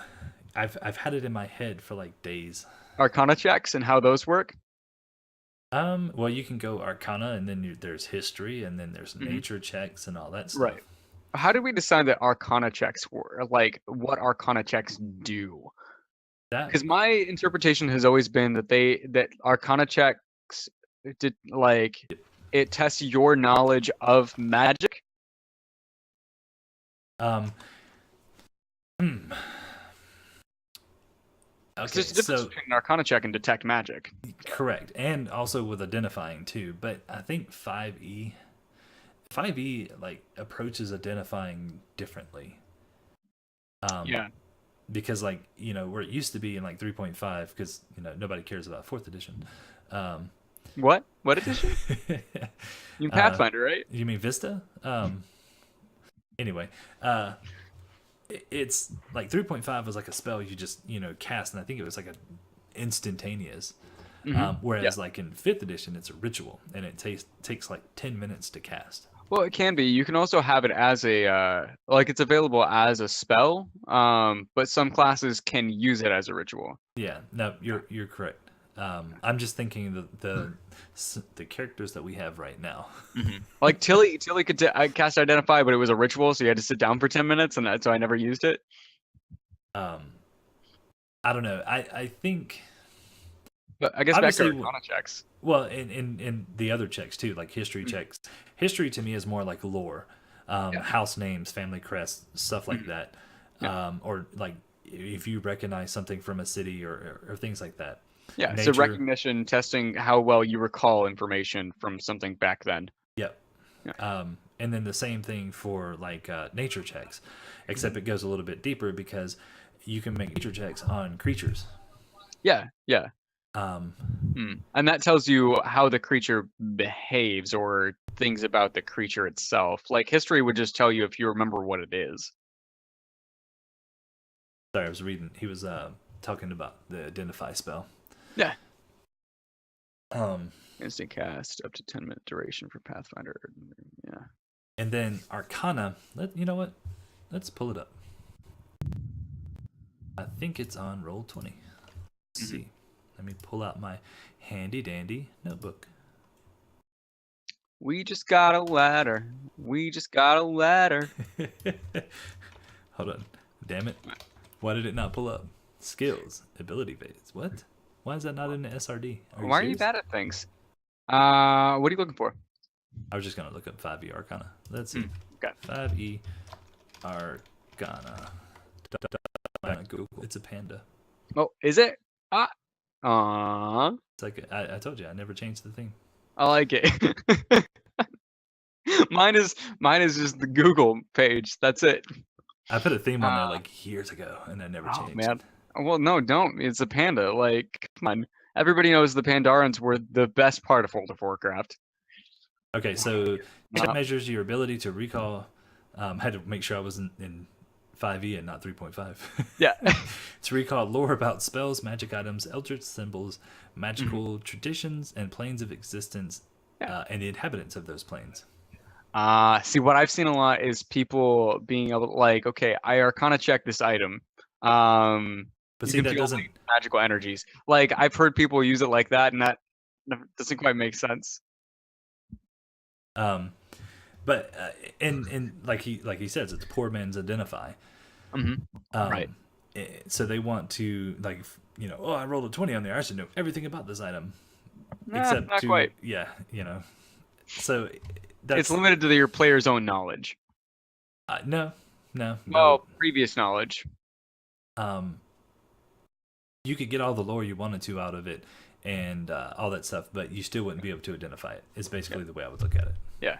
I've had it in my head for like days. Arcana checks and how those work. Well, you can go Arcana, and then there's history, and then there's Hmm. nature checks and all that stuff. Right. How did we decide that Arcana checks were like what Arcana checks do? That Because my interpretation has always been that Arcana checks did like it tests your knowledge of magic. um hmm. 'Cause Okay, there's a difference so between an Arcana check and detect magic. correct, and also with identifying too. But I think 5e like approaches identifying differently. Um, Yeah. because like where it used to be in like 3.5, because nobody cares about fourth edition. Um, What? What edition? You mean uh, Pathfinder, right? you mean Vista? Anyway, uh, it's like 3.5 was like a spell you just cast, and I think it was like a instantaneous. Yeah. Whereas like in fifth edition, it's a ritual, and it takes like 10 minutes to cast. Well, it can be. You can also have it as a like it's available as a spell. But some classes can use it as a ritual. Yeah, no, you're correct. I'm just thinking the characters that we have right now. Like Tilly could cast Identify, but it was a ritual, so you had to sit down for 10 minutes, and so I never used it. um, I don't know. I think But I guess back to obviously, Arcana checks. well, in the other checks too, like history Mhm. checks. History to me is more like lore, Yeah. house names, family crests, stuff like Mhm. that, Yeah. or like if you recognize something from a city or things like that. Yeah. So Nature, recognition testing how well you recall information from something back then. yep. Yeah. And then the same thing for like nature checks, except Mhm. it goes a little bit deeper because you can make nature checks on creatures. Yeah. Yeah. Um, And that tells you how the creature behaves or things about the creature itself. Like history would just tell you if you remember what it is. sorry, I was reading. He was talking about the identify spell. Yeah. Um, Instant cast up to 10-minute duration for Pathfinder. Yeah. and then Arcana. You know what? Let's pull it up. I think it's on roll 20. Let's Mhm. see. Let me pull out my handy dandy notebook. We just got a ladder. We just got a ladder. Hold on. Damn it. Why did it not pull up? Skills, ability phase. What? Why is that not in the SRD? Are you Why are you serious? bad at things? What are you looking for? I was just gonna look up 5e Arcana. Let's see. Okay. 5e Arcana. Google. It's a panda. Oh, is it? Ah. Aww. It's like I told you I never changed the thing. I like it. mine is just the Google page. That's it. I put a theme on there Uh, like years ago and I never oh changed. man. Well, no, don't. It's a panda. Like, come on. Everybody knows the Pandarans were the best part of World of Warcraft. Okay, so check Uh, measures your ability to recall. Had to make sure I was in 5e and not 3.5. yeah. To recall lore about spells, magic items, eldritch symbols, Mhm. magical traditions, and planes of existence, Yeah. and the inhabitants of those planes. See, what I've seen a lot is people being able to, like, okay, I Arcana check this item. But You see, can that feel doesn't. magical energies. Like, I've heard people use it like that, and that doesn't quite make sense. Um, but and like he says, it's poor man's identify. Hmm. Right. So they want to oh, I rolled a 20 on there. I should know everything about this item, Nah, except not to quite. yeah, So It's that's limited to your player's own knowledge. no, no, no. Well, previous knowledge. Um, you could get all the lore you wanted to out of it and all that stuff, but you still wouldn't be able to identify it. Is Yeah. basically the way I would look at it. Yeah.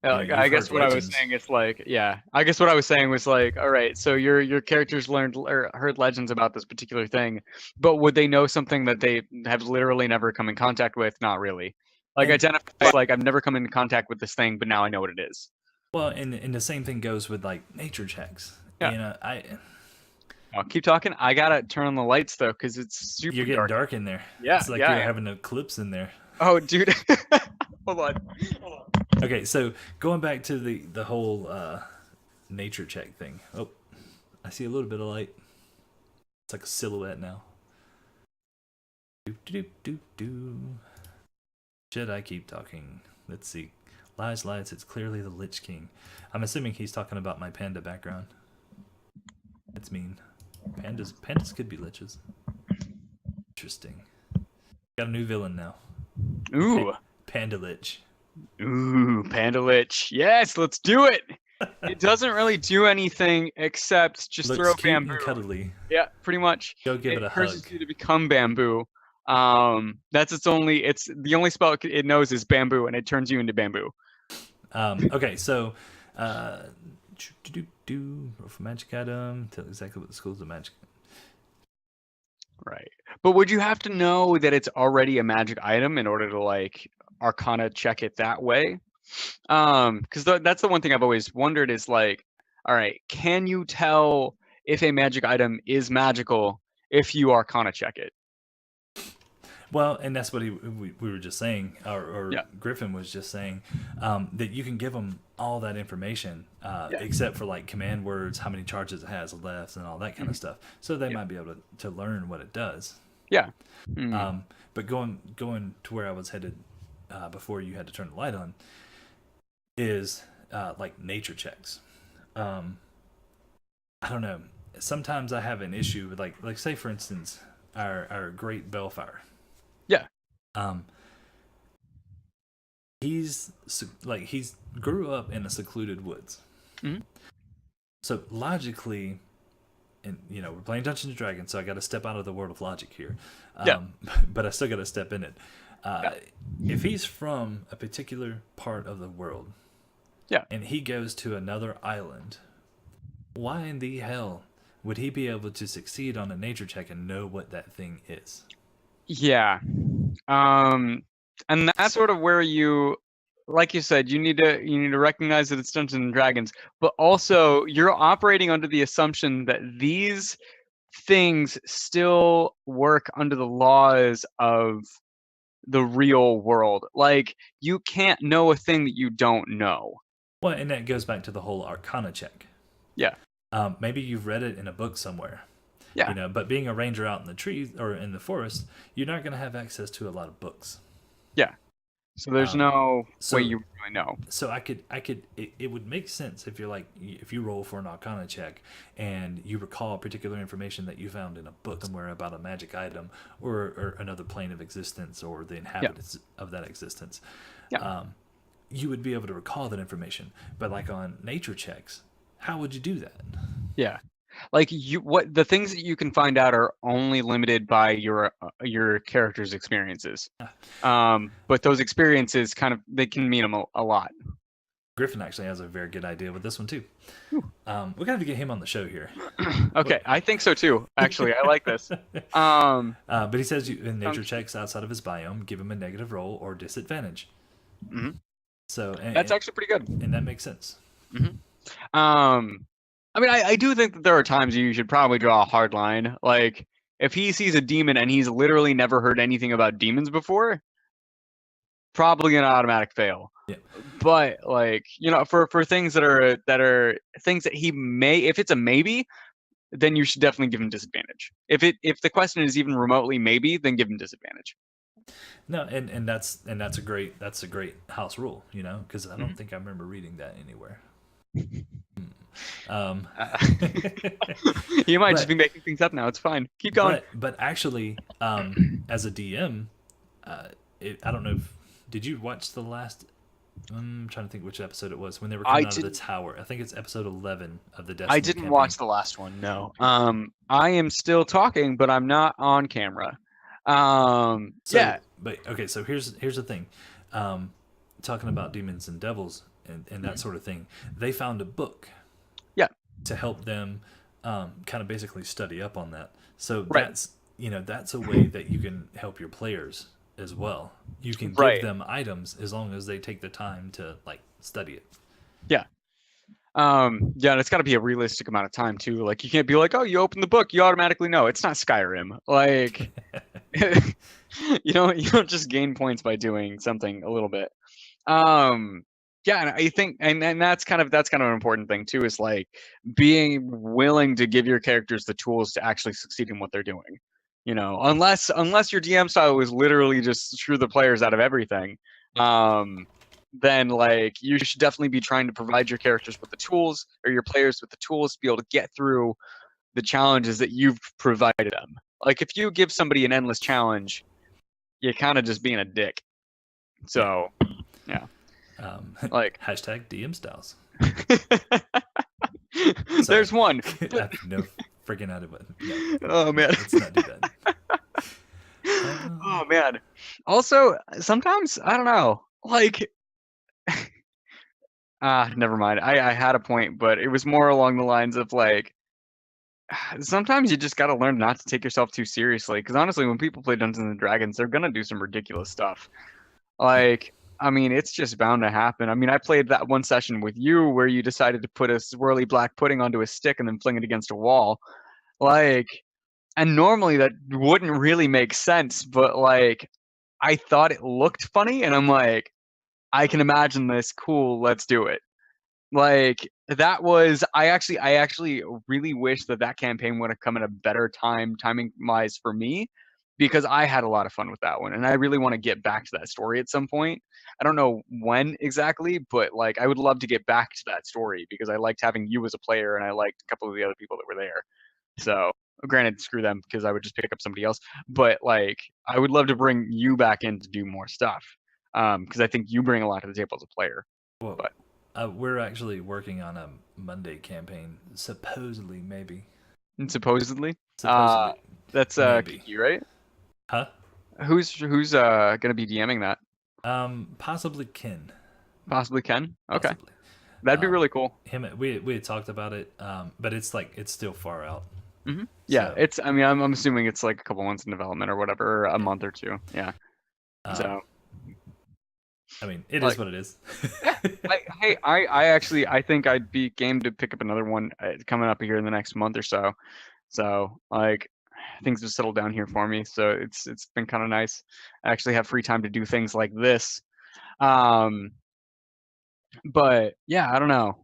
You've I guess heard what I was legends. saying is like, yeah. I guess what I was saying was like, all right, so your characters learned or heard legends about this particular thing, but would they know something that they have literally never come in contact with? Not really. Like And identify, like I've never come into contact with this thing, but now I know what it is. well, and the same thing goes with like nature checks. Yeah. I I'll keep talking. I gotta turn on the lights though, because it's you're super getting dark. dark in there. Yeah, It's like yeah, you're I am. having an eclipse in there. Oh, dude. Hold on. Hold on. Okay, so going back to the whole nature check thing. Oh, I see a little bit of light. It's like a silhouette now. Do do do do. Should I keep talking? Let's see. Lies, lies. It's clearly the Lich King. I'm assuming he's talking about my panda background. It's mean. Pandas could be liches. Interesting. Got a new villain now. Ooh. Panda Lich. Ooh, Panda Lich. Yes, let's do it. It doesn't really do anything except just Looks throw cute bamboo. and cuddly. Yeah, pretty much. Go give it a curses hug. you to become bamboo. That's it's the only spell it knows is bamboo, and it turns you into bamboo. Okay, so roll for magic item. Tell exactly what the schools of magic. Right. But would you have to know that it's already a magic item in order to like Arcana check it that way? Because that's the one thing I've always wondered is like, all right, can you tell if a magic item is magical if you Arcana check it? Well, and that's what we were just saying, or Yeah. Griffin was just saying, that you can give them all that information, Yeah. except for like command words, how many charges it has left, and all that kind of stuff. So they Yeah. might be able to learn what it does. Yeah. But going to where I was headed before you had to turn the light on is like nature checks. I don't know. Sometimes I have an issue with like say for instance our great Bellfire. Yeah. He's grew up in a secluded woods. Mhm. So logically, and we're playing Dungeons and Dragons, so I got to step out of the world of logic here. Yeah. But I still got to step in it. Yeah. If he's from a particular part of the world, Yeah. and he goes to another island, why in the hell would he be able to succeed on a nature check and know what that thing is? Yeah. And that's sort of where you, like you said, you need to recognize that it's Dungeons and Dragons, but also you're operating under the assumption that these things still work under the laws of the real world. Like you can't know a thing that you don't know. Well, and that goes back to the whole Arcana check. Yeah. Maybe you've read it in a book somewhere. Yeah. But being a ranger out in the trees or in the forest, you're not going to have access to a lot of books. Yeah. So there's no way you really know. So it would make sense if you're like, if you roll for an Arcana check and you recall particular information that you found in a book somewhere about a magic item or another plane of existence or the inhabitants of that existence. Yeah. You would be able to recall that information. But like on nature checks, how would you do that? Yeah. Like the things that you can find out are only limited by your character's experiences. But those experiences they can mean a lot. Griffin actually has a very good idea with this one too. We're gonna have to get him on the show here. Okay, I think so too. Actually, I like this. But he says in nature checks outside of his biome, give him a negative roll or disadvantage. Mm-hmm. So that's actually pretty good, and that makes sense. Mm-hmm. I mean, I do think that there are times you should probably draw a hard line. Like if he sees a demon and he's literally never heard anything about demons before, probably an automatic fail. Yeah. But like, for things that are things that he may, if it's a maybe, then you should definitely give him disadvantage. If the question is even remotely maybe, then give him disadvantage. No, and that's a great house rule, because I don't think I remember reading that anywhere. You might just be making things up now. It's fine. Keep going. But actually, as a DM, I don't know. Did you watch the last? I'm trying to think which episode it was when they were coming out of the tower. I think it's episode 11 of the Destiny. I didn't watch the last one. No. I am still talking, but I'm not on camera. Yeah. But okay, so here's the thing. Talking about demons and devils and that sort of thing, they found a book. Yeah. To help them, kind of basically study up on that. So that's a way that you can help your players as well. You can give them items as long as they take the time to like study it. Yeah. Yeah, and it's got to be a realistic amount of time too. Like you can't be like, oh, you open the book, you automatically know. It's not Skyrim. Like you don't just gain points by doing something a little bit. Yeah, and I think and that's kind of an important thing too, is like being willing to give your characters the tools to actually succeed in what they're doing. Unless your DM style is literally just screw the players out of everything, then like you should definitely be trying to provide your characters with the tools or your players with the tools to be able to get through the challenges that you've provided them. Like if you give somebody an endless challenge, you're kind of just being a dick. So, yeah. Like Hashtag DM styles. there's one. I have no freaking idea what. No, Oh man. let's not do that. Oh man. Also, sometimes I don't know. Like, never mind. I had a point, but it was more along the lines of like, sometimes you just got to learn not to take yourself too seriously. Because honestly, when people play Dungeons and Dragons, they're gonna do some ridiculous stuff. Like, I mean, it's just bound to happen. I mean, I played that one session with you where you decided to put a swirly black pudding onto a stick and then fling it against a wall. Like, and normally that wouldn't really make sense, but like, I thought it looked funny, and I'm like, I can imagine this. Cool, let's do it. Like that was I actually really wish that campaign would have come at a better timing wise for me, because I had a lot of fun with that one, and I really want to get back to that story at some point. I don't know when exactly, but like I would love to get back to that story because I liked having you as a player, and I liked a couple of the other people that were there. So granted, screw them because I would just pick up somebody else. But like I would love to bring you back in to do more stuff, because I think you bring a lot to the table as a player. Well, But we're actually working on a Monday campaign, supposedly, maybe. and supposedly, Supposedly, that's maybe. Kiki, right? Huh? Who's gonna be DMing that? Possibly Ken. Possibly Ken. Okay, Possibly. that'd be really cool. Him. We had talked about it. But it's like it's still far out. Yeah, So it's. I mean, I'm assuming it's like a couple months in development or whatever, a yeah. month or two. Yeah. So I mean, it is like, what it is. hey, I think I'd be game to pick up another one coming up here in the next month or so. So like things have settled down here for me, so it's been kind of nice. I actually have free time to do things like this. Um, but yeah, I don't know.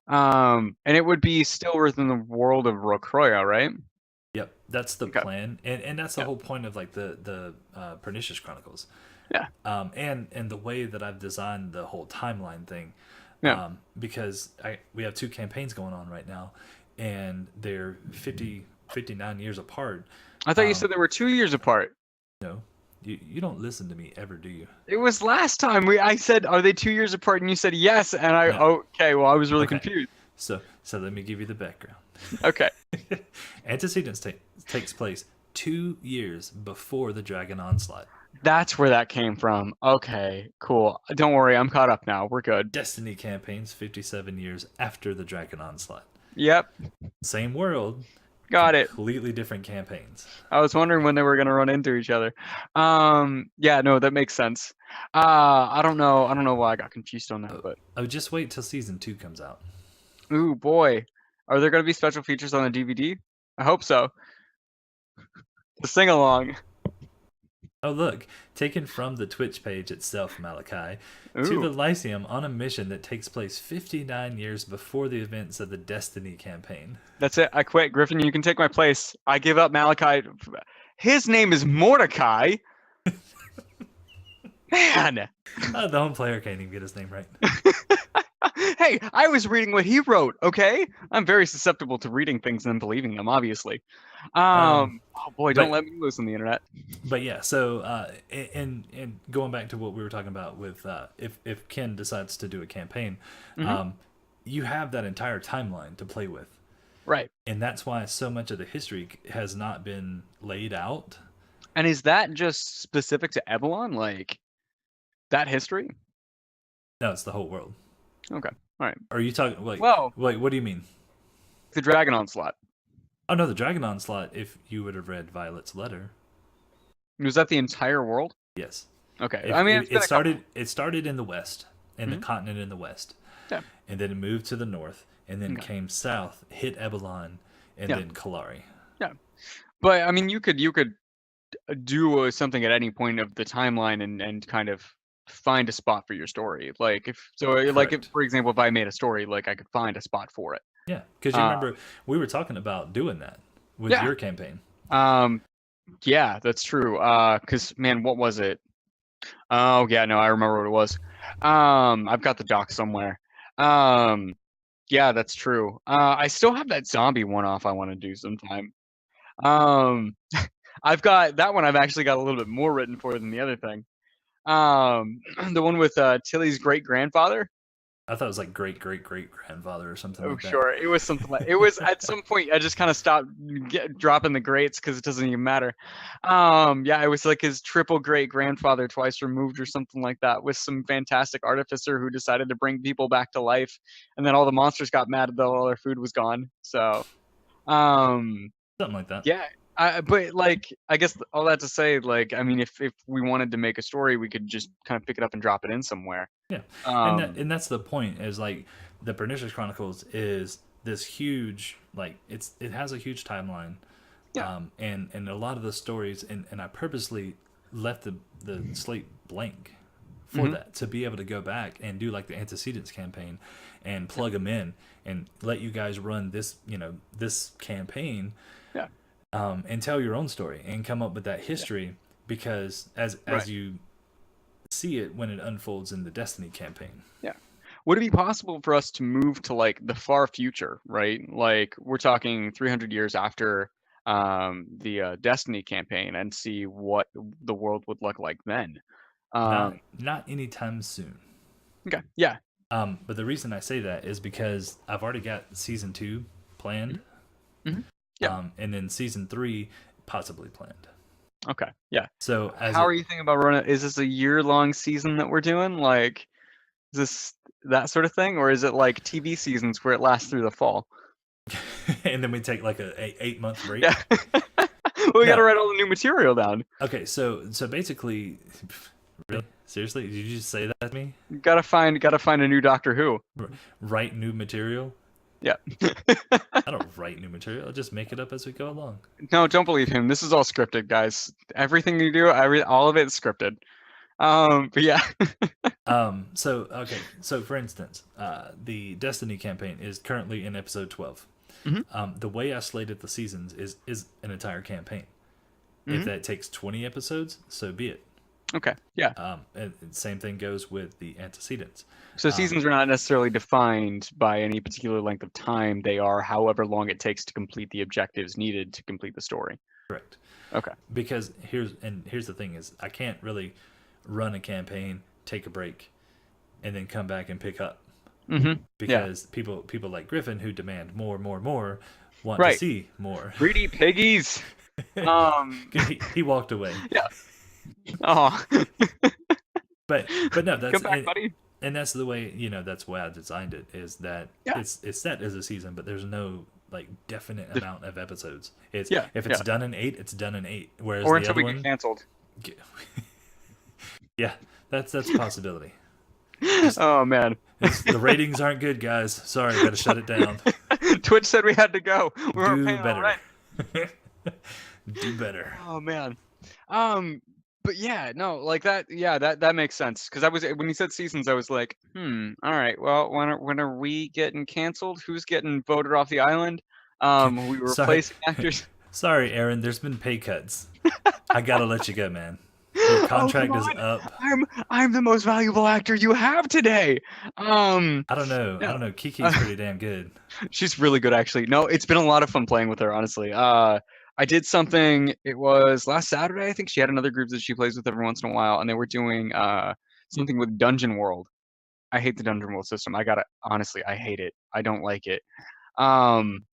And it would be still within the world of Rocroya, right? Yep, that's the Okay. plan, and that's the Yeah. whole point of like the Pernicious Chronicles, Yeah. and the way that I've designed the whole timeline thing, Yeah. because we have two campaigns going on right now, and they're 59 years apart. I thought you said they were 2 years apart. No, you don't listen to me ever, do you? It was last time I said, are they 2 years apart? And you said yes, and No. okay, well I was really Okay. confused. So let me give you the background. Okay. Antecedents takes place 2 years before the Dragon Onslaught. That's where that came from. Okay, cool. Don't worry, I'm caught up now. We're good. Destiny campaigns 57 years after the Dragon Onslaught. Yep, Same world, got it. completely different campaigns. I was wondering when they were gonna run into each other. Yeah, no, that makes sense. I don't know why I got confused on that, but Oh, just wait till season 2 comes out. ooh boy, are there gonna be special features on the DVD? I hope so. The sing along. Oh, look, taken from the Twitch page itself, Malachi, to Ooh, the Lyceum on a mission that takes place 59 years before the events of the Destiny campaign. that's it. I quit. Griffin, you can take my place. I give up Malachi. His name is Mordecai. Man. The home player can't even get his name right. Hey, I was reading what he wrote, okay? I'm very susceptible to reading things and believing them, obviously. Oh boy, don't let me loose on the internet. But yeah, so and going back to what we were talking about with if Ken decides to do a campaign, you have that entire timeline to play with. Right. And that's why so much of the history has not been laid out. And is that just specific to Evelyn, like that history? No, it's the whole world. Okay. All right. Are you talking like? Well, Like, what do you mean? the Dragon Onslaught. Oh no, the Dragon Onslaught. If you would have read Violet's letter, Was that the entire world? yes. Okay. I mean, It started in the west, in the Mhm. continent in the west, Yeah. and then it moved to the north, and then Okay. came south, hit Ebelon, and Yeah. then Kalari. Yeah. But I mean, you could do something at any point of the timeline and kind of find a spot for your story. Like if Correct. for example, if I made a story, like I could find a spot for it. Yeah, because you remember we were talking about doing that with Yeah. your campaign. Yeah, that's true. Cause man, what was it? Oh yeah, no, I remember what it was. I've got the doc somewhere. Yeah, that's true. I still have that zombie one-off I want to do sometime. Um, I've got that one. I've actually got a little bit more written for than the other thing. The one with Tilly's great grandfather. I thought it was like great great great grandfather or something Oh, like that. sure. It was something like it was at some point. I just kind of stopped dropping the greats because it doesn't even matter. Yeah, it was like his triple great grandfather twice removed or something like that, with some fantastic artificer who decided to bring people back to life, and then all the monsters got mad that all their food was gone. So, um, Something like that. yeah. But like, I guess all that to say, like, I mean, if we wanted to make a story, we could just kind of pick it up and drop it in somewhere. Yeah, Um, and that's the point. Is like the Pernicious Chronicles is this huge, like it has a huge timeline, yeah, and a lot of the stories, and I purposely left the slate blank for hmm, that, to be able to go back and do like the antecedents campaign and plug them in and let you guys run this, this campaign, yeah, and tell your own story and come up with that yeah, history, because right, as you see it when it unfolds in the Destiny campaign. yeah. Would it be possible for us to move to like the far future, right? Like we're talking 300 years after the Destiny campaign, and see what the world would look like then? Um, Not anytime soon. okay, yeah, But the reason I say that is because I've already got season 2 planned, hmm, yeah, and then season 3 possibly planned. okay, yeah. So as How are it, you thinking about running? Is this a year-long season that we're doing? Like, is this that sort of thing, or is it like TV seasons where it lasts through the fall? and then we take like a 8-month Yeah. break. We got to No, write all the new material down. okay. So basically, really, seriously, did you just say that to me? Got to find a new Doctor Who. Write new material? Yeah. I don't write new material. I'll just make it up as we go along. No, don't believe him. This is all scripted, guys. Everything you do, all of it's scripted. But yeah. So okay. So for instance, the Destiny campaign is currently in episode 12. Hmm, The way I slated the seasons is an entire campaign. If hmm. that takes 20 episodes, so be it. Okay. Yeah. And same thing goes with the antecedents. So Um, seasons are not necessarily defined by any particular length of time. They are however long it takes to complete the objectives needed to complete the story. Correct. Okay. Because here's the thing is I can't really run a campaign, take a break, and then come back and pick up, Hmm. Yeah. because people like Griffin, who demand more, more, more, want to Right. see more. Greedy piggies. Um. He walked away. Yeah. Oh. But no, Come back, buddy. and that's the way, that's why I designed it, is that Yeah. it's set as a season, but there's no like definite amount of episodes. It's Yeah. if it's Yeah. done in 8, it's done in 8. Whereas Or the until other we get one, canceled. yeah, that's a possibility. Just Oh man. the ratings aren't good, guys. Sorry, got to shut it down. Twitch said we had to go. We weren't Do paying all better. right. Do better. Oh man. But yeah, no, like that. Yeah, that makes sense. Because I was when you said seasons, I was like, all right. Well, when are we getting canceled? Who's getting voted off the island? We were Sorry, replacing actors. sorry, Aaron. There's been pay cuts. I gotta let you go, man. Your Oh come contract is on! up. I'm the most valuable actor you have today. I don't know. I No, don't know. Kiki's pretty damn good. she's really good actually. No, it's been a lot of fun playing with her, honestly. I did something, it was last Saturday, I think. She had another group that she plays with every once in a while, and they were doing something with Dungeon World. I hate the Dungeon World system. I gotta honestly, I hate it. I don't like it. Um,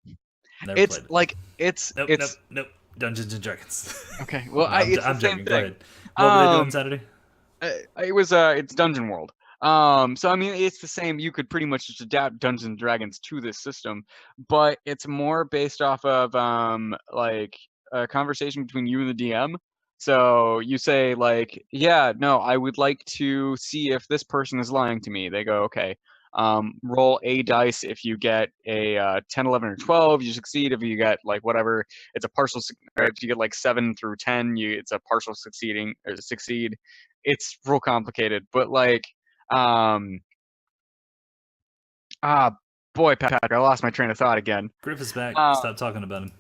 Never it's played it. like it's Nope, nope, it's nope. Dungeons and Dragons. okay. Well, No, it's the I'm same joking. Go thing. ahead. What were they doing Um, Saturday? it's Dungeon World. So I mean, it's the same. You could pretty much just adapt Dungeons and Dragons to this system, but it's more based off of like a conversation between you and the DM. So you say like, yeah, no, I would like to see if this person is lying to me. They go, okay. Roll a dice. If you get a 10, 11, or 12, you succeed. If you get like whatever, it's a partial. Or if you get like 7 through 10, it's a partial succeeding or succeed. It's real complicated, but like, um, ah, boy, Patrick, I lost my train of thought again. Griff is back. Uh, Stop talking about him.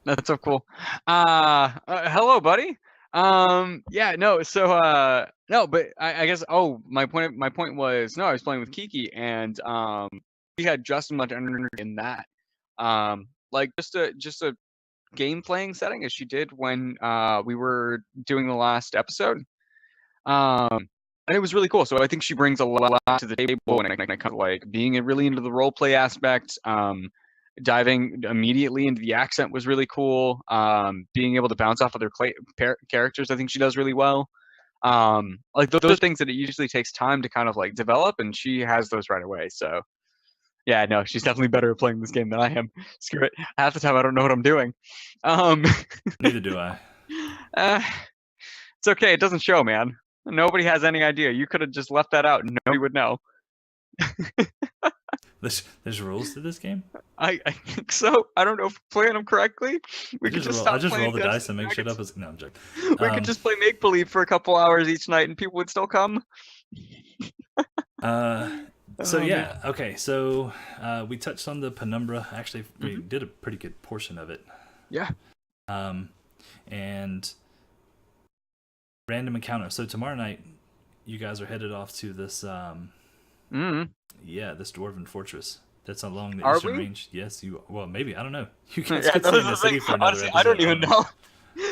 that's so cool. Hello, buddy. Yeah, no, so, no, but I guess, oh, my point was, no, I was playing with Kiki, and, had just as much energy in that, like just a game playing setting as she did when we were doing the last episode. And it was really cool. So I think she brings a lot to the table when it comes to like being really into the role play aspect. Diving immediately into the accent was really cool. Being able to bounce off other characters, I think she does really well. Like those things that it usually takes time to kind of like develop, and she has those right away. So yeah, no, she's definitely better at playing this game than I am. Screw it. Half the time I don't know what I'm doing. Neither do I. It's okay. It doesn't show, man. Nobody has any idea. You could have just left that out and nobody would know. There's rules to this game? I think so. I don't know if we're playing them correctly. We could just stop I just playing roll the dice Dungeons and make shit Dragons. up as no, I'm joking. We could just play make believe for a couple hours each night and people would still come. So Oh, yeah, okay. So we touched on the Penumbra. Actually, we Mhm. did a pretty good portion of it. Yeah. And random encounter. So tomorrow night, you guys are headed off to this. This dwarven fortress that's along the Are eastern we? range. Yes, you. Well, maybe I don't know. You guys Yeah, could that stay was in the the city thing. for another Honestly, episode. I don't even know.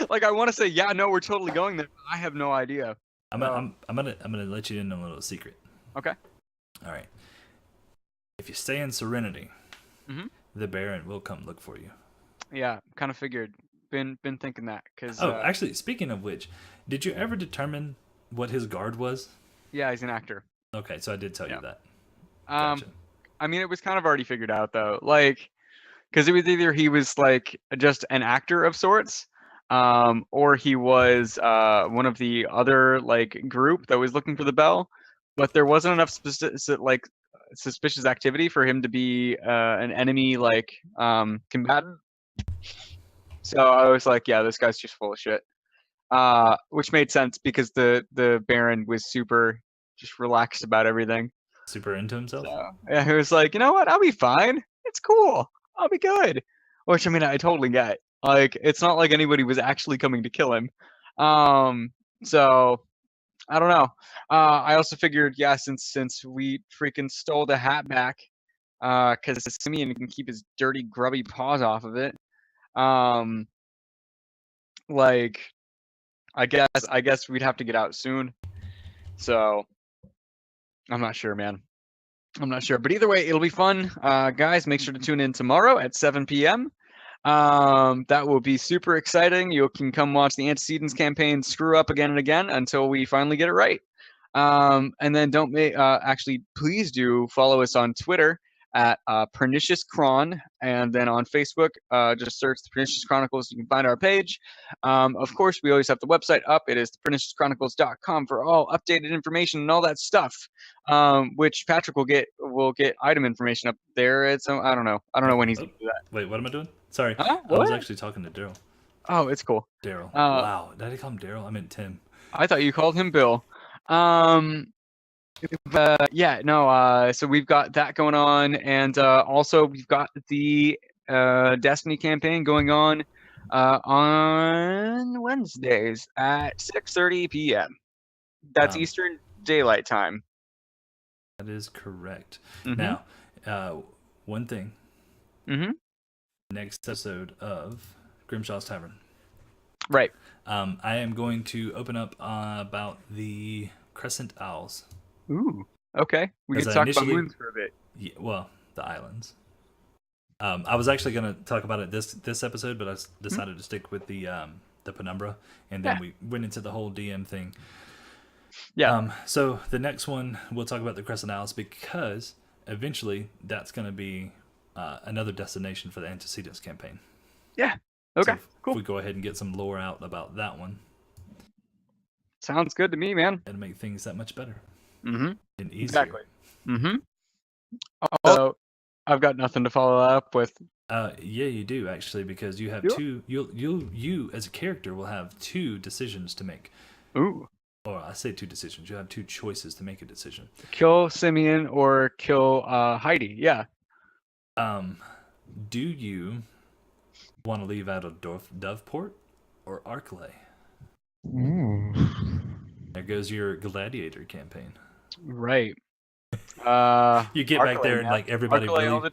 Like, I want to say, yeah, no, we're totally going there. I have no idea. I'm gonna let you in on a little secret. Okay. All right. If you stay in Serenity, Mhm. the Baron will come look for you. Yeah, kind of figured. Been thinking that because. Oh, actually, speaking of which, did you ever determine what his guard was? Yeah, he's an actor. Okay, so I did tell you that. Um, Gotcha. I mean, it was kind of already figured out though, like, because it was either he was like just an actor of sorts, or he was one of the other like group that was looking for the bell, but there wasn't enough like suspicious activity for him to be an enemy like combatant. So I was like, yeah, this guy's just full of shit. Which made sense because the Baron was super just relaxed about everything. Super into himself. So yeah, he was like, you know what? I'll be fine. It's cool. I'll be good. Which I mean, I totally get. Like, it's not like anybody was actually coming to kill him. So I don't know. I also figured, yeah, since we freaking stole the hat back, because Simeon can keep his dirty, grubby paws off of it. Like, I guess we'd have to get out soon. So I'm not sure, man. I'm not sure, but either way, it'll be fun. Guys, make sure to tune in tomorrow at 7 p.m. That will be super exciting. You can come watch the Antecedents campaign screw up again and again until we finally get it right. And then actually, please do follow us on Twitter at Pernicious Cron, and then on Facebook, just search the Pernicious Chronicles. You can find our page. Of course, we always have the website up. It is perniciouscronicles.com for all updated information and all that stuff. Which Patrick will get item information up there. It's I don't know when he's gonna do that. Wait, what am I doing? Sorry, Huh? I was What? actually talking to Daryl. Oh, it's cool. Daryl. Wow, did I call him Daryl? I meant Tim. I thought you called him Bill. Yeah, no. So we've got that going on, and also we've got the Destiny campaign going on Wednesdays at 6:30 p.m. That's Eastern Daylight Time. That is correct. Mhm. Now, one thing. Mm-hmm. Next episode of Grimshaw's Tavern. Right. I am going to open up about the Crescent Owls. Ooh. Okay. We can talk about moons for a bit. Yeah, well, the islands. I was actually going to talk about it this episode, but I decided to stick with the Penumbra, and then we went into the whole DM thing. Yeah. So the next one we'll talk about the Crescent Owls because eventually that's going to be another destination for the Antecedents campaign. Yeah. Okay. So cool. If we go ahead and get some lore out about that one. Sounds good to me, man. It'll make things that much better. Mm-hmm. And easier. Exactly. Mm-hmm. Also, I've got nothing to follow up with. Yeah, you do actually, because you have two. You as a character will have two decisions to make. Ooh. Or I say two decisions. You have two choices to make a decision. Kill Simeon or kill Heidi. Yeah. Do you want to leave out of Doveport or Arklay? There goes your Gladiator campaign. Right. You get back Archelay, there and man. like everybody Archelay really. all the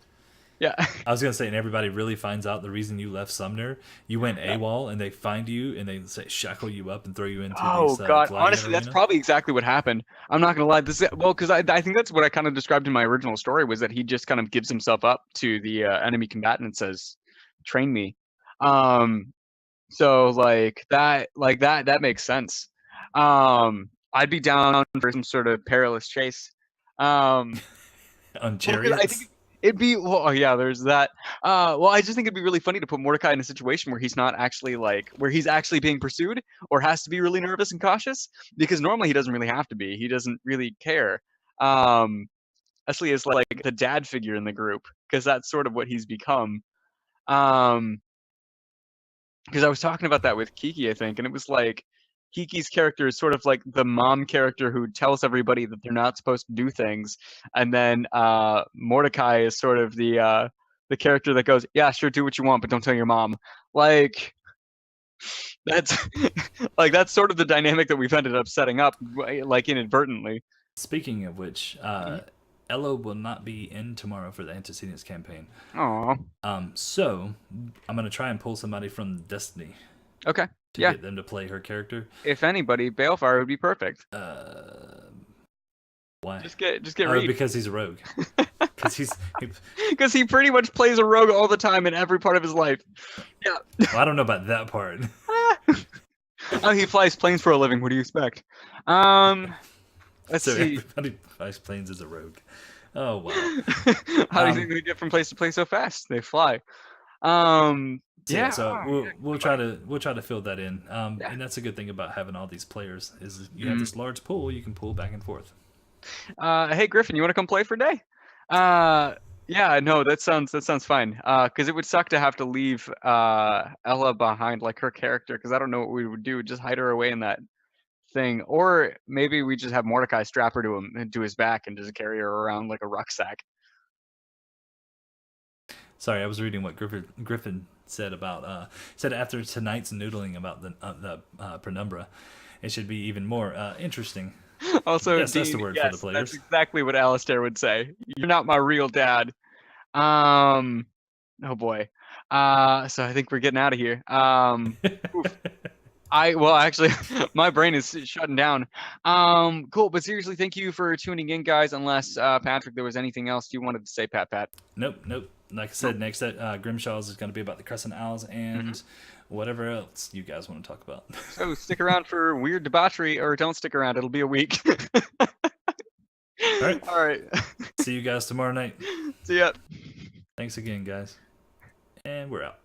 yeah. I was gonna say, and everybody really finds out the reason you left Sumner. You went Yeah. AWOL, and they find you and they say shackle you up and throw you into Oh these God, gladiator honestly, that's arena. probably exactly what happened. I'm not gonna lie. This is, well, because I think that's what I kind of described in my original story was that he just kind of gives himself up to the enemy combatant and says, "Train me." Um, so that makes sense. I'd be down for some sort of perilous chase. Um, On well, 'cause I think chariots. it'd be well, oh yeah, there's that. Well, I just think it'd be really funny to put Mordecai in a situation where he's not actually where he's actually being pursued or has to be really nervous and cautious because normally he doesn't really have to be. He doesn't really care. Um, Especially as like the dad figure in the group because that's sort of what he's become. Um, because I was talking about that with Kiki, I think, and it was like Kiki's character is sort of like the mom character who tells everybody that they're not supposed to do things, and then Mordecai is sort of the character that goes, "Yeah, sure, do what you want, but don't tell your mom." Like that's that's sort of the dynamic that we've ended up setting up, like inadvertently. Speaking of which, Mhm. Ella will not be in tomorrow for the Antecedents campaign. Aw. So I'm gonna try and pull somebody from Destiny Okay. to Yeah. get them to play her character. If anybody, Balefire would be perfect. Why? Just get Oh, Reed. because he's a rogue. Because Because he pretty much plays a rogue all the time in every part of his life. Yeah. well, I don't know about that part. Oh, he flies planes for a living. What do you expect? Let's So see. everybody flies planes as a rogue. Oh wow. How do you think they get from place to place so fast? They fly. So yeah, Yeah. so Oh, yeah. we'll try to fill that in. Yeah. And that's a good thing about having all these players is you have Mm. this large pool you can pull back and forth. Hey Griffin, you want to come play for a day? Yeah, no, that sounds fine. Because it would suck to have to leave Ella behind, like her character, because I don't know what we would do. Just hide her away in that thing, or maybe we just have Mordecai strap her to him to his back and just carry her around like a rucksack. Sorry, I was reading what Griffin said about said after tonight's noodling about the Penumbra, it should be even more interesting. Also, Yes, that's the Dean, word for the yes, that's players. exactly what Alistair would say. You're not my real dad. Um, oh boy. So I think we're getting out of here. Oof. Well, actually, my brain is shutting down. Cool, but seriously, thank you for tuning in, guys. Unless Patrick, there was anything else you wanted to say, Pat? Nope. Like I Nope. said, next Grimshaw's is going to be about the Crescent Owls Mhm. and whatever else you guys want to talk about. So stick around for weird debauchery, or don't stick around. It'll be a week. All right. All right. See you guys tomorrow night. See ya. Thanks again, guys. And we're out.